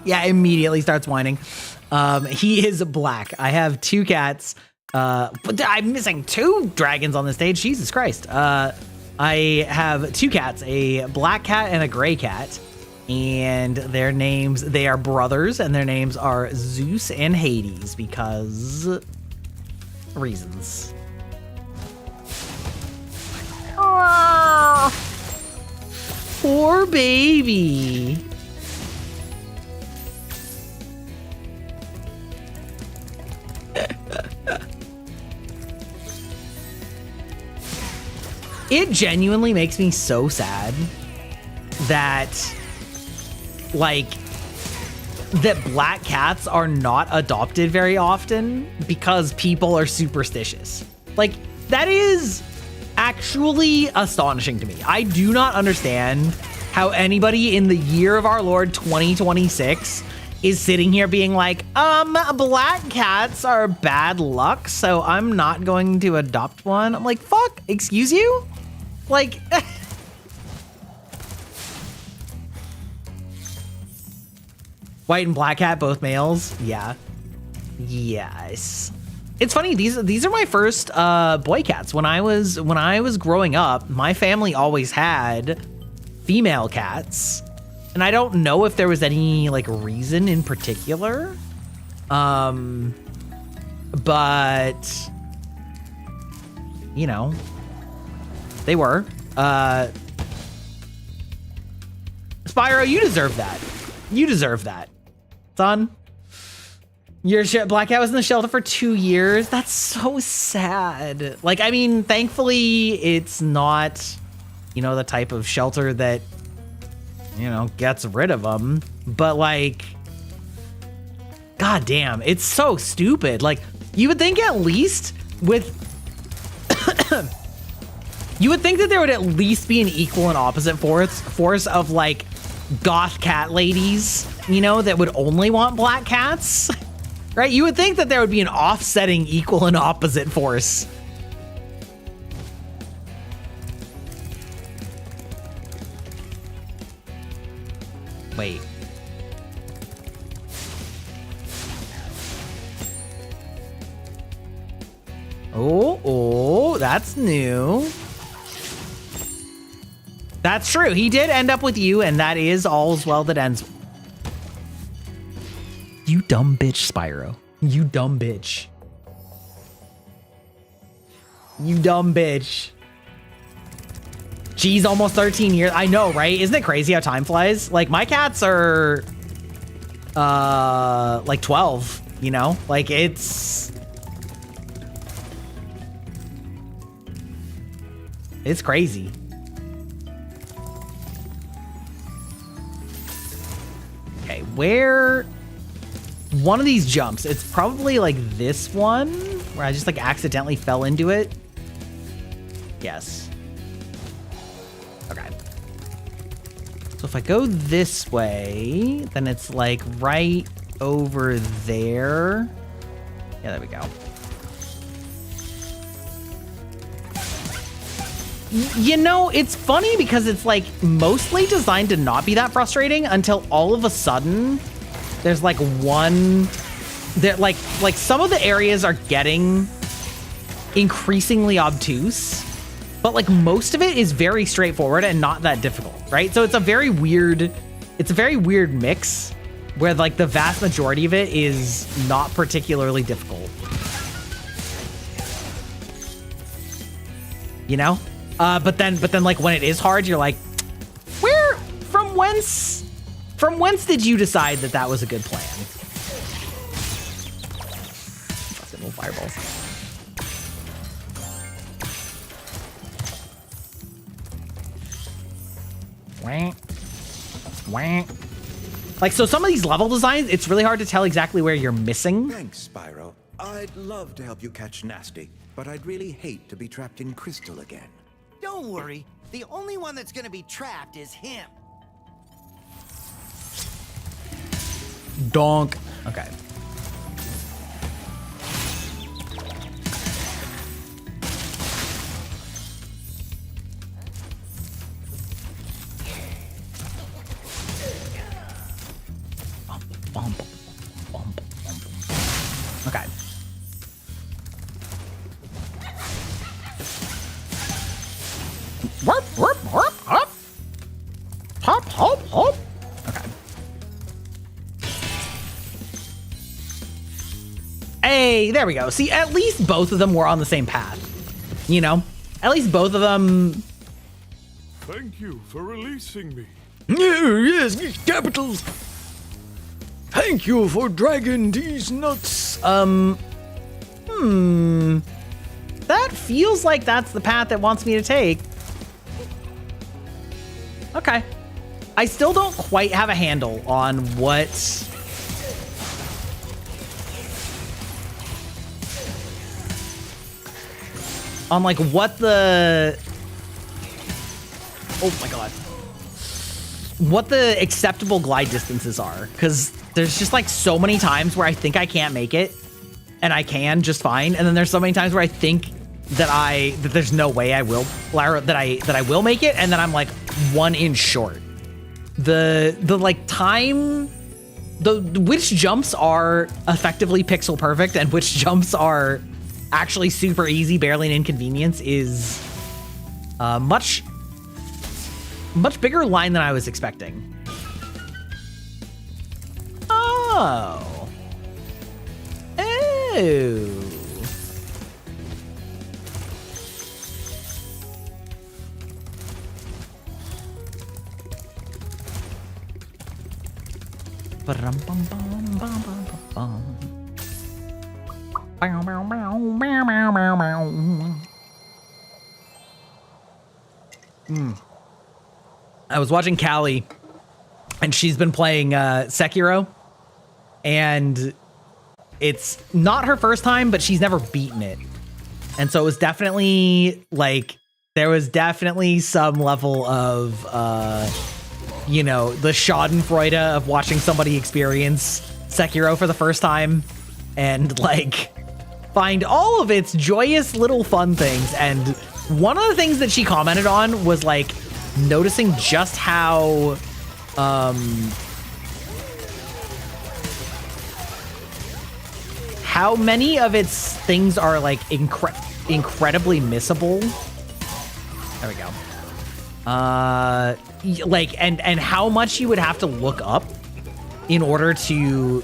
Yeah, immediately starts whining. He is black. I have two cats. But I'm missing two dragons on the stage. Jesus Christ. I have two cats, a black cat and a gray cat. And their names, they are brothers, and their names are Zeus and Hades because reasons. Oh, poor baby. It genuinely makes me so sad that that black cats are not adopted very often because people are superstitious. Like, that is actually astonishing to me. I do not understand how anybody in the year of our Lord 2026 is sitting here being like, black cats are bad luck, so I'm not going to adopt one. I'm like, fuck, excuse you? Like, white and black cat, both males. Yeah. Yes. It's funny. These are my first boy cats. When I was growing up, my family always had female cats, and I don't know if there was any like reason in particular. But you know, they were. Spyro, you deserve that. You deserve that. Son, your black cat was in the shelter for 2 years. That's so sad. Like, I mean, thankfully it's not, you know, the type of shelter that, you know, gets rid of them. But like, god damn, it's so stupid. Like, you would think at least with You would think that there would at least be an equal and opposite force of like goth cat ladies, you know, that would only want black cats, right? You would think that there would be an offsetting equal and opposite force. Wait. Oh, that's new. That's true. He did end up with you, and that is all's well that ends. You dumb bitch, Spyro. You dumb bitch. You dumb bitch. Geez, almost 13 years. I know, right? Isn't it crazy how time flies? Like, my cats are, like 12, you know? Like, it's crazy. Okay, where... One of these jumps, it's probably like this one, where I just like accidentally fell into it. Yes. Okay. So if I go this way, then it's like right over there. Yeah, there we go. You know, it's funny because it's like mostly designed to not be that frustrating until all of a sudden there's like one that like some of the areas are getting increasingly obtuse, but like most of it is very straightforward and not that difficult, right? So it's a very weird mix where like the vast majority of it is not particularly difficult. You know? But then like when it is hard, you're like, from whence did you decide that that was a good plan? Fucking little fireballs. Like, so some of these level designs, it's really hard to tell exactly where you're missing. Thanks, Spyro. I'd love to help you catch Nasty, but I'd really hate to be trapped in Crystal again. Don't worry. The only one that's gonna be trapped is him. Donk. Okay. Okay. Warp, warp, warp, hop. Hop, hop, hop. Okay. Hey, there we go. See, at least both of them were on the same path. You know? At least both of them... Thank you for releasing me. Yes, capitals. Thank you for dragging these nuts. That feels like that's the path it wants me to take. Okay. I still don't quite have a handle on what... On, like, what the... Oh, my God. What the acceptable glide distances are. Because there's just, like, so many times where I think I can't make it. And I can just fine. And then there's so many times where I think that there's no way I will... That I will make it. And then I'm, like, 1 inch short. The like, time... Which jumps are effectively pixel perfect and which jumps are... actually super easy, barely an inconvenience, is a much bigger line than I was expecting. Oh. Oh. Ba-dum-bum-bum-bum-bum-bum. I was watching Callie, and she's been playing Sekiro, and it's not her first time, but she's never beaten it. And so it was definitely like, there was definitely some level of, you know, the schadenfreude of watching somebody experience Sekiro for the first time and like find all of its joyous little fun things. And one of the things that she commented on was like noticing just how, how many of its things are like incredibly missable. There we go. Like, and how much you would have to look up in order to...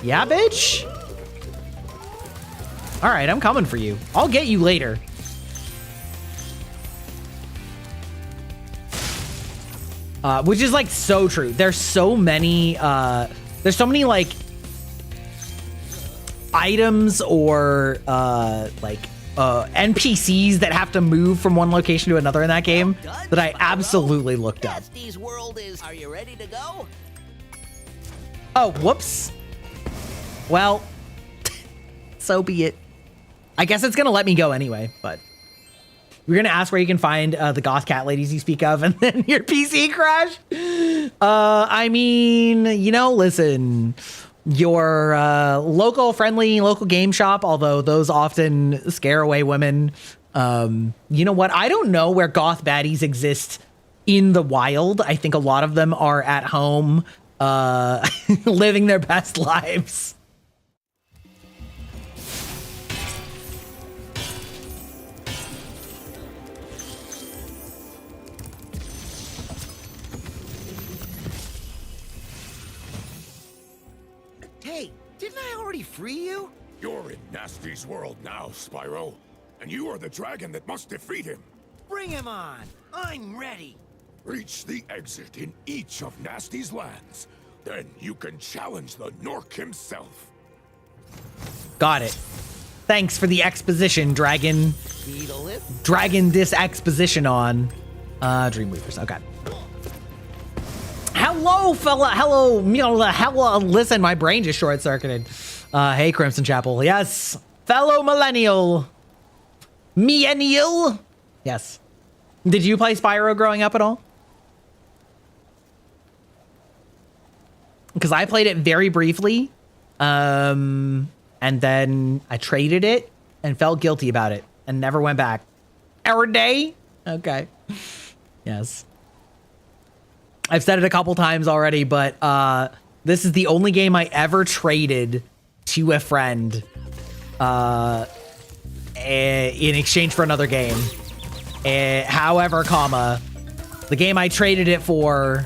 Yeah, bitch? All right, I'm coming for you. I'll get you later. Which is like so true. There's so many like items or NPCs that have to move from one location to another in that game that I absolutely looked up. Nasty's world is. Are you ready to go? Oh, whoops. Well, so be it. I guess it's gonna let me go anyway, but we're gonna ask where you can find the goth cat ladies you speak of, and then your PC crash. I mean, you know, listen, your local game shop, although those often scare away women. You know what? I don't know where goth baddies exist in the wild. I think a lot of them are at home, living their best lives. Hey, didn't I already free you? You're in Nasty's world now, Spyro. And you are the dragon that must defeat him. Bring him on. I'm ready. Reach the exit in each of Nasty's lands. Then you can challenge the Nork himself. Got it. Thanks for the exposition, Dragon. Beetle it. Dragon this exposition on Dreamweavers. Okay. Hello, fella. Hello, hello. Listen, my brain just short-circuited. Hey, Crimson Chapel. Yes. Fellow millennial. Millennial. Yes. Did you play Spyro growing up at all? Because I played it very briefly. And then I traded it and felt guilty about it and never went back. Every day? Okay. Yes. I've said it a couple times already, but this is the only game I ever traded to a friend in exchange for another game. However, the game I traded it for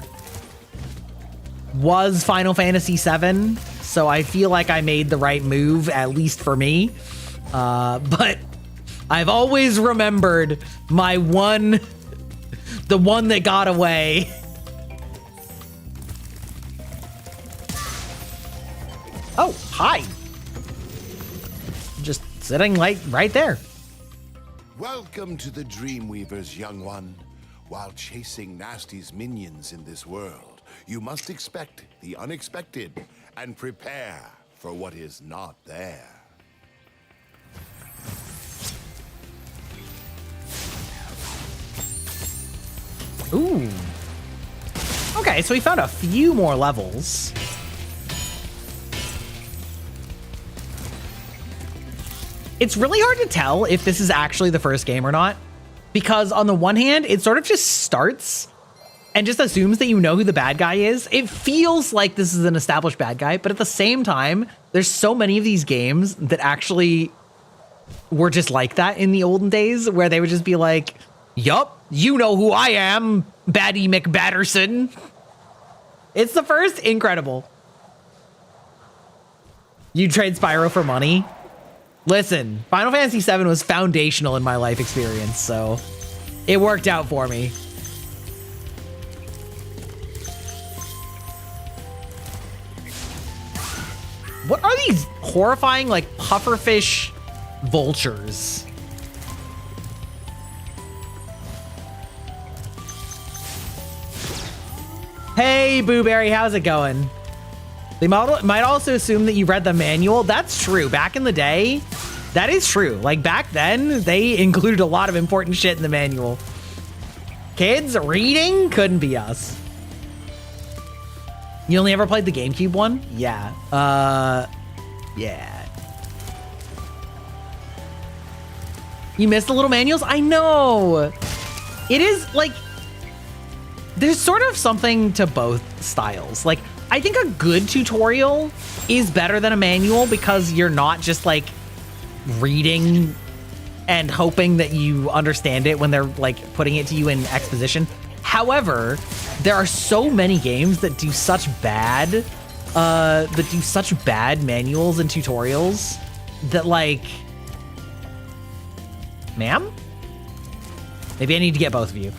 was Final Fantasy VII, so I feel like I made the right move, at least for me. But I've always remembered my the one that got away. Oh, hi. Just sitting like right there. Welcome to the Dreamweavers, young one. While chasing Nasty's minions in this world, you must expect the unexpected and prepare for what is not there. Ooh. Okay, so we found a few more levels. It's really hard to tell if this is actually the first game or not, because on the one hand, it sort of just starts and just assumes that you know who the bad guy is. It feels like this is an established bad guy, but at the same time, there's so many of these games that actually were just like that in the olden days, where they would just be like, yup, you know who I am, Baddie McBatterson. It's the first. Incredible. You trade Spyro for money? Listen, Final Fantasy VII was foundational in my life experience, so it worked out for me. What are these horrifying, like, pufferfish vultures? Hey, Booberry, how's it going? They might also assume that you read the manual. That's true. Back in the day, That is true. Like back then, they included a lot of important shit in the manual. Kids, reading couldn't be us. You only ever played the GameCube one? Yeah. Yeah. You missed the little manuals? I know. It is like, there's sort of something to both styles. Like, I think a good tutorial is better than a manual because you're not just like reading and hoping that you understand it when they're like putting it to you in exposition. However, there are so many games that do such bad manuals and tutorials that like, ma'am? Maybe I need to get both of you.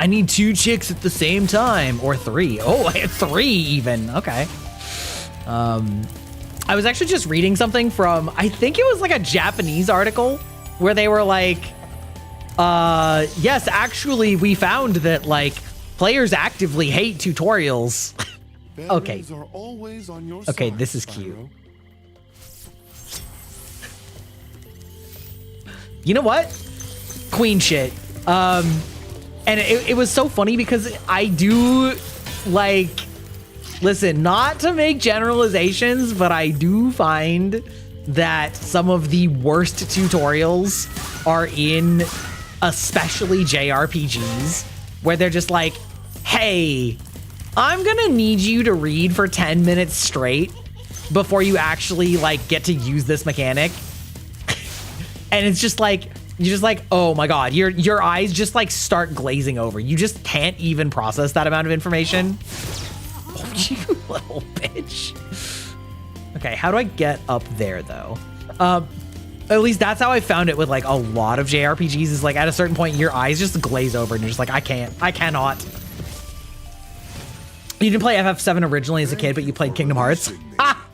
I need 2 chicks at the same time, or 3. Oh, I had 3 even. Okay. I was actually just reading something from, I think it was like a Japanese article where they were like, yes, actually we found that like players actively hate tutorials. Okay. Okay, this is cute. You know what? Queen shit. And it was so funny because I do like, listen, not to make generalizations, but I do find that some of the worst tutorials are in especially JRPGs where they're just like, hey, I'm gonna need you to read for 10 minutes straight before you actually like get to use this mechanic. And it's just like, you're just like, oh my God, your eyes just like start glazing over. You just can't even process that amount of information. Oh, you little bitch. Okay, how do I get up there though? At least that's how I found it with like a lot of JRPGs is like at a certain point, your eyes just glaze over and you're just like, I cannot. You didn't play FF7 originally as a kid, but you played Kingdom Hearts. Ah,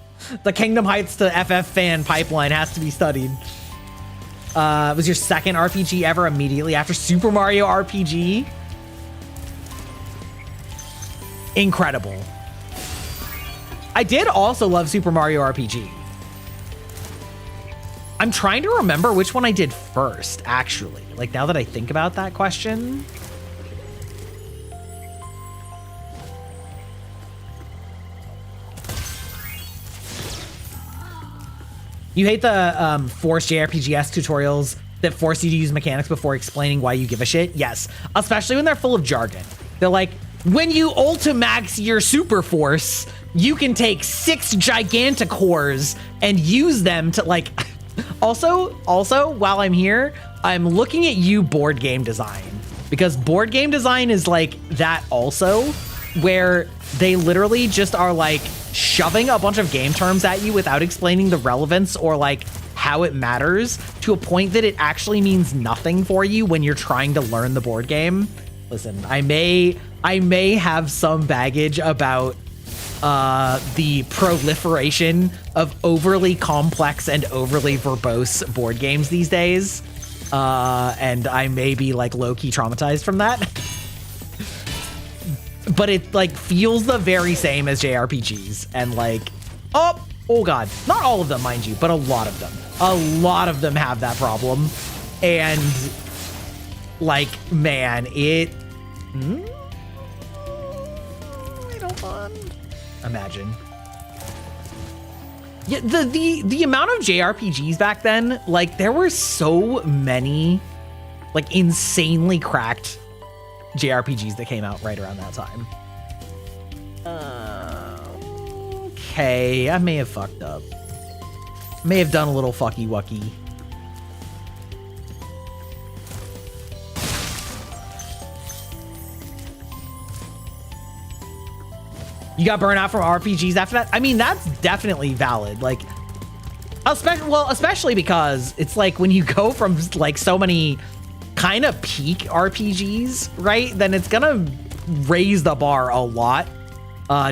the Kingdom Hearts to FF fan pipeline has to be studied. It was your second RPG ever immediately after Super Mario RPG. Incredible. I did also love Super Mario RPG. I'm trying to remember which one I did first, actually. Like now that I think about that question. You hate the forced JRPG-esque tutorials that force you to use mechanics before explaining why you give a shit? Yes, especially when they're full of jargon. They're like, when you Ultimax your super force, you can take 6 Giganticores and use them to like... Also, while I'm here, I'm looking at you board game design. Because board game design is like that also, where they literally just are like shoving a bunch of game terms at you without explaining the relevance or like how it matters to a point that it actually means nothing for you when you're trying to learn the board game. Listen, I may have some baggage about the proliferation of overly complex and overly verbose board games these days. And I may be like low-key traumatized from that. But it like feels the very same as JRPGs and like, oh God, not all of them, mind you, but a lot of them. A lot of them have that problem. And like, man, it, I don't fun. Imagine. Yeah, the amount of JRPGs back then, like there were so many like insanely cracked JRPGs that came out right around that time. Okay, I may have fucked up. May have done a little fucky wucky. You got burnt out from RPGs after that? I mean, that's definitely valid. Like, especially because it's like when you go from like so many kind of peak RPGs, right? Then it's gonna raise the bar a lot,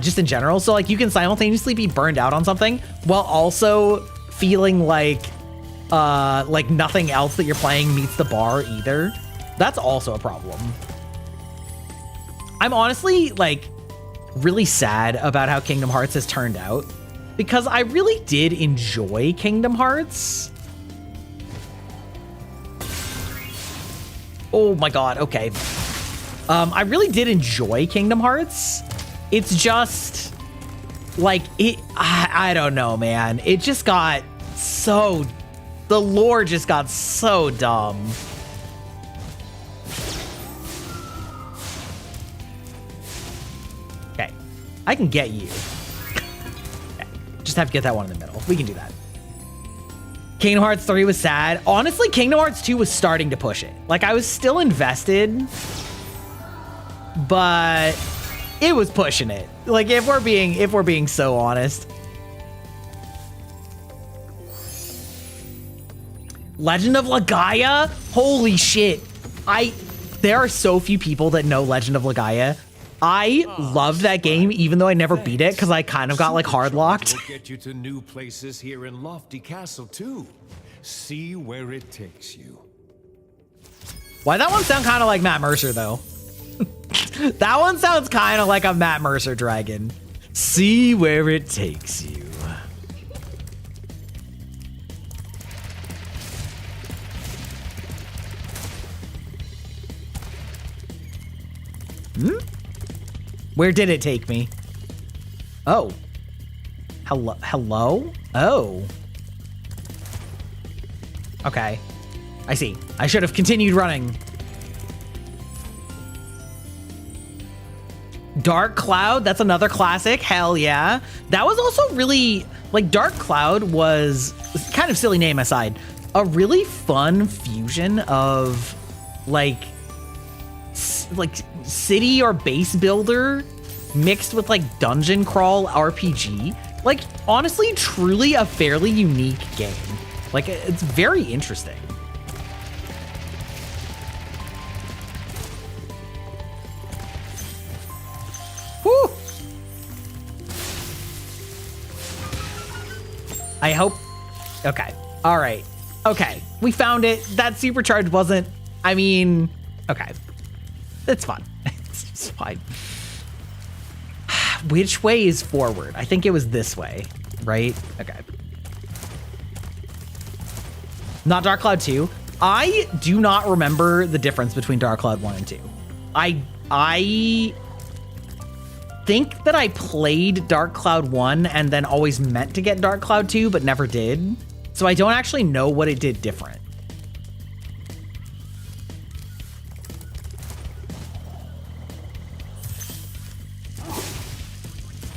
just in general. So like you can simultaneously be burned out on something while also feeling like nothing else that you're playing meets the bar either. That's also a problem. I'm honestly like really sad about how Kingdom Hearts has turned out. because I really did enjoy Kingdom Hearts. Oh my god, okay. I really did enjoy Kingdom Hearts. It's just like I don't know, man. It just got so, the lore just got so dumb. Okay, I can get you. Okay. Just have to get that one in the middle. We can do that. Kingdom Hearts 3 was sad. Honestly, Kingdom Hearts 2 was starting to push it. Like, I was still invested, but it was pushing it. Like, if we're being so honest. Legend of Legaia? Holy shit. There are so few people that know Legend of Legaia. I loved that game, even though I never beat it, because I kind of got like hard locked. We'll get you to new places here in Lofty Castle too. See where it takes you. Why that one sound kind of like Matt Mercer though? That one sounds kind of like a Matt Mercer dragon. See where it takes you. Where did it take me? Oh. Hello? Oh. Okay. I see. I should have continued running. Dark Cloud, that's another classic. Hell yeah. That was also really, like, Dark Cloud was, kind of silly name aside, a really fun fusion of, like city or base builder mixed with like dungeon crawl RPG. Like, honestly, truly a fairly unique game. Like, it's very interesting. Whew. I hope. Okay. All right. Okay. We found it. That supercharge wasn't, I mean, okay. It's fine. It's just fine. Which way is forward? I think it was this way, right? Okay. Not Dark Cloud 2. I do not remember the difference between Dark Cloud 1 and 2. I think that I played Dark Cloud 1 and then always meant to get Dark Cloud 2, but never did. So I don't actually know what it did different.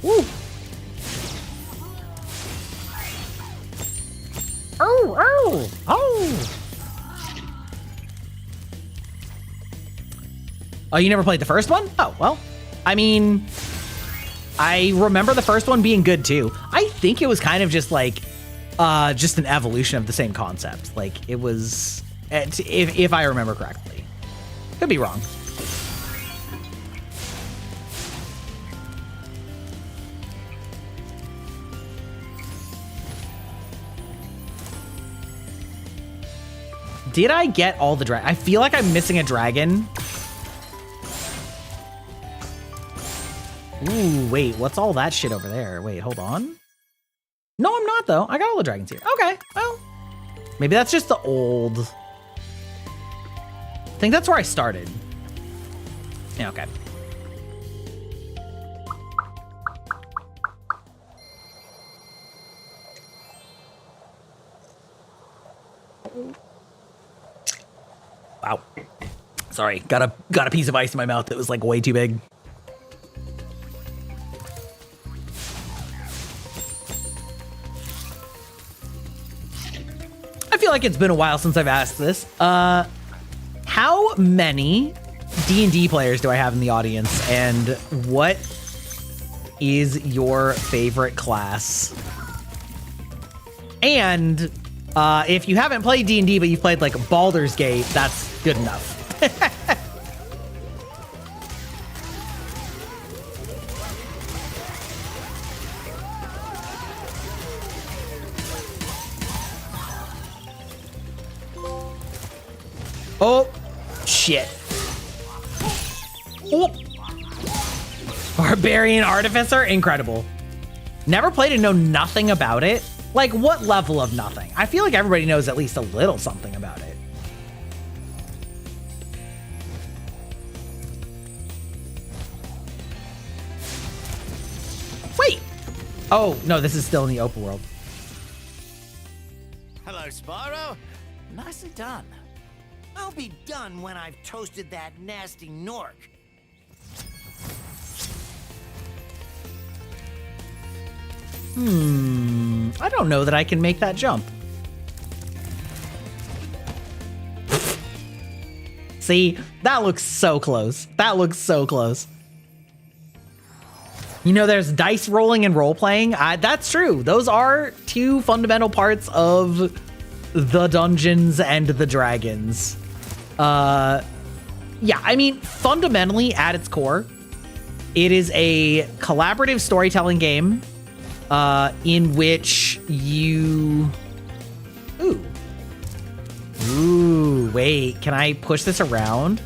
Woo. Oh. Oh, you never played the first one? Oh, well, I mean, I remember the first one being good too. I think it was kind of just like, just an evolution of the same concept. Like, it was, if I remember correctly. Could be wrong. Did I get all the dragon? I feel like I'm missing a dragon. Ooh, wait, what's all that shit over there? Wait, hold on. No, I'm not though. I got all the dragons here. Okay, well, maybe that's just the old. I think that's where I started. Yeah, okay. Wow. Sorry, got a piece of ice in my mouth that was like way too big. I feel like it's been a while since I've asked this. How many D&D players do I have in the audience, and what is your favorite class? And if you haven't played D&D, but you've played like Baldur's Gate, that's good enough. Oh, shit. Oh. Barbarian Artificer, incredible. Never played and know nothing about it. Like, what level of nothing? I feel like everybody knows at least a little something about it. Wait. Oh, no, this is still in the open world. Hello, Spyro. Nicely done. I'll be done when I've toasted that nasty Nork. I don't know that I can make that jump. See, that looks so close. That looks so close. You know, there's dice rolling and role playing. That's true. Those are two fundamental parts of the Dungeons and the Dragons. Yeah, I mean, fundamentally at its core, it is a collaborative storytelling game in which you... Ooh, wait, can I push this around?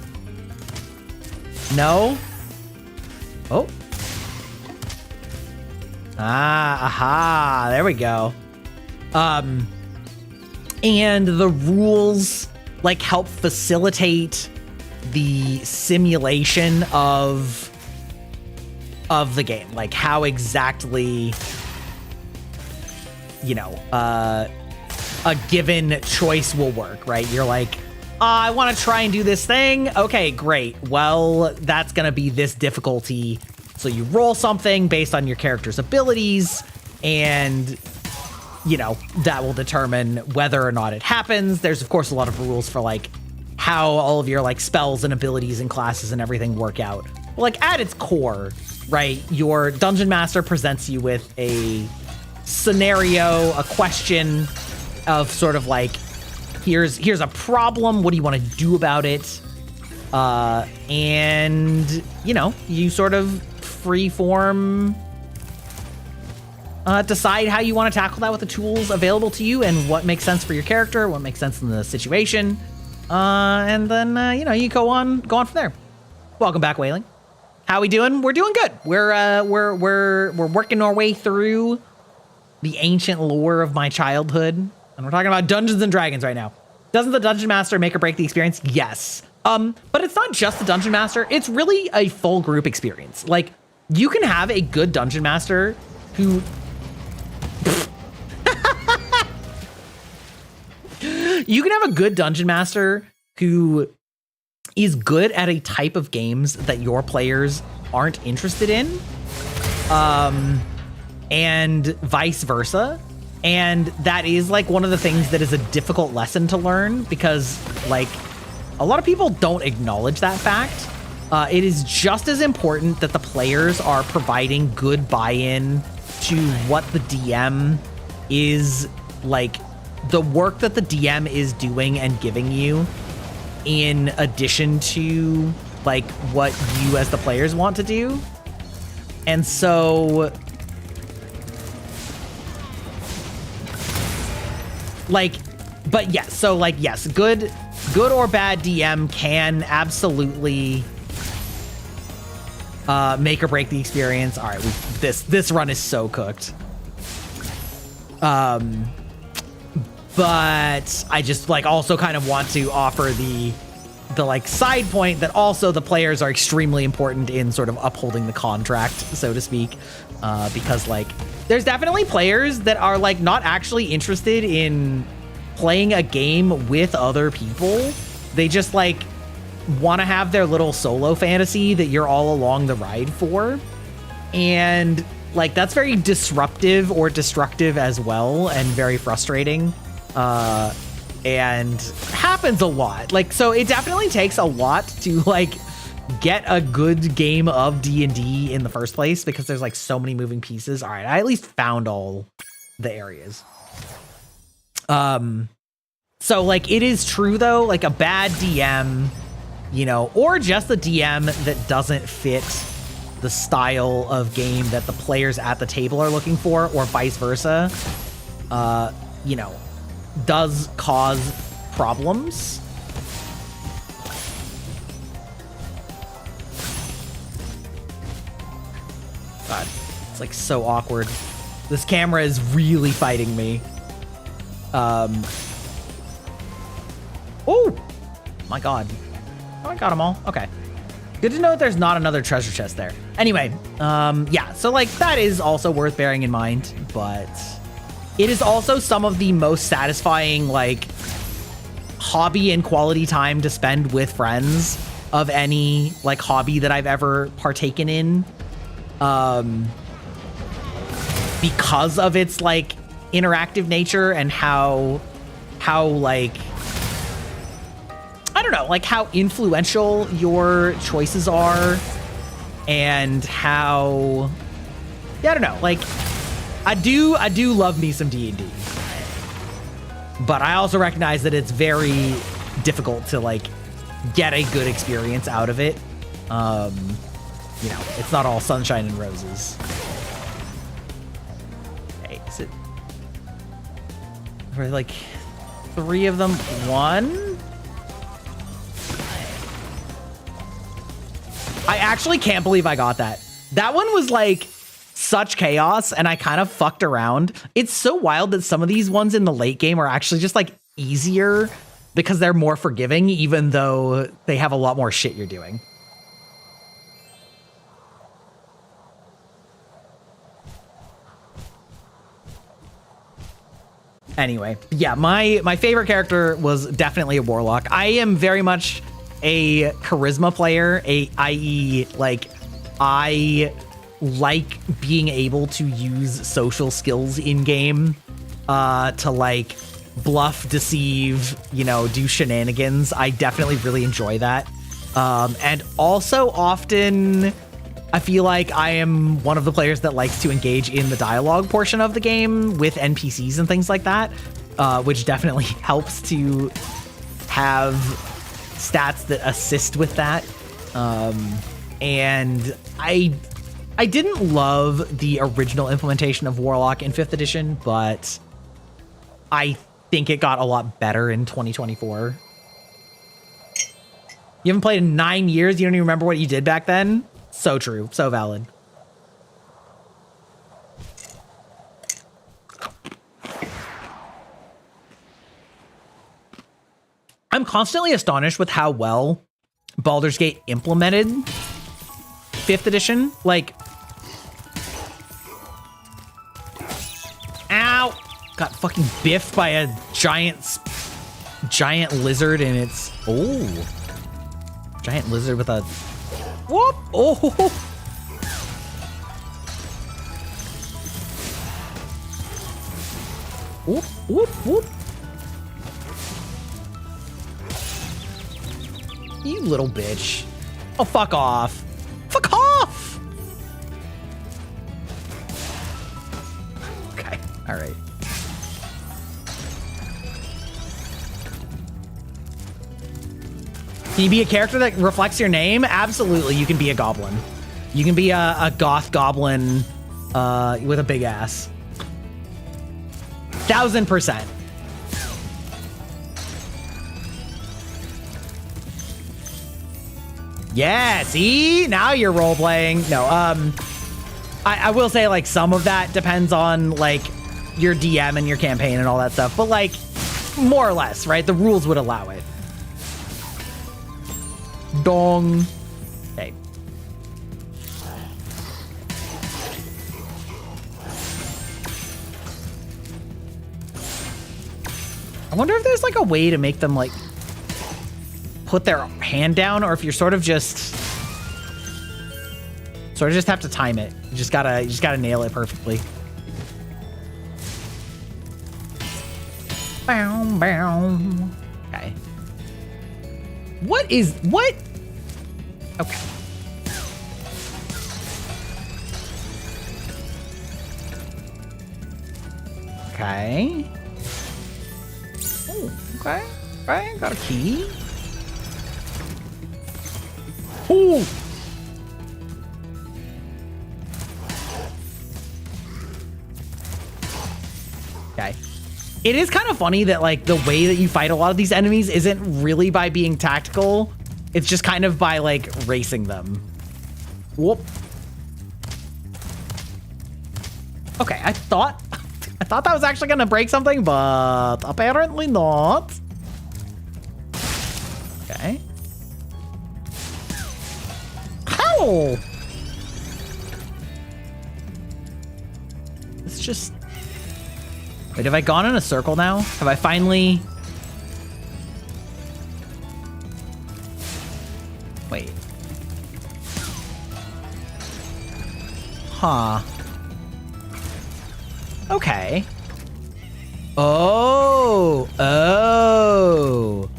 No? Oh. Aha, there we go. And the rules like help facilitate the simulation of the game, like how exactly, you know, a given choice will work, right? You're like, I want to try and do this thing. Okay, great. Well, that's going to be this difficulty. So you roll something based on your character's abilities, and, you know, that will determine whether or not it happens. There's, of course, a lot of rules for, like, how all of your, like, spells and abilities and classes and everything work out. But, like, at its core, right, your Dungeon Master presents you with a scenario, a question of sort of like, here's a problem, what do you want to do about it? And, you know, you sort of freeform decide how you want to tackle that with the tools available to you and what makes sense for your character, what makes sense in the situation. And then, you know, you go on from there. Welcome back, Wailing. How we doing? We're doing good. We're working our way through the ancient lore of my childhood. And we're talking about Dungeons and Dragons right now. Doesn't the Dungeon Master make or break the experience? Yes. But it's not just the Dungeon Master. It's really a full group experience. Like, you can have a good Dungeon Master who... You can have a good Dungeon Master who is good at a type of games that your players aren't interested in. And vice versa. And that is like one of the things that is a difficult lesson to learn, because like a lot of people don't acknowledge that fact. It is just as important that the players are providing good buy-in to what the DM is, like the work that the DM is doing and giving you, in addition to like what you as the players want to do. And so like, but yes, so like, yes, good or bad DM can absolutely make or break the experience. All right, this run is so cooked. But I just like also kind of want to offer the like side point that also the players are extremely important in sort of upholding the contract, so to speak, because like there's definitely players that are like not actually interested in playing a game with other people. They just like want to have their little solo fantasy that you're all along the ride for. And like that's very disruptive or destructive as well, and very frustrating. And happens a lot. Like, so it definitely takes a lot to like get a good game of D&D in the first place, because there's like so many moving pieces. All right, I at least found all the areas. So like it is true though, like a bad DM, you know, or just a DM that doesn't fit the style of game that the players at the table are looking for, or vice versa, you know, does cause problems. God, it's like so awkward. This camera is really fighting me. Oh my god. Oh, I got them all. Okay. Good to know that there's not another treasure chest there. Anyway, yeah, so like that is also worth bearing in mind, but it is also some of the most satisfying like hobby and quality time to spend with friends of any like hobby that I've ever partaken in. Because of its like interactive nature and how like, I don't know, like how influential your choices are and how, yeah, I don't know, like I do love me some D&D, but I also recognize that it's very difficult to like get a good experience out of it. You know, it's not all sunshine and roses. Hey, is it, were like 3 of them one? I actually can't believe I got that. That one was like such chaos and I kind of fucked around. It's so wild that some of these ones in the late game are actually just like easier because they're more forgiving, even though they have a lot more shit you're doing. Anyway, yeah, my favorite character was definitely a warlock. I am very much a charisma player, i.e. like I like being able to use social skills in game to like bluff, deceive, you know, do shenanigans. I definitely really enjoy that. And also often I feel like I am one of the players that likes to engage in the dialogue portion of the game with NPCs and things like that, which definitely helps to have stats that assist with that. And I didn't love the original implementation of Warlock in 5th edition, but I think it got a lot better in 2024. You haven't played in 9 years? You don't even remember what you did back then? So true. So valid. I'm constantly astonished with how well Baldur's Gate implemented 5th edition. Like, ow! Got fucking biffed by a giant lizard and it's, oh. Giant lizard with a, whoop! Oh! Whoop, whoop, whoop. You little bitch. Oh, fuck off. Fuck off! Okay, alright. Can you be a character that reflects your name? Absolutely, you can be a goblin. You can be a goth goblin with a big ass. 1000%. Yeah, see? Now you're role-playing. No, I will say, like, some of that depends on, like, your DM and your campaign and all that stuff. But, like, more or less, right? The rules would allow it. Dong. Okay. I wonder if there's, like, a way to make them, like, put their hand down, or if you're sort of just have to time it. You just gotta nail it perfectly. Bow, bow. Okay. What? Okay. Okay. Oh, okay. Okay, got a key. Ooh. Okay. It is kind of funny that, like, the way that you fight a lot of these enemies isn't really by being tactical. It's just kind of by, like, racing them. Whoop. Okay, I thought that was actually gonna break something, but apparently not. Okay. How? It's just... Wait, have I gone in a circle now? Have I finally... Wait. Huh. Okay. Oh. Oh.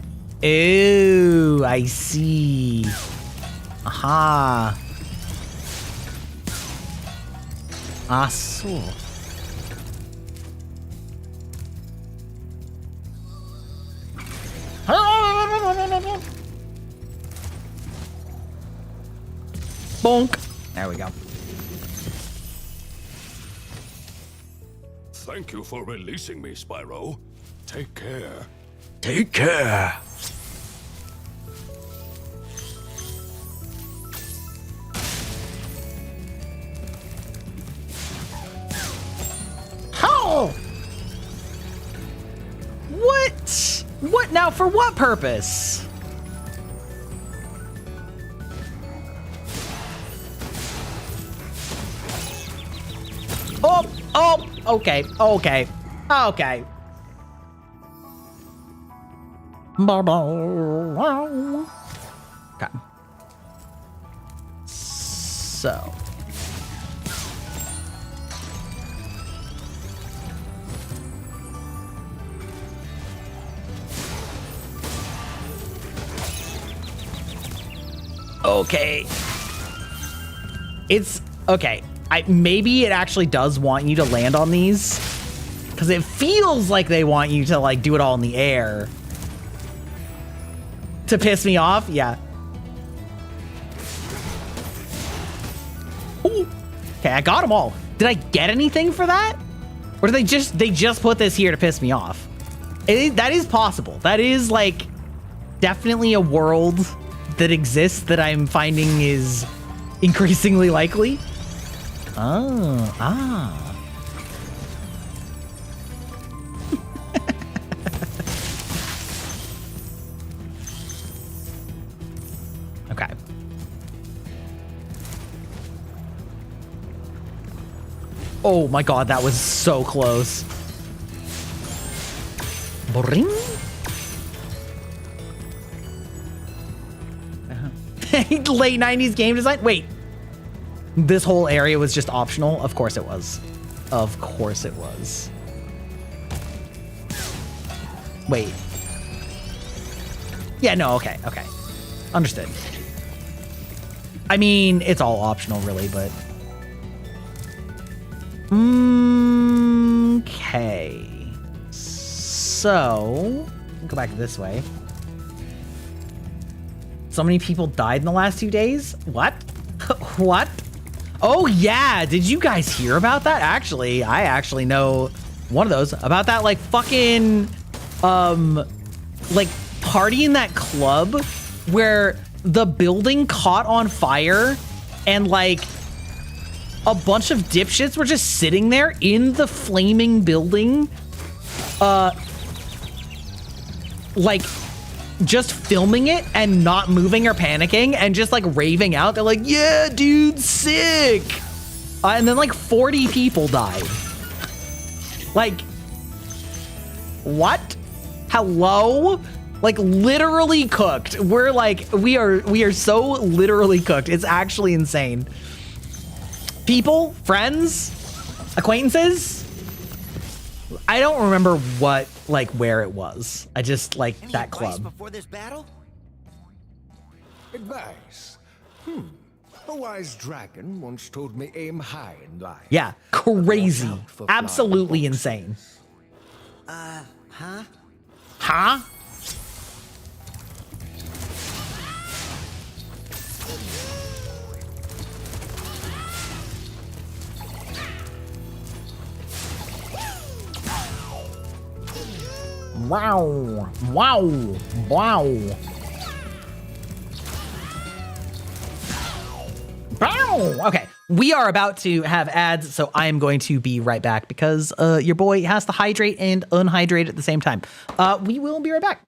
Ooh, I see. Aha. Ah, so. Bonk. There we go. Thank you for releasing me, Spyro. Take care. Take care. How? What? What now? For what purpose? Oh, oh, okay, okay, okay. Okay. So. Okay. It's okay. Maybe it actually does want you to land on these, because it feels like they want you to like do it all in the air to piss me off. Yeah. Ooh. Okay, I got them all. Did I get anything for that, or did they just put this here to piss me off? That is possible. That is like definitely a world that exists that I'm finding is increasingly likely. Oh, ah. Okay. Oh my god, that was so close. Boring. Late 90s game design. Wait. This whole area was just optional? Of course it was. Of course it was. Wait. Yeah, no, okay, okay. Understood. I mean, it's all optional, really, but... Okay. So... Go back this way. So many people died in the last 2 days? What? What? Oh yeah, did you guys hear about that? Actually, I actually know one of those. About that like fucking like party in that club where the building caught on fire and like a bunch of dipshits were just sitting there in the flaming building like just filming it and not moving or panicking and just like raving out. They're like, yeah, dude, sick. And then like 40 people died. Like, what? Hello? Like literally cooked. We're like, we are so literally cooked. It's actually insane. People, friends, acquaintances. I don't remember what, like, where it was. I just like Any that advice club. before this battle? Advice? A wise dragon once told me aim high in life. Yeah, crazy. Watch out for flying Absolutely foxes. insane. Huh? Huh? Wow. Wow. Wow. Bow. Okay. we are about to have ads, so I am going to be right back because your boy has to hydrate and unhydrate at the same time. We will be right back.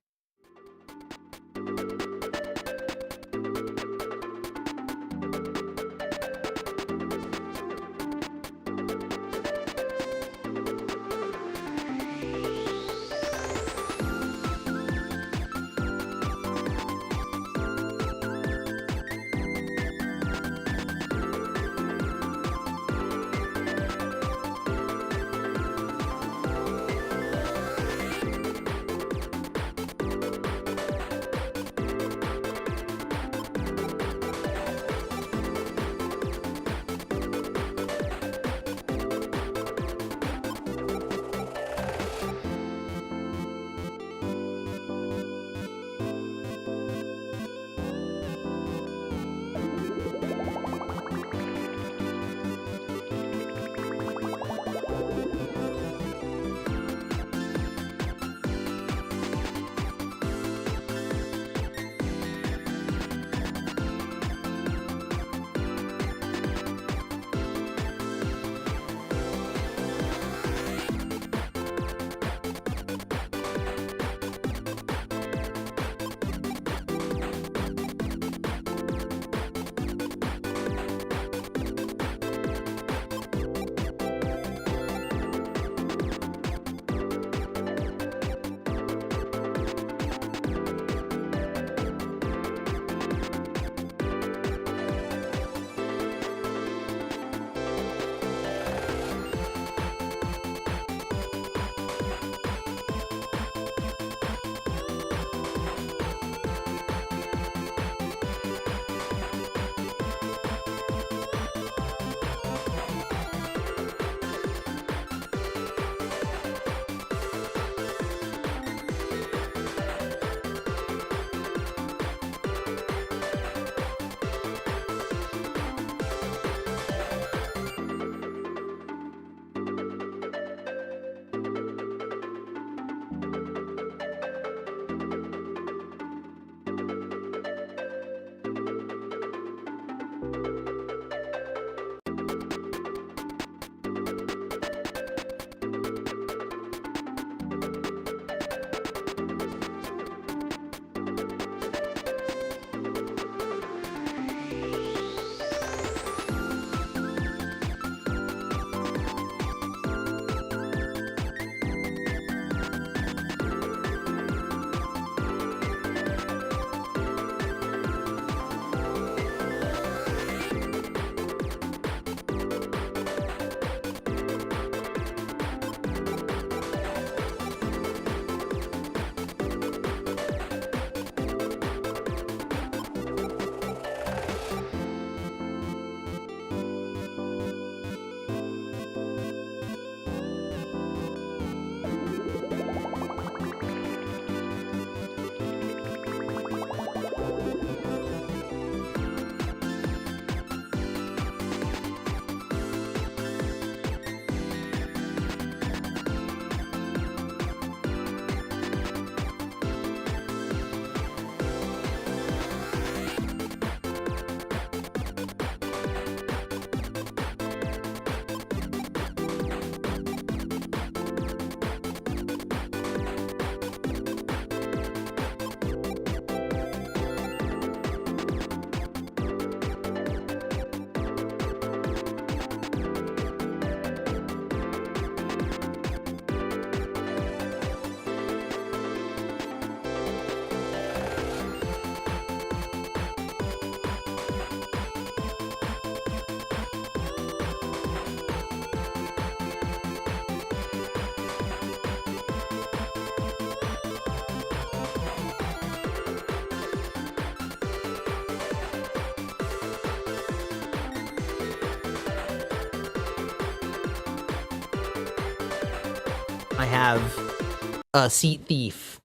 I have a seat thief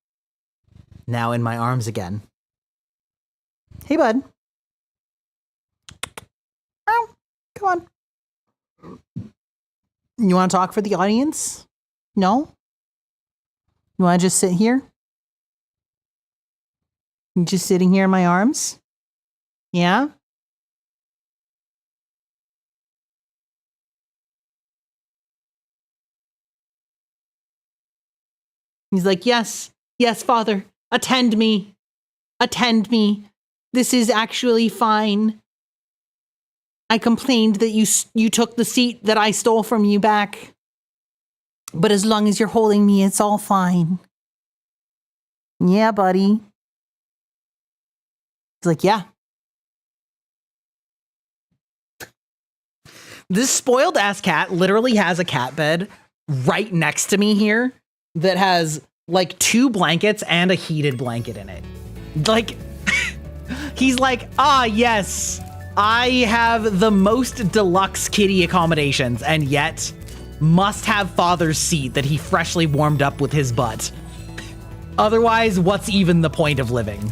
now in my arms again. Hey, bud. Oh, come on. You want to talk for the audience? No? You want to just sit here? You just sitting here in my arms? Yeah? He's like, yes, yes, father, attend me. Attend me. This is actually fine. I complained that you took the seat that I stole from you back. But as long as you're holding me, it's all fine. Yeah, buddy. He's like, yeah. This spoiled ass cat literally has a cat bed right next to me here that has like 2 blankets and a heated blanket in it. Like, he's like, ah, yes, I have the most deluxe kitty accommodations and yet must have father's seat that he freshly warmed up with his butt. Otherwise, what's even the point of living?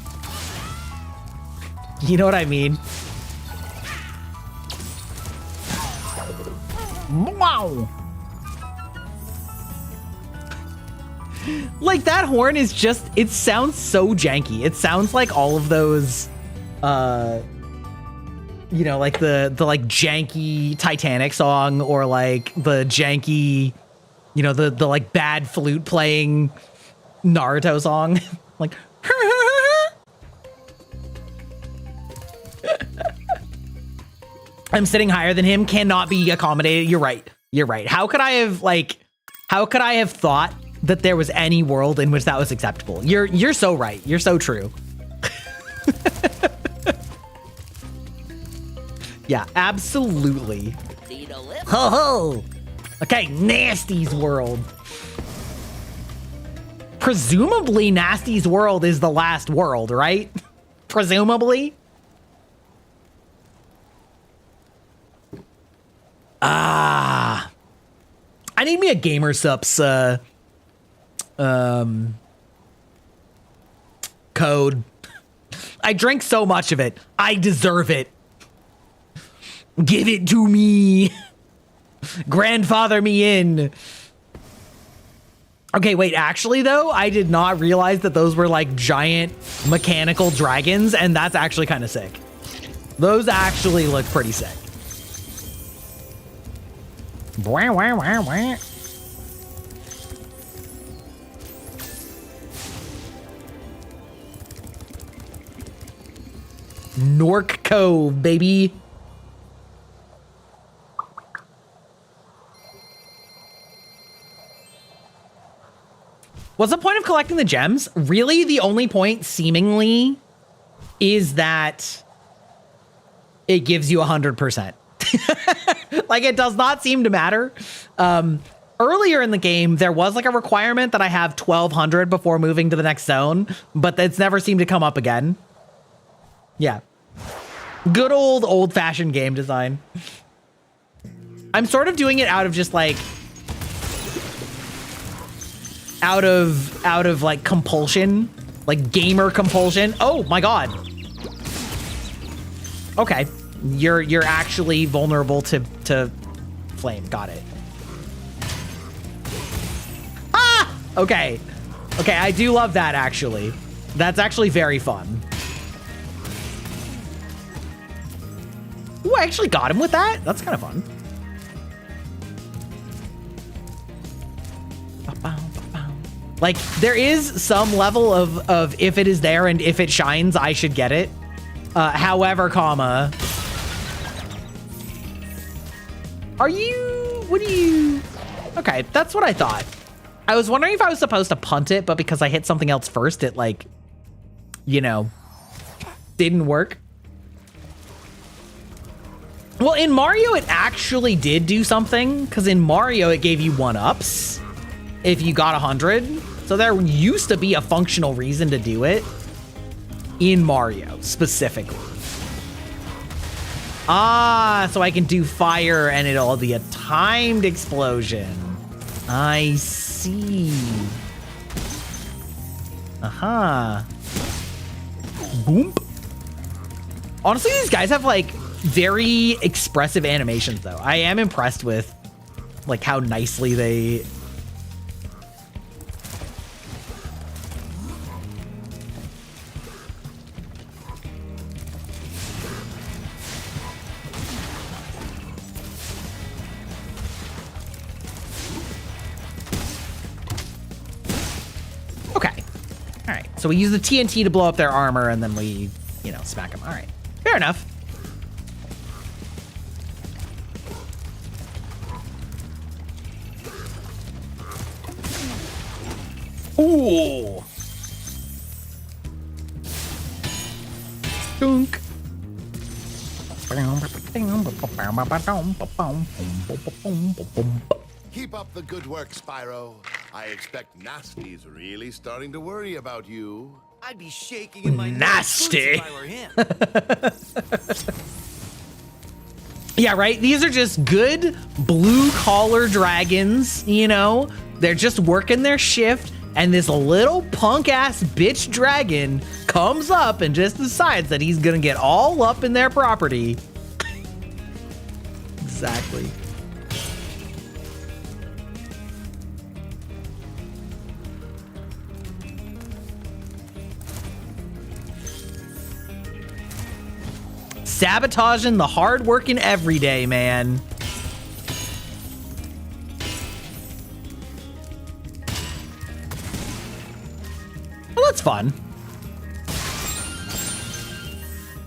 You know what I mean? Wow. Like that horn is just, it sounds so janky. It sounds like all of those, you know, like the like janky Titanic song or like the janky, you know, the like bad flute playing Naruto song. Like, I'm sitting higher than him, cannot be accommodated. You're right. You're right. How could I have thought that there was any world in which that was acceptable? You're so right. You're so true. Yeah, absolutely. Ho ho. Okay, Nasty's world. Presumably Nasty's world is the last world, right? Presumably. Ah. I need me a Gamer Sups code. I drink so much of it. I deserve it. Give it to me. Grandfather me in. Okay, wait, actually though, I did not realize that those were like giant mechanical dragons, and that's actually kind of sick. Those actually look pretty sick. Wah, wah, wah, wah. Nork Cove, baby. What's the point of collecting the gems? Really, the only point, seemingly, is that it gives you 100%. Like, it does not seem to matter. Earlier in the game, there was like a requirement that I have 1200 before moving to the next zone, but it's never seemed to come up again. Yeah. Good old-fashioned game design. I'm sort of doing it out of just like... out of like compulsion, like gamer compulsion. Oh my god. Okay, you're actually vulnerable to flame. Got it. Ah! Okay. Okay, I do love that actually. That's actually very fun. Ooh, I actually got him with that. That's kind of fun. Like, there is some level of if it is there and if it shines, I should get it. However, comma. Are you... What do you... Okay, that's what I thought. I was wondering if I was supposed to punt it, but because I hit something else first, it, like, you know, didn't work. Well, in Mario, it actually did do something, because in Mario, it gave you 1-ups if you got 100. So there used to be a functional reason to do it in Mario specifically. Ah, so I can do fire and it'll be a timed explosion. I see. Aha. Boom. Honestly, these guys have like very expressive animations though. I am impressed with like how nicely they... so we use the TNT to blow up their armor, and then we, you know, smack them. All right, fair enough. Ooh. Dunk. Keep up the good work, Spyro. I expect Nasty's really starting to worry about you. I'd be shaking in my Nasty. boots if I were him. Yeah, right? These are just good blue-collar dragons, you know? They're just working their shift, and this little punk-ass bitch dragon comes up and just decides that he's gonna get all up in their property. Exactly. Sabotaging the hard-working everyday man. Well, that's fun.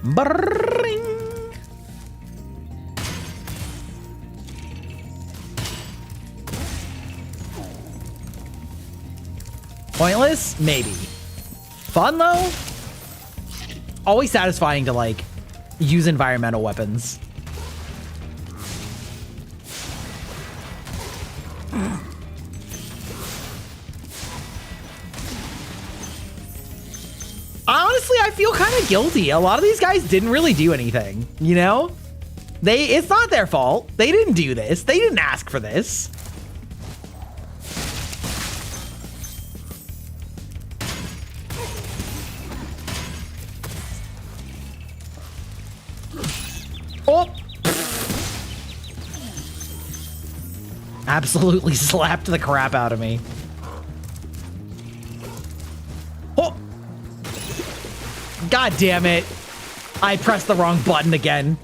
Brrring. Pointless? Maybe. Fun, though? Always satisfying to, like, use environmental weapons. Honestly, I feel kind of guilty. A lot of these guys didn't really do anything, you know? It's not their fault. They didn't do this. They didn't ask for this. Oh! Absolutely slapped the crap out of me. Oh! God damn it. I pressed the wrong button again.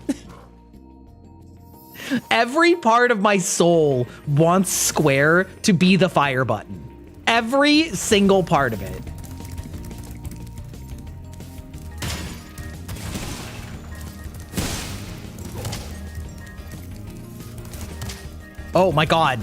Every part of my soul wants square to be the fire button. Every single part of it. Oh my god.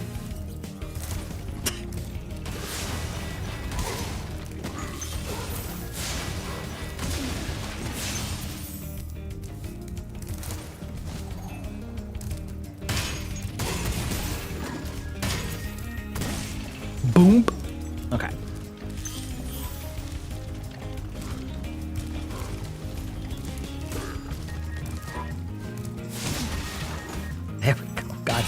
Boom. Okay. There we go. God.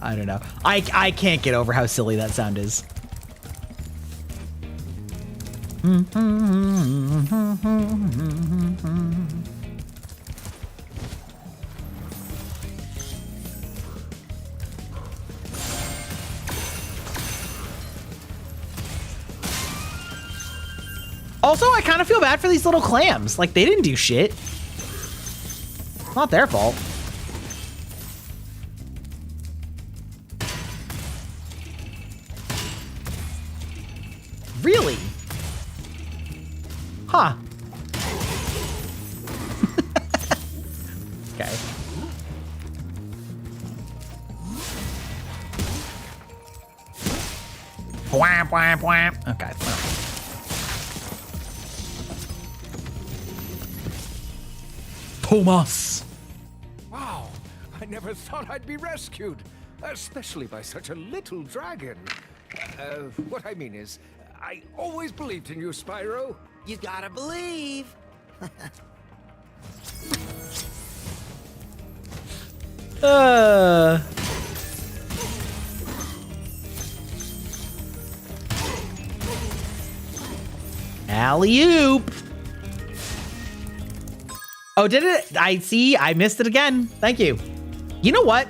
I don't know. I can't get over how silly that sound is. Also, I kind of feel bad for these little clams. Like, they didn't do shit. It's not their fault. Really? Huh. Okay. Wham, wham, wham. Okay. Thomas. Wow, I never thought I'd be rescued, especially by such a little dragon. What I mean is, I always believed in you, Spyro. You gotta believe. Alley-oop. Oh, did it? I see. I missed it again. Thank you. You know what?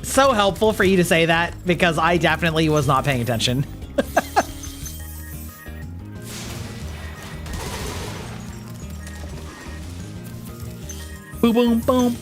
So helpful for you to say that because I definitely was not paying attention. Boom, boom, boom.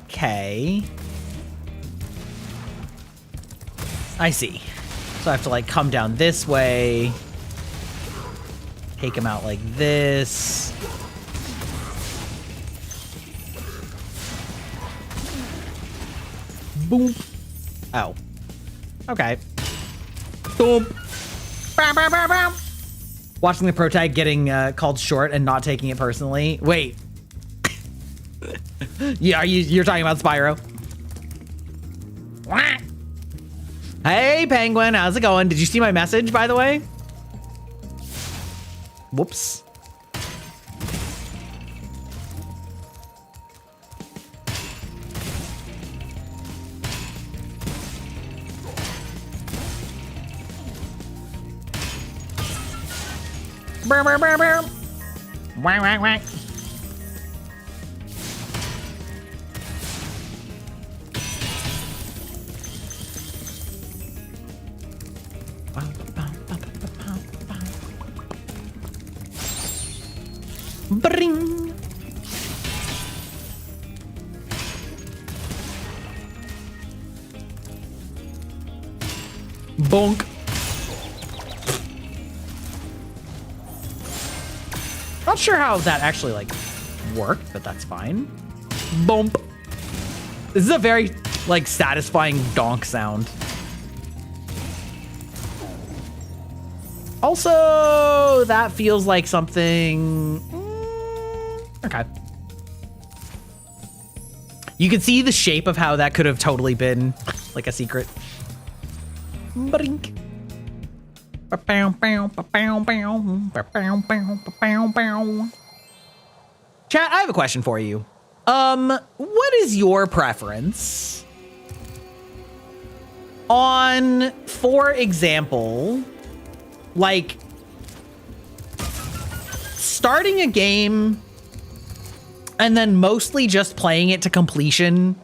Okay. I see. So I have to like come down this way. Take him out like this. Boom. Oh. Okay. Boom. Bow, bow, bow, bow. Watching the pro tag getting called short and not taking it personally. Wait. Yeah, you're talking about Spyro? Hey, Penguin, how's it going? Did you see my message, by the way? Whoops. Brr, brr, brr, brr. Whack, whack, whack. Bring. Bonk. Not sure how that actually like worked, but that's fine. Bump. This is a very like satisfying donk sound. Also, that feels like something. Okay. You can see the shape of how that could have totally been like a secret. Brink. Chat, I have a question for you. What is your preference on, for example, like starting a game and then mostly just playing it to completion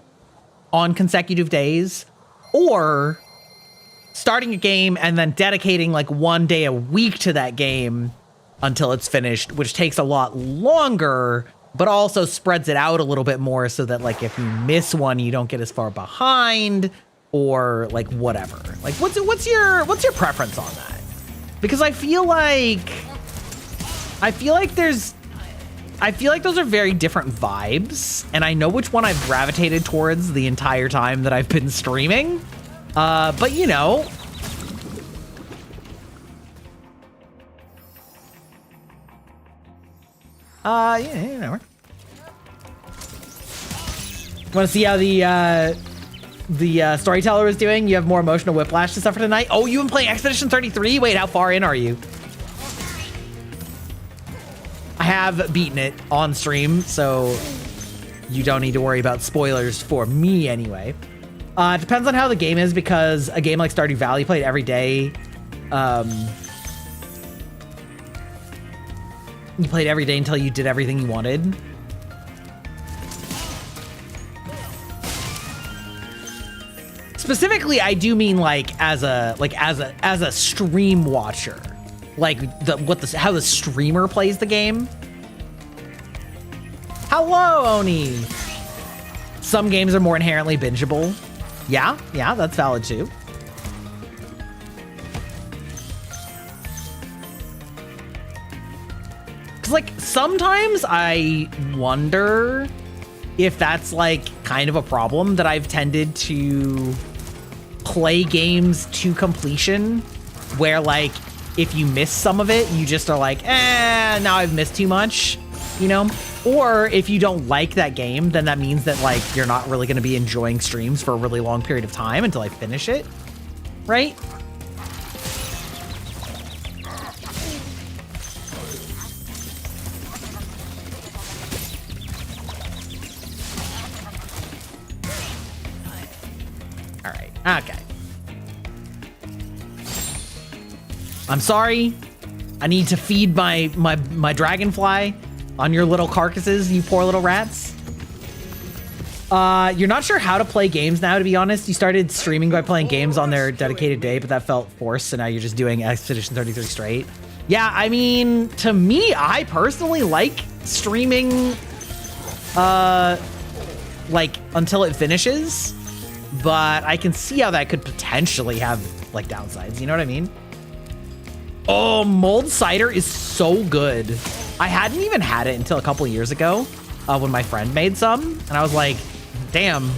on consecutive days, or starting a game and then dedicating like 1 day a week to that game until it's finished, which takes a lot longer, but also spreads it out a little bit more so that like if you miss one, you don't get as far behind or like whatever. Like what's your preference on that? Because I feel like those are very different vibes, and I know which one I've gravitated towards the entire time that I've been streaming. But you know, yeah, you know. Want to see how the storyteller is doing? You have more emotional whiplash to suffer tonight. Oh, you've been playing Expedition 33? Wait, how far in are you? I have beaten it on stream, so you don't need to worry about spoilers for me anyway. It depends on how the game is, because a game like Stardew Valley played every day. You played every day until you did everything you wanted. Specifically, I do mean like as a stream watcher, like how the streamer plays the game. Hello, Oni. Some games are more inherently bingeable. Yeah, that's valid too. Cause like sometimes I wonder if that's like kind of a problem that I've tended to play games to completion, where like if you miss some of it, you just are like, now I've missed too much, you know? Or if you don't like that game, then that means that like you're not really going to be enjoying streams for a really long period of time until I finish it, right? All right, okay. I'm sorry. I need to feed my dragonfly on your little carcasses, you poor little rats. You're not sure how to play games now, to be honest. You started streaming by playing games on their dedicated day, but that felt forced, so now you're just doing Expedition 33 straight. Yeah, I mean, to me, I personally like streaming, like, until it finishes, but I can see how that could potentially have, like, downsides, you know what I mean? Oh, mulled cider is so good. I hadn't even had it until a couple of years ago, when my friend made some, and I was like, damn.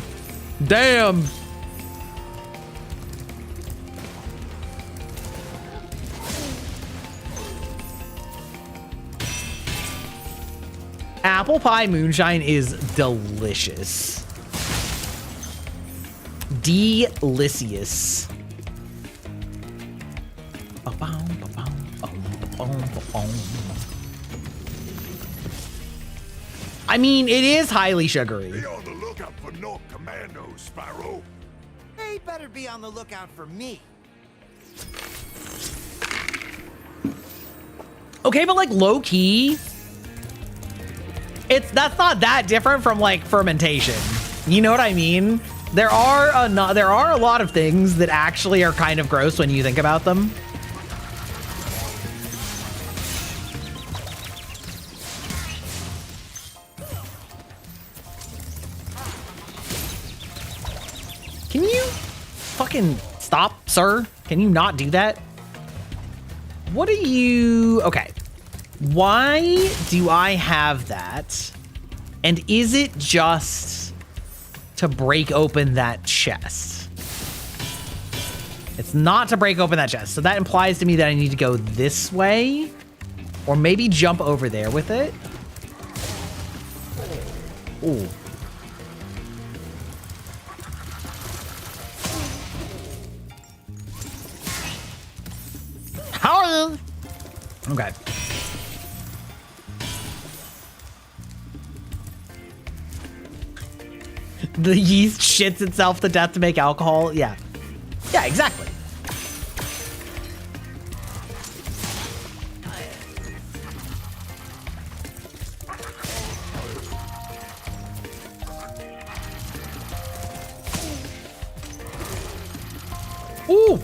Apple pie moonshine is delicious. Delicious. I mean, it is highly sugary. Be on the lookout for no commandos, Spyro. They better be on the lookout for me. Okay, but like low key, that's not that different from like fermentation. You know what I mean? There are a lot of things that actually are kind of gross when you think about them. Can you fucking stop, sir? Can you not do that? What are you... Okay. Why do I have that? And is it just to break open that chest? It's not to break open that chest. So that implies to me that I need to go this way. Or maybe jump over there with it. Ooh. How are you? Okay. The yeast shits itself to death to make alcohol. Yeah. Yeah, exactly. Ooh.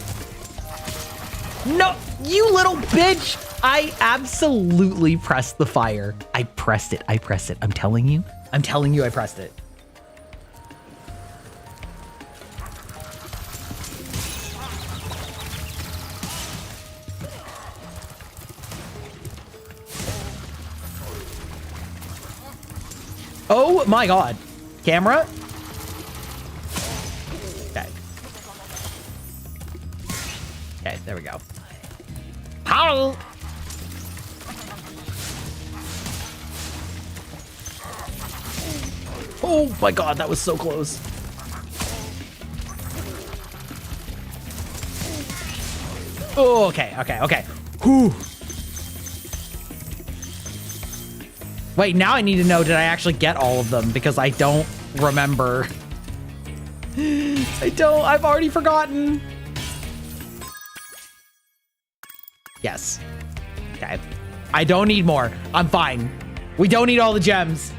No, you little bitch. I absolutely pressed the fire. I pressed it. I'm telling you I pressed it. Oh my God. Camera? Okay. Okay, there we go. How? Oh my God, that was so close. Oh, okay. Whew. Wait, now I need to know, did I actually get all of them? Because I don't remember. I've already forgotten. Yes. Okay. I don't need more. I'm fine. We don't need all the gems.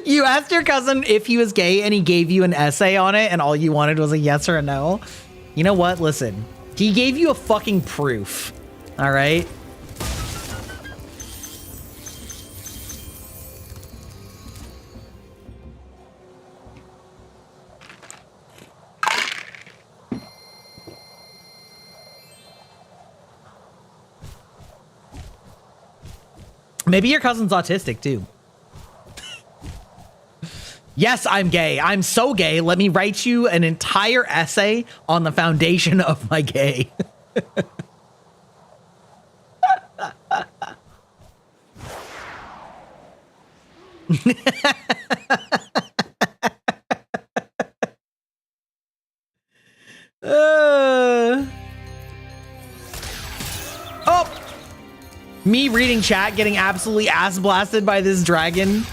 You asked your cousin if he was gay and he gave you an essay on it and all you wanted was a yes or a no. You know what? Listen, he gave you a fucking proof. All right. Maybe your cousin's autistic too. Yes, I'm gay. I'm so gay. Let me write you an entire essay on the foundation of my gay. Oh! Me reading chat, getting absolutely ass blasted by this dragon.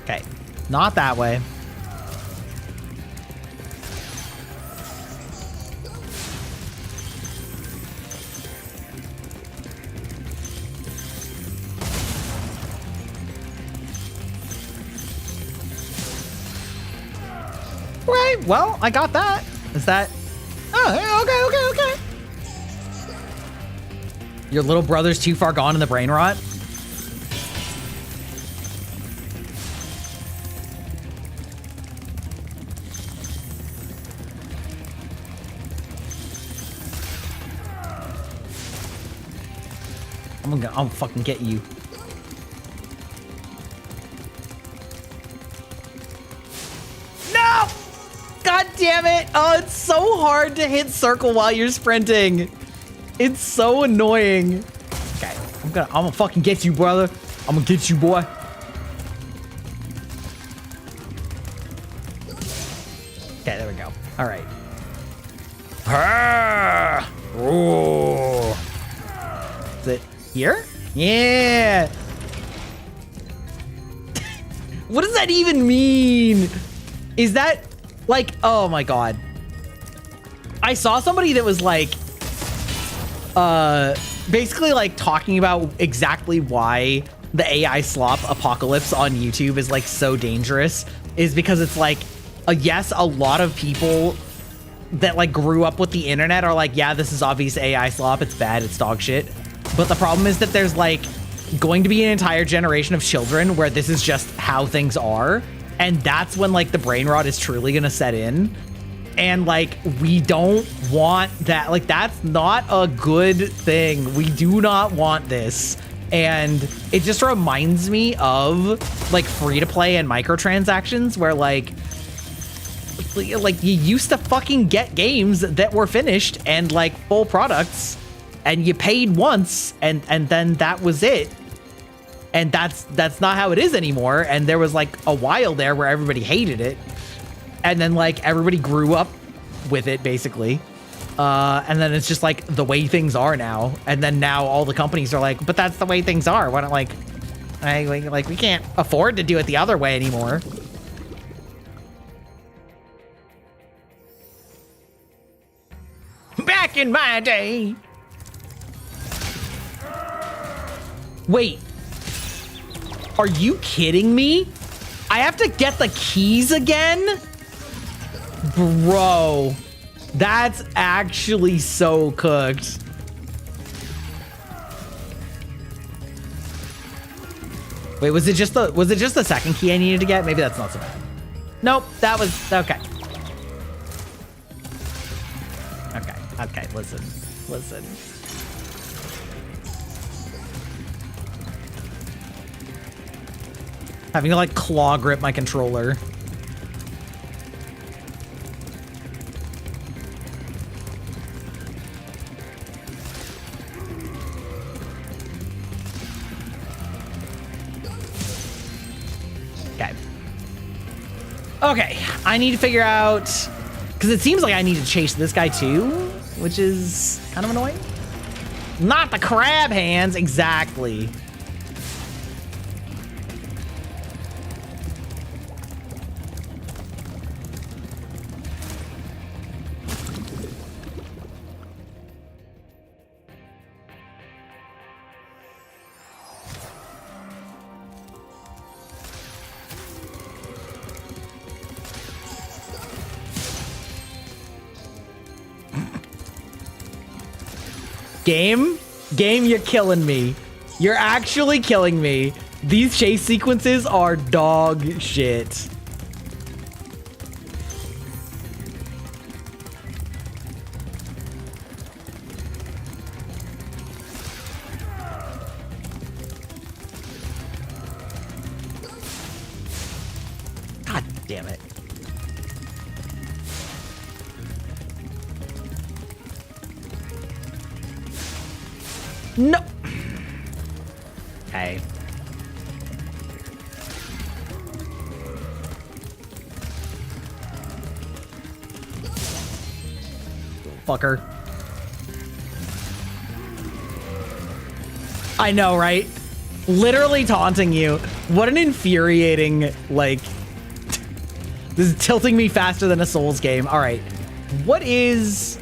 Okay, not that way. Right, well, I got that. Is that... Oh, okay. Your little brother's too far gone in the brain rot? I'll fucking get you. No! God damn it! Oh, it's so hard to hit circle while you're sprinting. It's so annoying. Okay, I'm gonna fucking get you, brother. I'm gonna get you, boy. Okay, there we go. All right. Ah! Oh. Is it here? Yeah. What does that even mean? Is that like, oh my God. I saw somebody that was like, basically like talking about exactly why the AI slop apocalypse on YouTube is like so dangerous is because it's like, yes, a lot of people that like grew up with the internet are like, yeah, this is obvious AI slop. It's bad. It's dog shit. But the problem is that there's like going to be an entire generation of children where this is just how things are. And that's when like the brain rot is truly going to set in. And like, we don't want that. Like, that's not a good thing. We do not want this. And it just reminds me of like free to play and microtransactions where like you used to fucking get games that were finished and like full products and you paid once and then that was it. And that's not how it is anymore. And there was like a while there where everybody hated it. And then like everybody grew up with it basically. And then it's just like the way things are now. And then now all the companies are like, but that's the way things are. Why don't like we can't afford to do it the other way anymore. Back in my day. Wait. Are you kidding me? I have to get the keys again? Bro, that's actually so cooked. Wait, was it just the second key I needed to get? Maybe that's not so bad. Nope, that was okay. Okay, listen. Having to like claw grip my controller. Okay, I need to figure out, because it seems like I need to chase this guy too, which is kind of annoying. Not the crab hands, exactly. Game, you're killing me. You're actually killing me. These chase sequences are dog shit. God damn it. No. Okay. Fucker. I know, right? Literally taunting you. What an infuriating, like... This is tilting me faster than a Souls game. All right. What is...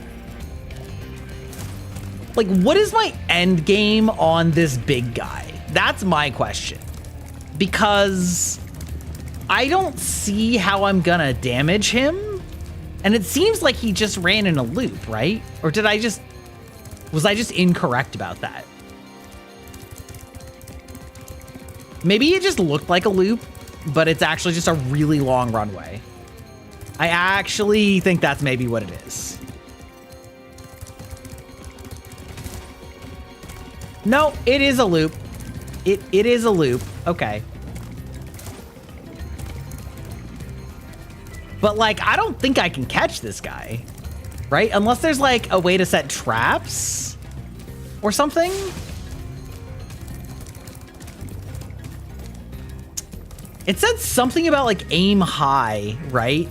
Like, what is my end game on this big guy? That's my question. Because I don't see how I'm gonna damage him. And it seems like he just ran in a loop, right? Or did I just... Was I just incorrect about that? Maybe it just looked like a loop, but it's actually just a really long runway. I actually think that's maybe what it is. No, it is a loop. It is a loop. Okay. But like, I don't think I can catch this guy, right? Unless there's like a way to set traps or something. It said something about like aim high, right?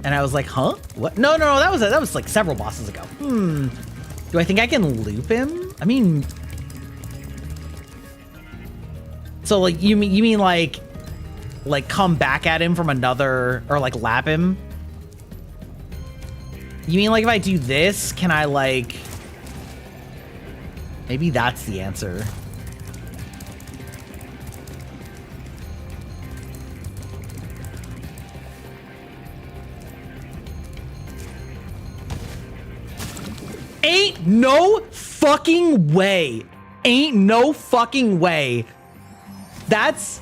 And I was like, huh? What? No, that was like several bosses ago. Do I think I can loop him? I mean, so like you mean like come back at him from another, or like lap him? You mean like if I do this, can I like, maybe that's the answer. Ain't no fucking way. Ain't no fucking way. That's...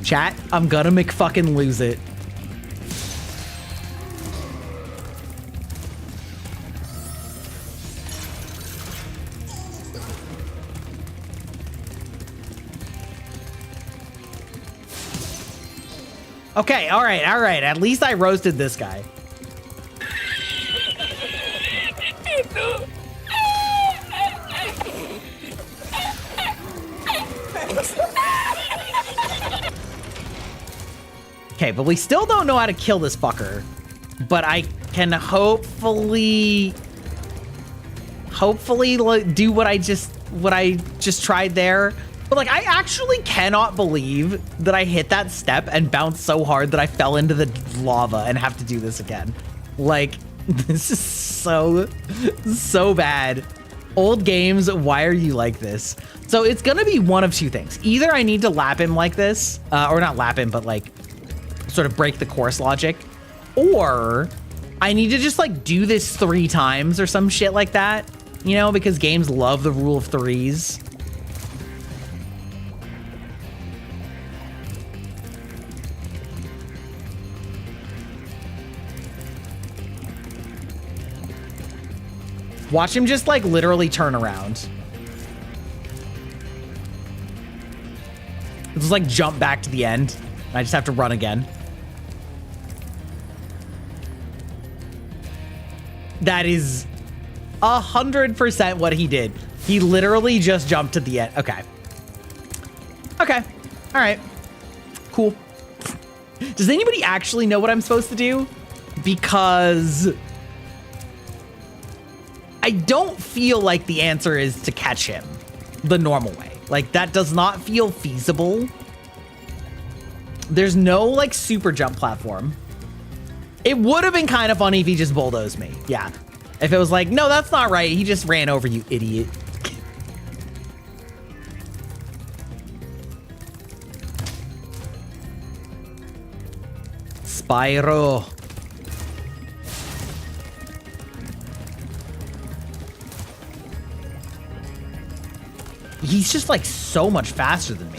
Chat, I'm gonna McFucking lose it. Okay, all right. At least I roasted this guy. Okay, but we still don't know how to kill this fucker. But I can hopefully do what I just tried there. But like, I actually cannot believe that I hit that step and bounced so hard that I fell into the lava and have to do this again. Like, this is so bad. Old games, why are you like this? So it's gonna be one of two things. Either I need to lap him like this, or not lap him, but like sort of break the course logic, or I need to just like do this 3 times or some shit like that, you know, because games love the rule of 3s. Watch him just like literally turn around. Just like jump back to the end. I just have to run again. That is 100% what he did. He literally just jumped to the end. Okay. Okay. All right. Cool. Does anybody actually know what I'm supposed to do? Because I don't feel like the answer is to catch him the normal way. Like, that does not feel feasible. There's no, like, super jump platform. It would have been kind of funny if he just bulldozed me. Yeah. If it was like, no, that's not right. He just ran over you, idiot. Spyro. He's just like so much faster than me.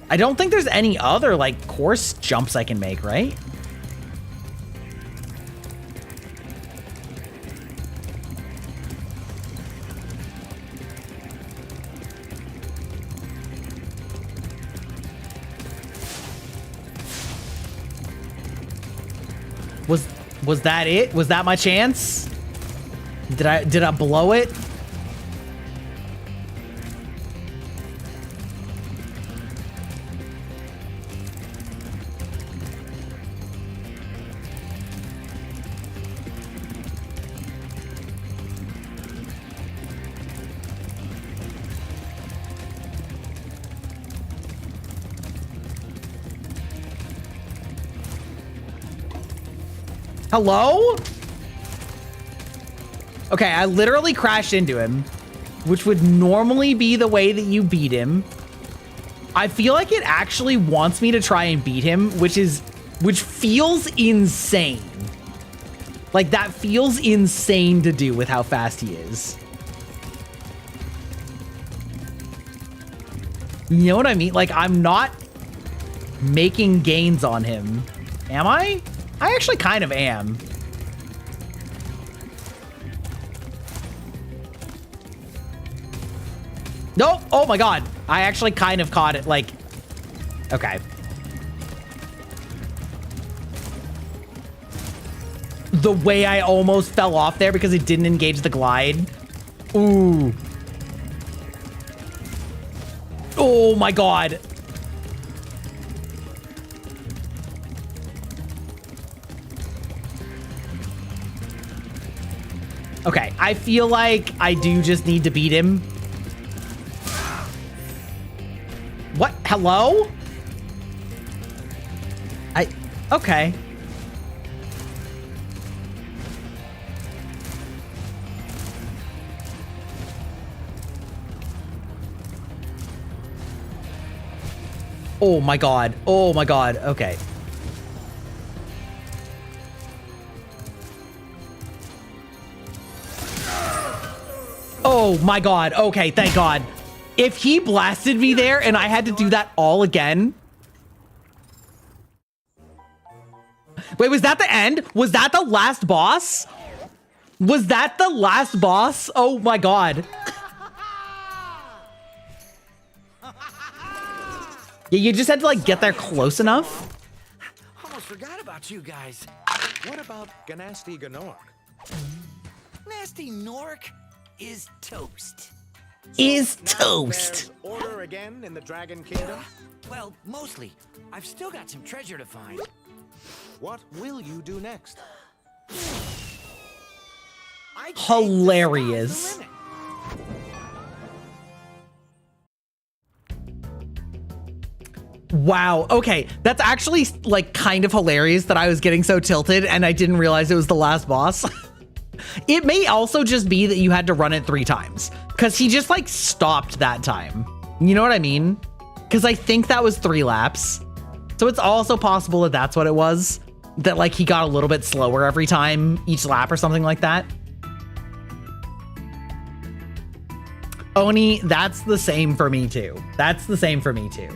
I don't think there's any other like course jumps I can make, right? Was that it? Was that my chance? Did I blow it? Hello? Okay, I literally crashed into him, which would normally be the way that you beat him. I feel like it actually wants me to try and beat him, which feels insane. Like, that feels insane to do with how fast he is. You know what I mean? Like, I'm not making gains on him. Am I? I actually kind of am. Nope. Oh my god. I actually kind of caught it. Like, okay. The way I almost fell off there because it didn't engage the glide. Ooh. Oh my god. Okay, I feel like I do just need to beat him. What? Hello? Okay. Oh my god. Oh my god. Okay. Oh my god. Okay, thank god. If he blasted me there and I had to do that all again. Wait, was that the end? Was that the last boss? Was that the last boss? Oh my god. Yeah, you just had to like get there close enough. Almost forgot about you guys. What about Ganasty Ganork? Nasty Nork is toast. Is toast. Order again in the Dragon Kingdom? Well, mostly. I've still got some treasure to find. What will you do next? Hilarious. Wow. Okay. That's actually like kind of hilarious that I was getting so tilted and I didn't realize it was the last boss. It may also just be that you had to run it 3 times because he just like stopped that time. You know what I mean? Because I think that was 3 laps. So it's also possible that that's what it was. That like he got a little bit slower every time, each lap or something like that. Oni, that's the same for me too. That's the same for me too.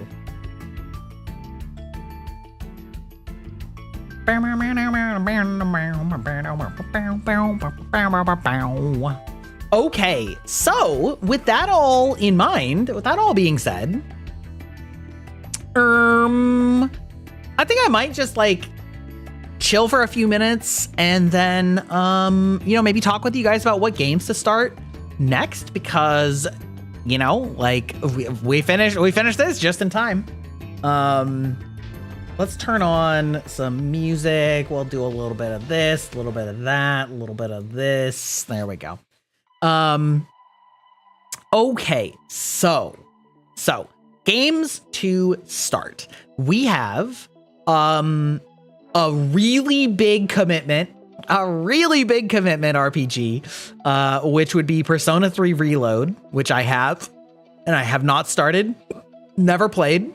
Okay, so with that all in mind, with that all being said, I think I might just like chill for a few minutes and then you know, maybe talk with you guys about what games to start next because you know, like we finished this just in time. Let's turn on some music. We'll do a little bit of this, a little bit of that, a little bit of this. There we go. Okay, so games to start. We have a really big commitment RPG, which would be Persona 3 Reload, which I have, and I have not started, never played.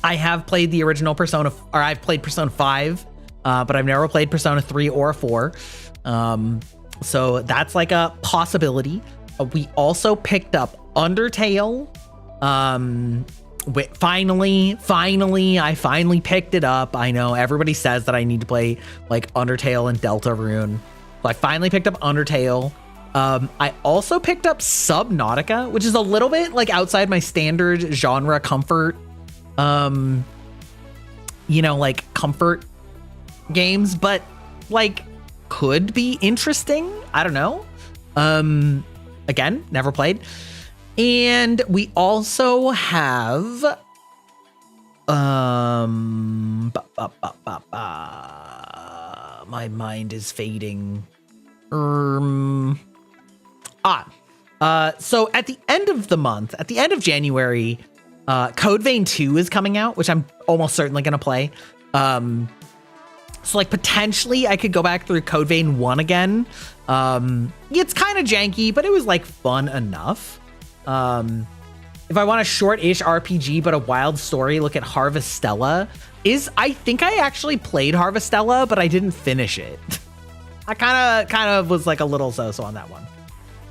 I have played the original Persona, or I've played Persona 5, but I've never played Persona 3 or 4. So that's like a possibility. We also picked up Undertale. I finally picked it up. I know everybody says that I need to play like Undertale and Deltarune. So I finally picked up Undertale. I also picked up Subnautica, which is a little bit like outside my standard genre comfort. You know, like comfort games, but like could be interesting. I don't know. Again, never played. And we also have my mind is fading. So at the end of the month, at the end of January, Code Vein 2 is coming out, which I'm almost certainly going to play. So like potentially I could go back through Code Vein 1 again. It's kind of janky, but it was like fun enough. If I want a short-ish RPG but a wild story, look at Harvestella. I think I actually played Harvestella, but I didn't finish it. I kind of was like a little so on that one.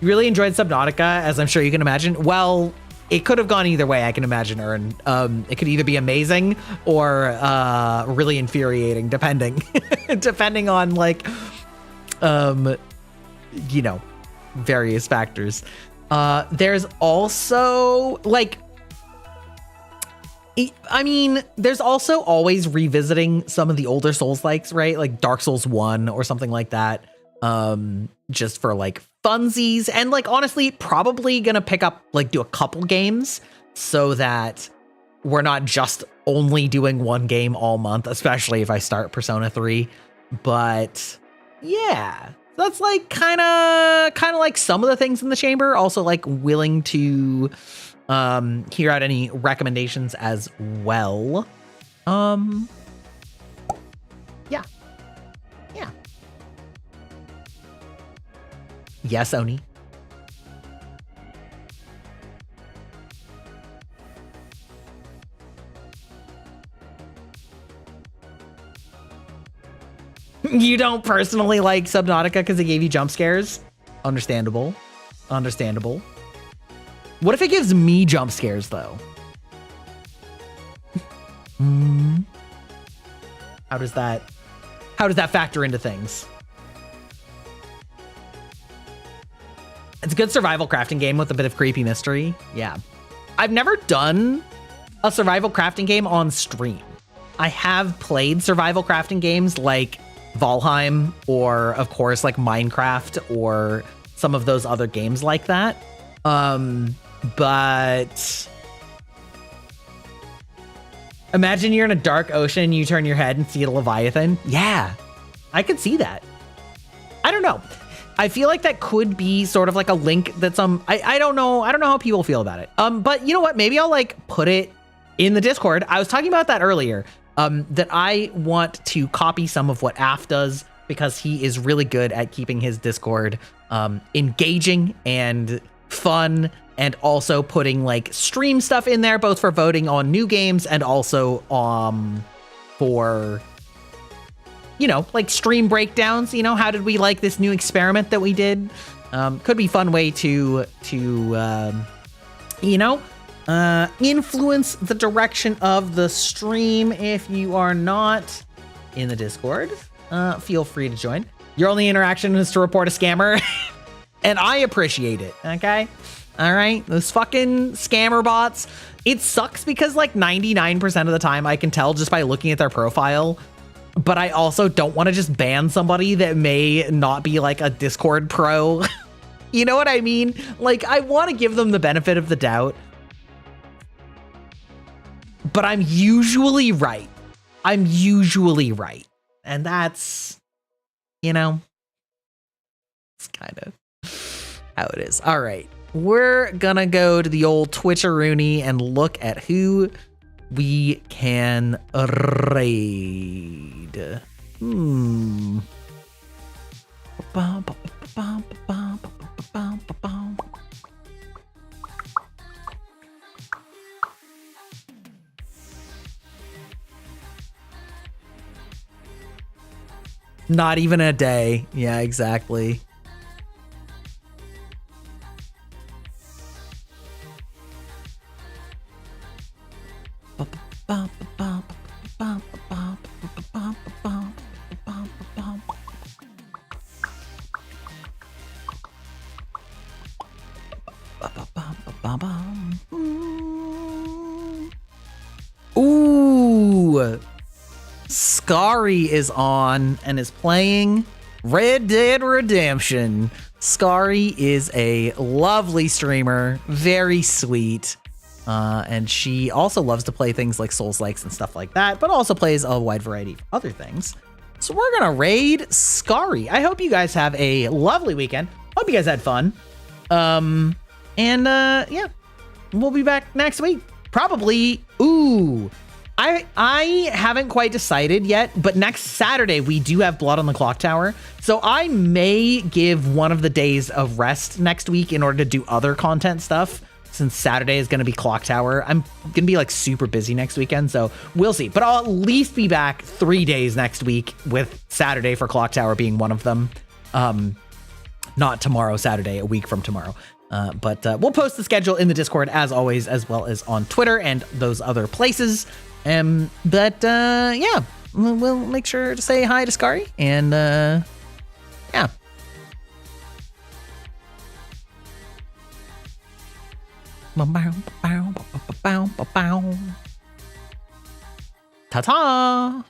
You really enjoyed Subnautica, as I'm sure you can imagine. Well, it could have gone either way, I can imagine, Ern. It could either be amazing or really infuriating, depending on like, you know, various factors. There's also like, I mean, there's also always revisiting some of the older Souls-likes, right? Like Dark Souls 1 or something like that. Just for like funsies, and like honestly, probably gonna pick up, like do a couple games so that we're not just only doing one game all month, especially if I start Persona 3. But yeah, that's like kind of like some of the things in the chamber. Also like willing to hear out any recommendations as well. Yeah. Yes, Oni. You don't personally like Subnautica because it gave you jump scares? Understandable. What if it gives me jump scares though? How does that factor into things? It's a good survival crafting game with a bit of creepy mystery. Yeah. I've never done a survival crafting game on stream. I have played survival crafting games like Valheim or, of course, like Minecraft or some of those other games like that. But imagine you're in a dark ocean, you turn your head and see a Leviathan. Yeah, I could see that. I don't know. I feel like that could be sort of like a link that's I don't know how people feel about it. But you know what? Maybe I'll like put it in the Discord. I was talking about that earlier. That I want to copy some of what Af does because he is really good at keeping his Discord engaging and fun, and also putting like stream stuff in there, both for voting on new games and also for, you know, like stream breakdowns. You know, how did we like this new experiment that we did? Could be a fun way to you know, influence the direction of the stream. If you are not in the Discord, feel free to join. Your only interaction is to report a scammer, and I appreciate it. Okay. All right. Those fucking scammer bots. It sucks because like 99% of the time I can tell just by looking at their profile, but I also don't want to just ban somebody that may not be like a Discord pro. You know what I mean? Like, I want to give them the benefit of the doubt, but I'm usually right. And that's, you know, it's kind of how it is. All right. We're gonna go to the old Twitcheroony and look at who we can raid. Not even a day. Yeah, exactly. Ooh, Scary is on and is playing Red Dead Redemption. Scary is a lovely streamer, very sweet. And she also loves to play things like Souls-likes and stuff like that, but also plays a wide variety of other things. So we're gonna raid Scary. I hope you guys have a lovely weekend. Hope you guys had fun. Yeah, we'll be back next week. Probably, I haven't quite decided yet, but next Saturday we do have Blood on the Clock Tower. So I may give one of the days of rest next week in order to do other content stuff, since Saturday is going to be Clock Tower. I'm going to be like super busy next weekend, so we'll see. But I'll at least be back 3 days next week, with Saturday for Clock Tower being one of them. Not tomorrow, Saturday, a week from tomorrow. But we'll post the schedule in the Discord as always, as well as on Twitter and those other places. Yeah, we'll make sure to say hi to Scary, and yeah. Ta-ta!